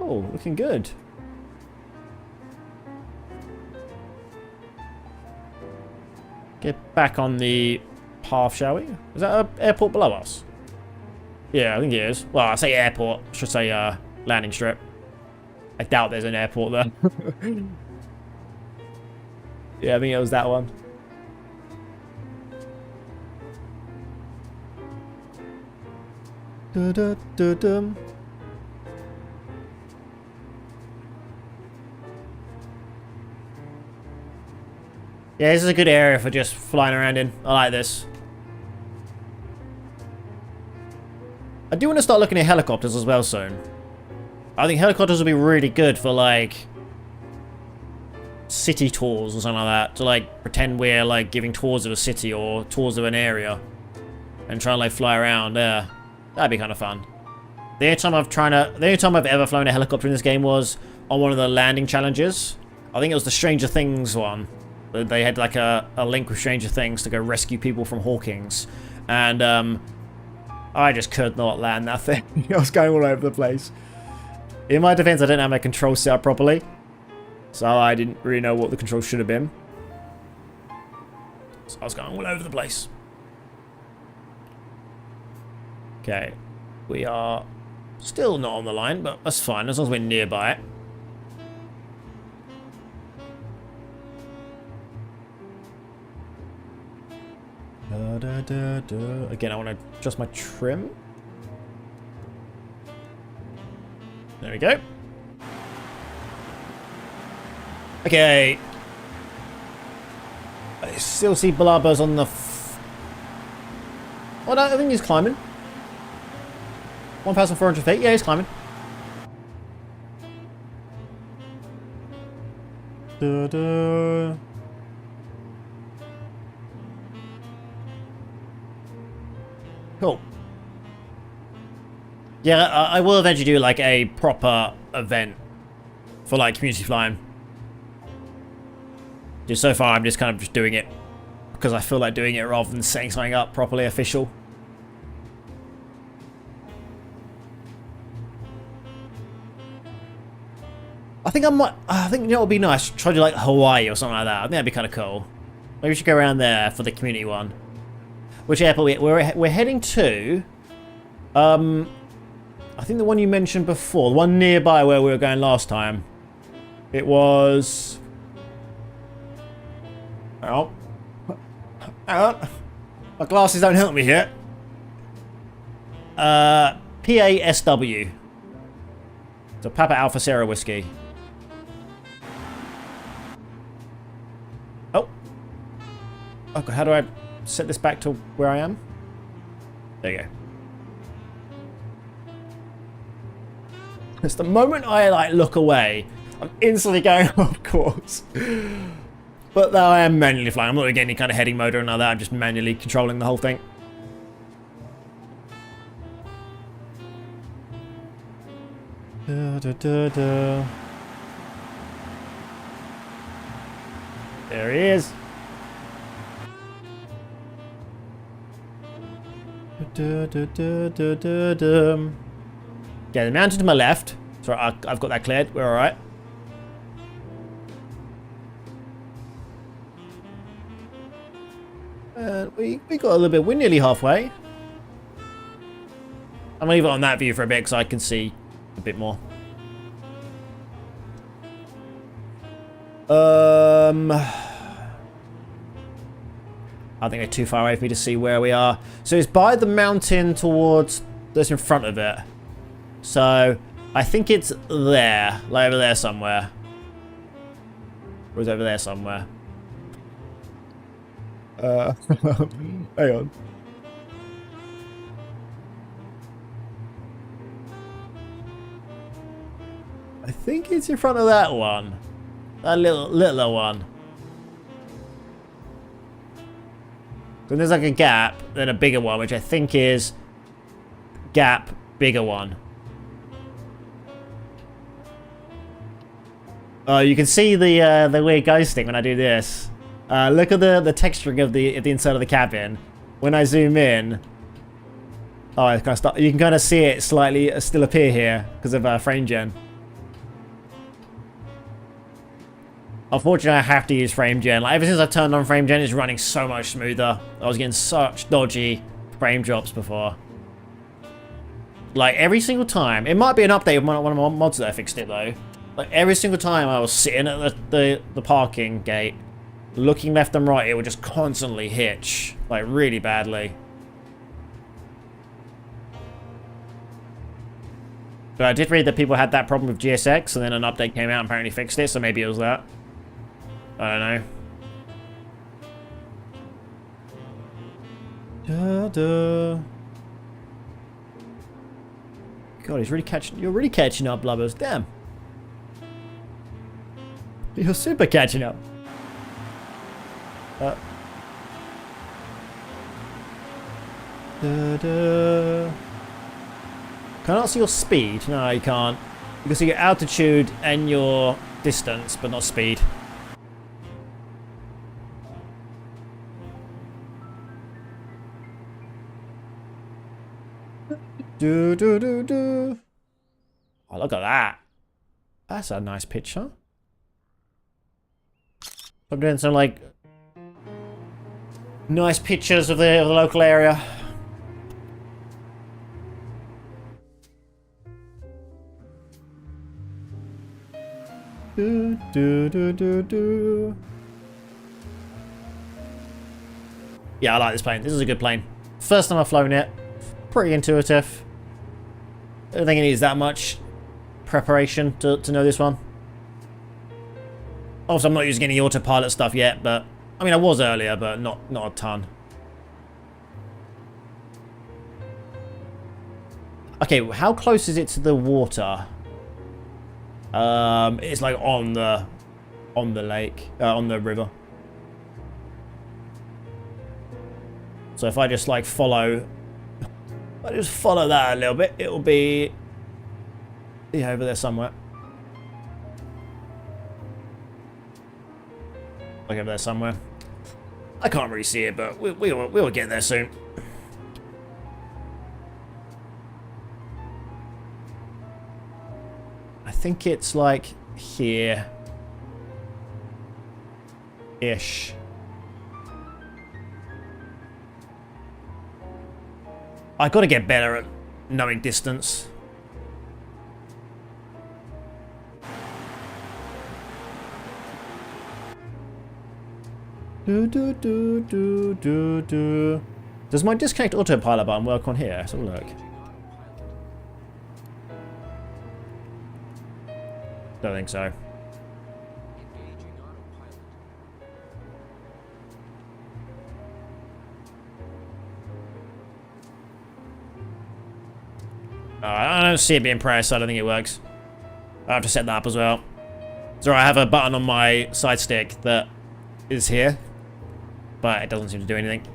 Oh, looking good. Get back on the path, shall we? Is that an airport below us? Yeah, I think it is. Well, I say airport. I should say landing strip. I doubt there's an airport there. Yeah, I think it was that one. Da-da-da-dum. Yeah, this is a good area for just flying around in. I like this. I do want to start looking at helicopters as well soon. I think helicopters will be really good for, like, city tours or something like that. To, like, pretend we're, like, giving tours of a city or tours of an area. And try and, like, fly around there. That'd be kind of fun. The only time I've ever flown a helicopter in this game was on one of the landing challenges. I think it was the Stranger Things one. They had, like, a link with Stranger Things to go rescue people from Hawkins. And, I just could not land that thing. I was going all over the place. In my defense, I didn't have my controls set up properly. So I didn't really know what the controls should have been. So I was going all over the place. Okay. We are still not on the line, but that's fine, as long as we're nearby it. Again, I want to adjust my trim. There we go. Okay. I still see blubbers on the... Oh, no, I think he's climbing. 1,400 feet. Yeah, he's climbing. Da-da. Cool. Yeah, I will eventually do like a proper event for like community flying. Just so far, I'm just kind of just doing it because I feel like doing it rather than setting something up properly official. I think you know what would be nice? Try to do like Hawaii or something like that. I think that'd be kind of cool. Maybe we should go around there for the community one. Which airport we're heading to? I think the one you mentioned before, the one nearby where we were going last time. It was... Oh. My glasses don't help me here. PASW. So Papa Alpha Sierra Whiskey. Oh. Okay, how do I set this back to where I am? There you go. It's the moment I like look away, I'm instantly going off course. But though I am manually flying, I'm not getting any kind of heading mode or another. I'm just manually controlling the whole thing. Da, da, da, da. There he is. Okay, the mountain to my left. Sorry, I've got that cleared. We're alright. We got a little bit. We're nearly halfway. I'm gonna leave it on that view for a bit because I can see a bit more. I think they're too far away for me to see where we are. So it's by the mountain towards that's in front of it. So I think it's there, like over there somewhere. Or is it over there somewhere? Hang on. I think it's in front of that one. That littler one. Then there's like a gap, then a bigger one, which I think is gap, bigger one. Oh, you can see the weird ghosting when I do this. Look at the texturing of the inside of the cabin. When I zoom in, oh, it's kind of start, you can kind of see it slightly still appear here because of frame gen. Unfortunately, I have to use frame gen. Like, ever since I've turned on frame gen, it's running so much smoother. I was getting such dodgy frame drops before. Like, every single time. It might be an update of one of my mods that I fixed it, though. Like, every single time I was sitting at the parking gate, looking left and right, it would just constantly hitch. Like, really badly. But I did read that people had that problem with GSX, and then an update came out and apparently fixed it, so maybe it was that. I don't know. God, he's really catching. You're really catching up, Blubbers. Damn. You're super catching up. Can't see your speed. No, you can't. You can see your altitude and your distance, but not speed. Oh, look at that. That's a nice picture. I'm doing some, like, nice pictures of the local area. Yeah, I like this plane. This is a good plane. First time I've flown it. Pretty intuitive. I don't think it needs that much preparation to know this one. Also, I'm not using any autopilot stuff yet, but I mean, I was earlier, but not a ton. Okay, how close is it to the water? It's like on the lake, on the river. So if I just like follow. I just follow that a little bit. It'll be over there somewhere. Like over there somewhere. I can't really see it, but we'll get there soon. I think it's like here. Ish. I gotta get better at knowing distance. Does my disconnect autopilot button work on here? Let's have a look. Don't think so. I don't see it being pressed, so I don't think it works. I have to set that up as well. So I have a button on my side stick that is here, but it doesn't seem to do anything.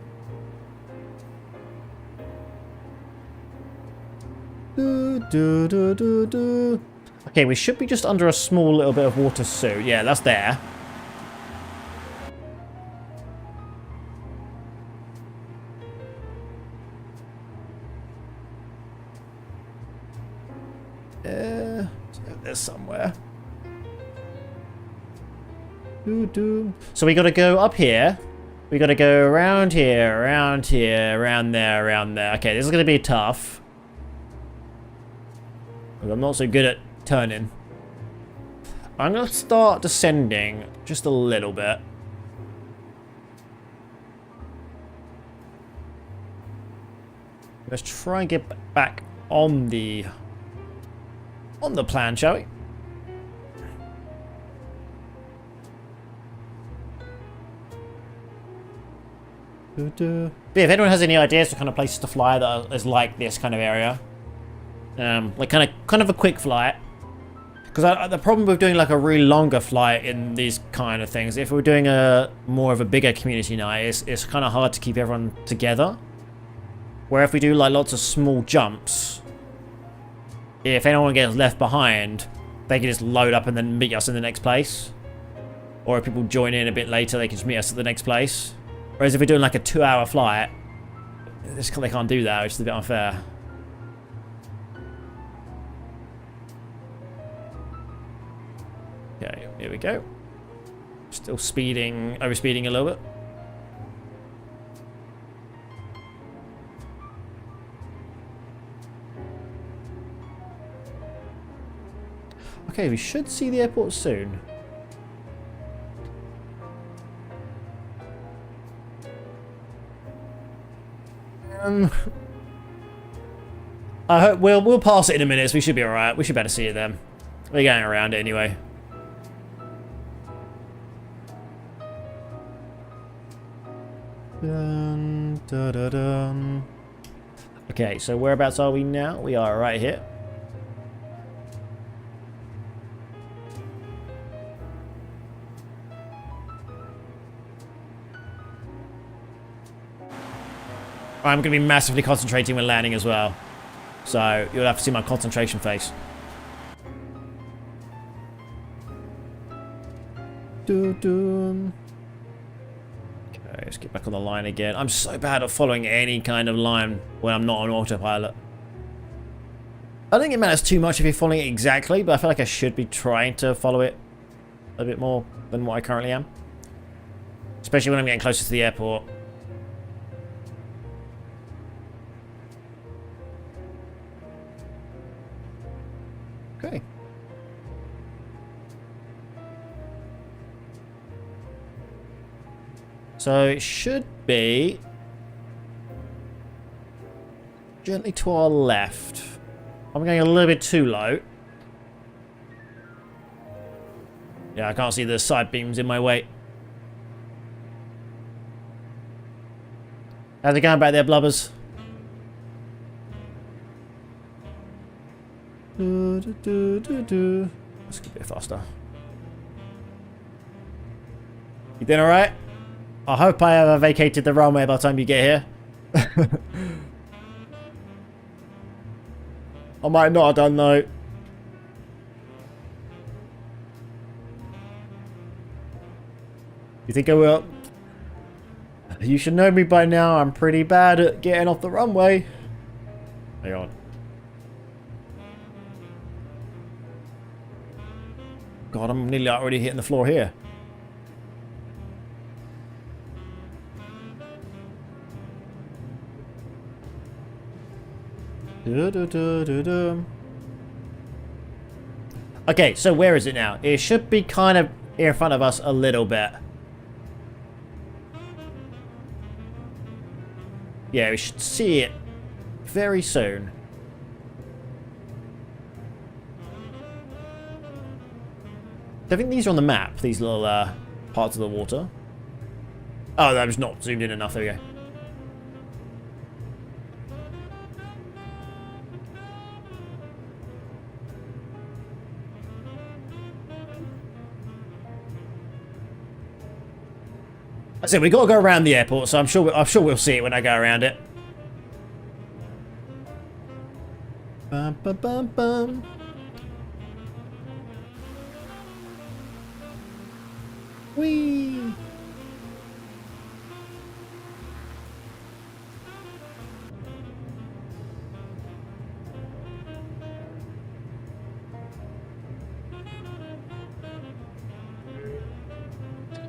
Okay, we should be just under a small little bit of water soon. Yeah, that's there. somewhere. So we got to go up here. We got to go around here, around here, around there, around there. Okay, this is going to be tough. I'm not so good at turning. I'm going to start descending just a little bit. Let's try and get back on the plan, shall we? But yeah, if anyone has any ideas for kind of places to fly that is like this kind of area, like kind of a quick flight. Because the problem with doing like a really longer flight in these kind of things, if we're doing a more of a bigger community night, it's kind of hard to keep everyone together. Where if we do like lots of small jumps, if anyone gets left behind, they can just load up and then meet us in the next place. Or if people join in a bit later, they can just meet us at the next place. Whereas if we're doing like a 2-hour flight, they can't do that, which is a bit unfair. Okay, here we go. Still speeding, overspeeding a little bit. Okay, we should see the airport soon. I hope we'll pass it in a minute, so we should be alright. We should better see it then. We're going around it anyway. Dun, dun, dun, dun. Okay, so whereabouts are we now? We are right here. I'm going to be massively concentrating when landing as well. So you'll have to see my concentration face. Okay, let's get back on the line again. I'm so bad at following any kind of line when I'm not on autopilot. I don't think it matters too much if you're following it exactly, but I feel like I should be trying to follow it a bit more than what I currently am. Especially when I'm getting closer to the airport. Okay. So it should be gently to our left. I'm going a little bit too low. Yeah, I can't see the side beams in my way. How's it going back there, blubbers? Let's go a bit faster. You doing alright? I hope I have vacated the runway by the time you get here. I might not have done though. You think I will? You should know me by now. I'm pretty bad at getting off the runway. Hang on. God, I'm nearly already hitting the floor here. Okay, so where is it now? It should be kind of in front of us a little bit. Yeah, we should see it very soon. I think these are on the map, these little parts of the water. Oh, that was not zoomed in enough. There we go. I said we got to go around the airport, so I'm sure we'll see it when I go around it. Bum, bum, bum, bum. Whee!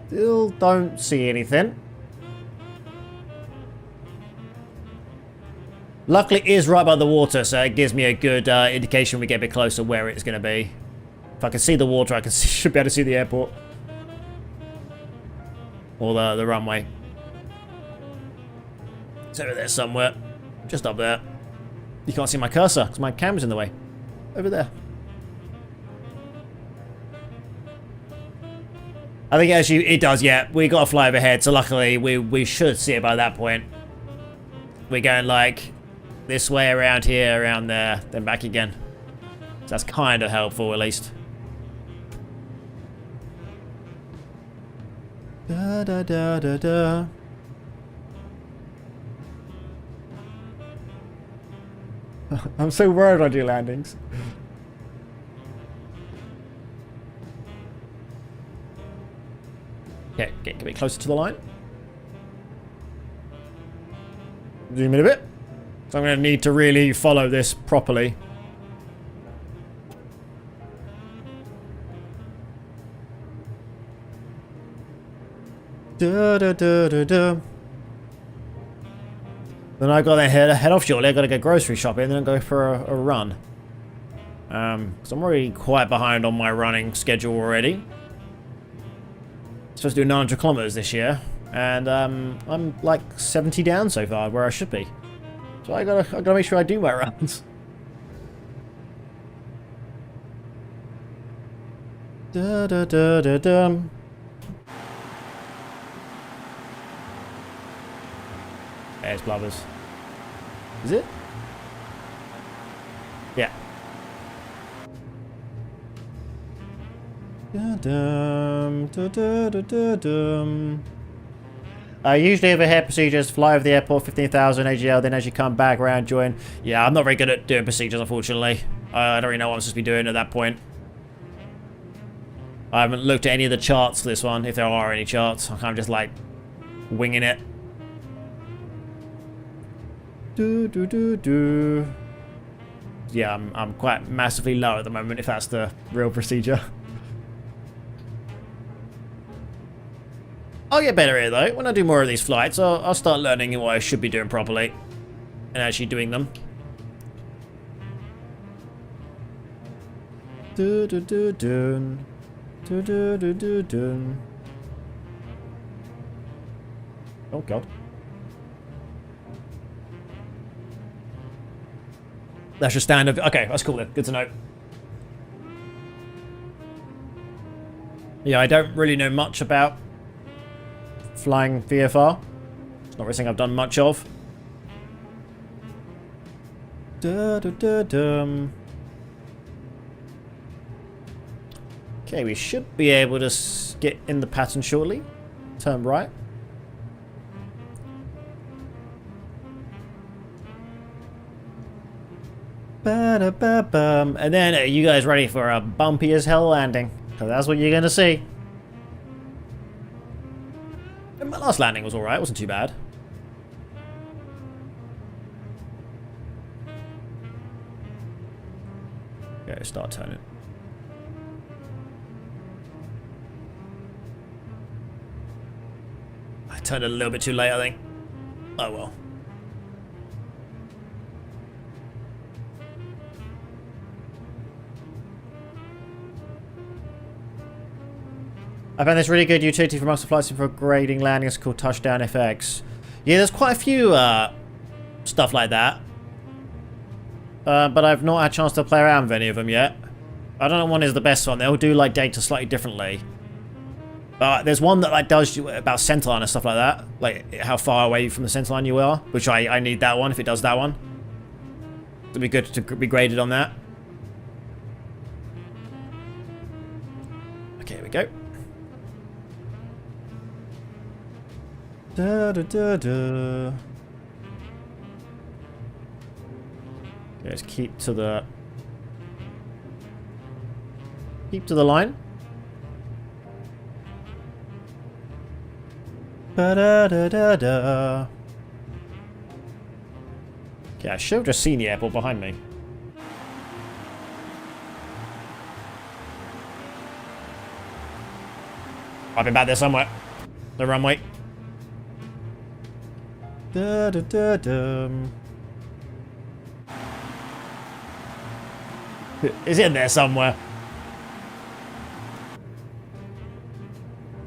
Still don't see anything. Luckily, it is right by the water, so it gives me a good indication when we get a bit closer where it's going to be. If I can see the water, I can should be able to see the airport. Or the runway. It's over there somewhere. Just up there. You can't see my cursor, because my camera's in the way. Over there. I think actually it does, yeah. We got to fly overhead, so luckily we should see it by that point. We're going like this way, around here, around there, then back again. So that's kind of helpful, at least. Da da da da da. I'm so worried I do landings. Okay, get a bit closer to the line. Zoom in a bit. So I'm going to need to really follow this properly. Da da da da da. Then I got to head off shortly. I got to go grocery shopping, then go for a run. So I'm already quite behind on my running schedule already. Supposed to do 900 kilometers this year, and I'm like 70 down so far, where I should be. So I gotta make sure I do my runs. Da da da da da. There's Blubbers. Is it? Yeah. Usually overhead procedures, fly over the airport, 15,000 AGL, then as you come back around, join. Yeah, I'm not very good at doing procedures, unfortunately. I don't really know what I'm supposed to be doing at that point. I haven't looked at any of the charts for this one, if there are any charts. I'm kind of just like winging it. Yeah, I'm quite massively low at the moment, if that's the real procedure. I'll get better here though. When I do more of these flights, I'll start learning what I should be doing properly and actually doing them. Oh god. That's your standard. Okay, that's cool then. Good to know. Yeah, I don't really know much about flying VFR. It's not really something I've done much of. Okay, we should be able to get in the pattern shortly. Turn right. And then, are you guys ready for a bumpy as hell landing? Because that's what you're going to see. And my last landing was alright, wasn't too bad. Okay, start turning. I turned a little bit too late, I think. Oh well. I found this really good utility for master flights for grading landings called Touchdown FX. Yeah, there's quite a few stuff like that. But I've not had a chance to play around with any of them yet. I don't know one is the best one. They'll do like data slightly differently. But there's one that like does about centerline and stuff like that. Like how far away from the centerline you are. Which I need that one if it does that one. It'd be good to be graded on that. Okay, here we go. Da, da, da, da. Okay, let's keep to the line. Ba da da da da. Okay, I should have just seen the airport behind me. I've been back there somewhere. The runway. Da, da, da, da. It's in there somewhere.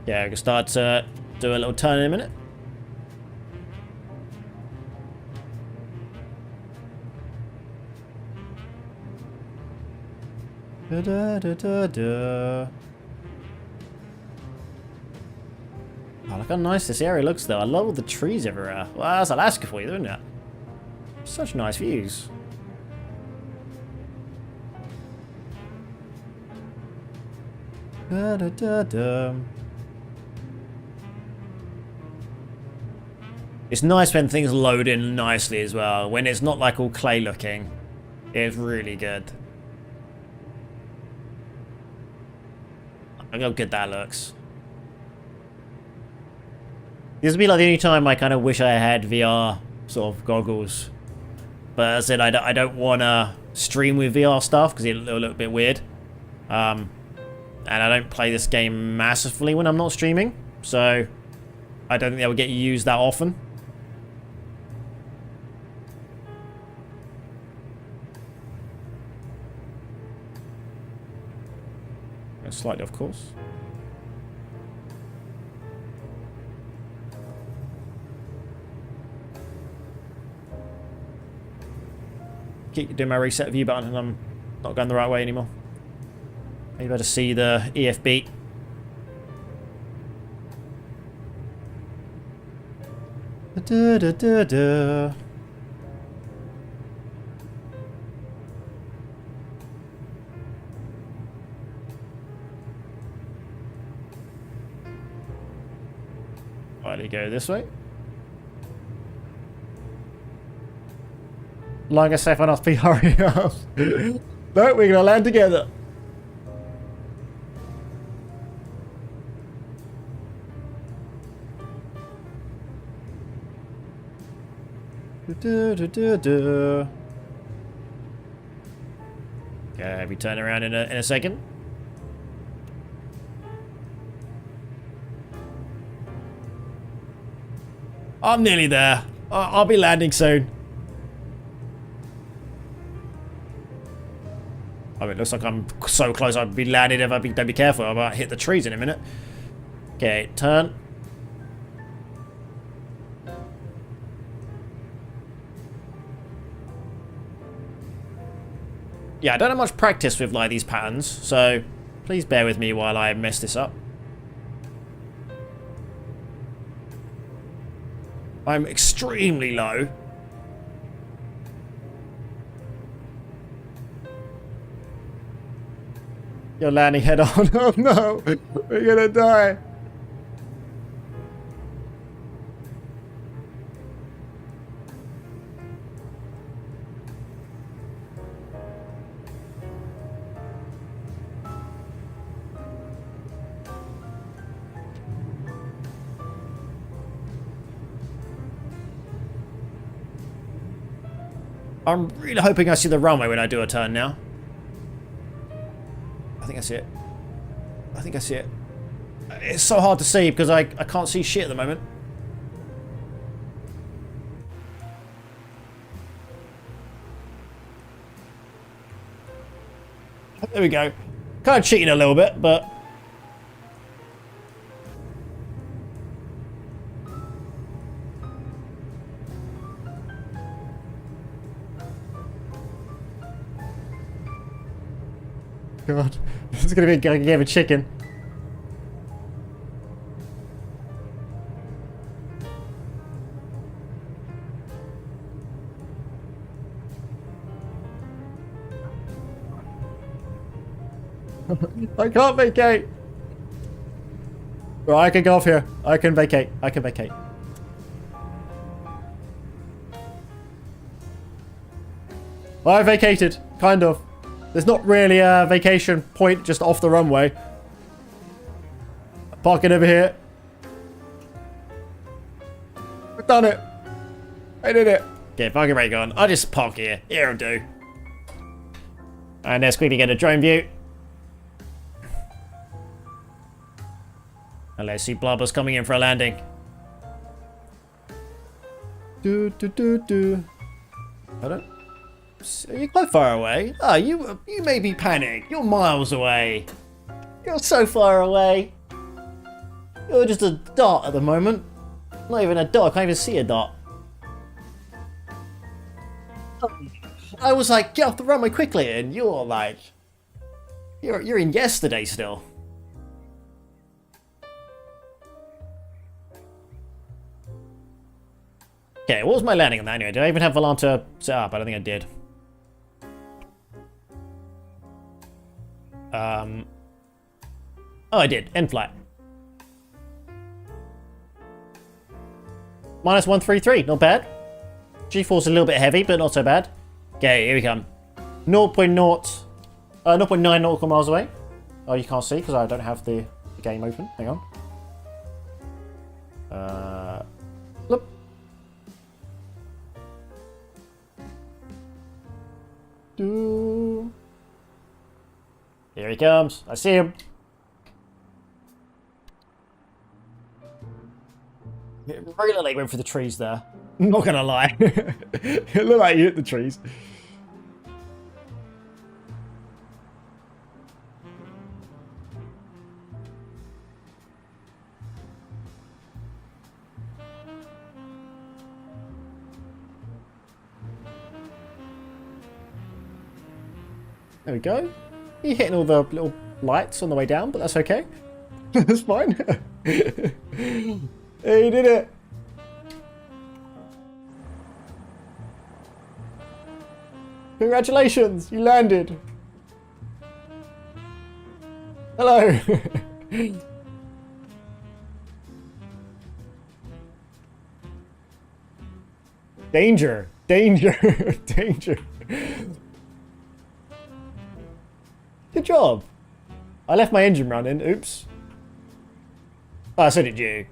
Yeah, we can start to do a little turn in a minute. Da, da, da, da, da. Oh, look how nice this area looks, though. I love all the trees everywhere. Well, that's Alaska for you, isn't it? Such nice views. Da, da, da, da. It's nice when things load in nicely as well. When it's not like all clay looking. It's really good. Look how good that looks. This would be like the only time I kind of wish I had VR sort of goggles. But as I said, I don't want to stream with VR stuff because it'll look a bit weird. And I don't play this game massively when I'm not streaming. So I don't think they will get used that often. Slightly, of course. Keep doing my reset view button and I'm not going the right way anymore. Maybe better see the EFB. Da, da, da, da. Slightly go this way. Like I say, if I not be hurry up. No, we're gonna land together. Da, da, da, da. Okay, we turn around in a second. I'm nearly there. I'll be landing soon. Oh, it looks like I'm so close I'd be landing if don't be careful. I might hit the trees in a minute. Okay, turn. Yeah, I don't have much practice with like these patterns, so please bear with me while I mess this up. I'm extremely low. You're landing head on. Oh no, we're gonna die. I'm really hoping I see the runway when I do a turn now. I think I see it. I think I see it. It's so hard to see because I can't see shit at the moment. There we go. Kind of cheating a little bit, but... God, this is gonna be a game of chicken. I can't vacate. Right, I can go off here. I can vacate. I can vacate. I vacated, kind of. There's not really a vacation point just off the runway. Parking over here. I've done it. I did it. Okay, parking brake on. I'll just park here. Here will do. And let's quickly get a drone view. And let's see Blubber's coming in for a landing. Do do do do. I don't... Are you quite far away? Ah, you may be panicked. You're miles away. You're so far away. You're just a dot at the moment. Not even a dot. I can't even see a dot. I was like, get off the runway quickly, and you're like... You're in yesterday still. Okay, what was my landing on that anyway? Did I even have Volanta set up? I don't think I did. Oh, I did. End flight. Minus 133, not bad. G-force a little bit heavy, but not so bad. Okay, here we come. 0.9 nautical miles away. Oh, you can't see because I don't have the game open. Hang on. Look. Here he comes. I see him. It really looked like he went for the trees there. I'm not gonna lie. It looked like he hit the trees. There we go. You're hitting all the little lights on the way down, but that's okay. That's fine. Hey, you did it. Congratulations, you landed. Hello. Danger, danger, danger. Good job. I left my engine running. Oops. Oh, so did you.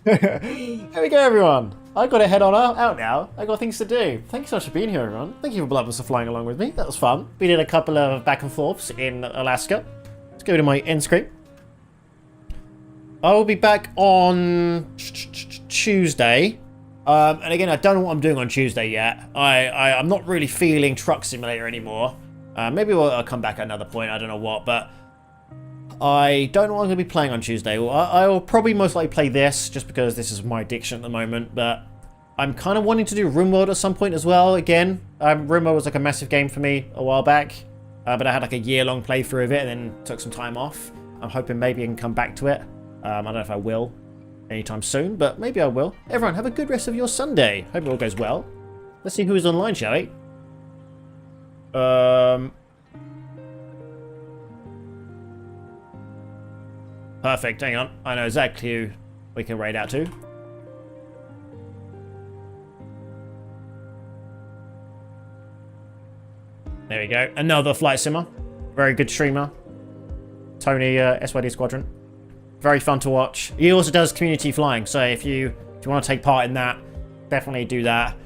Here we go, everyone. I've got to head on out now. I've got things to do. Thank you so much for being here, everyone. Thank you for Bloodless for flying along with me. That was fun. We did a couple of back and forths in Alaska. Let's go to my end screen. I will be back on Tuesday. And again, I don't know what I'm doing on Tuesday yet. I'm not really feeling Truck Simulator anymore. Maybe I'll come back at another point. I don't know what, but I don't know what I'm going to be playing on Tuesday. I will probably most likely play this, just because this is my addiction at the moment, but I'm kind of wanting to do RimWorld at some point as well, again. RimWorld was like a massive game for me a while back, but I had like a year-long playthrough of it and then took some time off. I'm hoping maybe I can come back to it. I don't know if I will anytime soon, but maybe I will. Everyone, have a good rest of your Sunday. Hope it all goes well. Let's see who is online, shall we? Perfect, hang on. I know exactly who we can raid out to. There we go. Another flight simmer. Very good streamer. Tony, SYD Squadron. Very fun to watch. He also does community flying, so if you want to take part in that, definitely do that.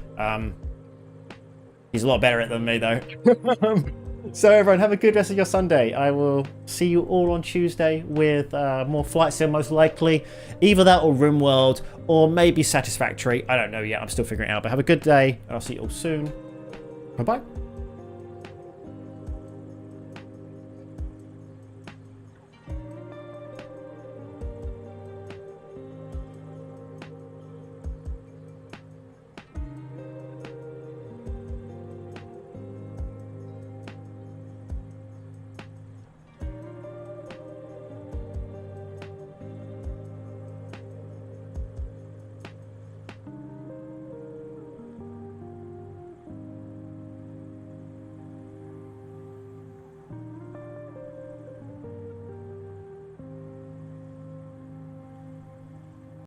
He's a lot better at it than me, though. So everyone, have a good rest of your Sunday. I will see you all on Tuesday with more Flight Sim, most likely. Either that or RimWorld, or maybe Satisfactory. I don't know yet. I'm still figuring it out. But have a good day, and I'll see you all soon. Bye-bye.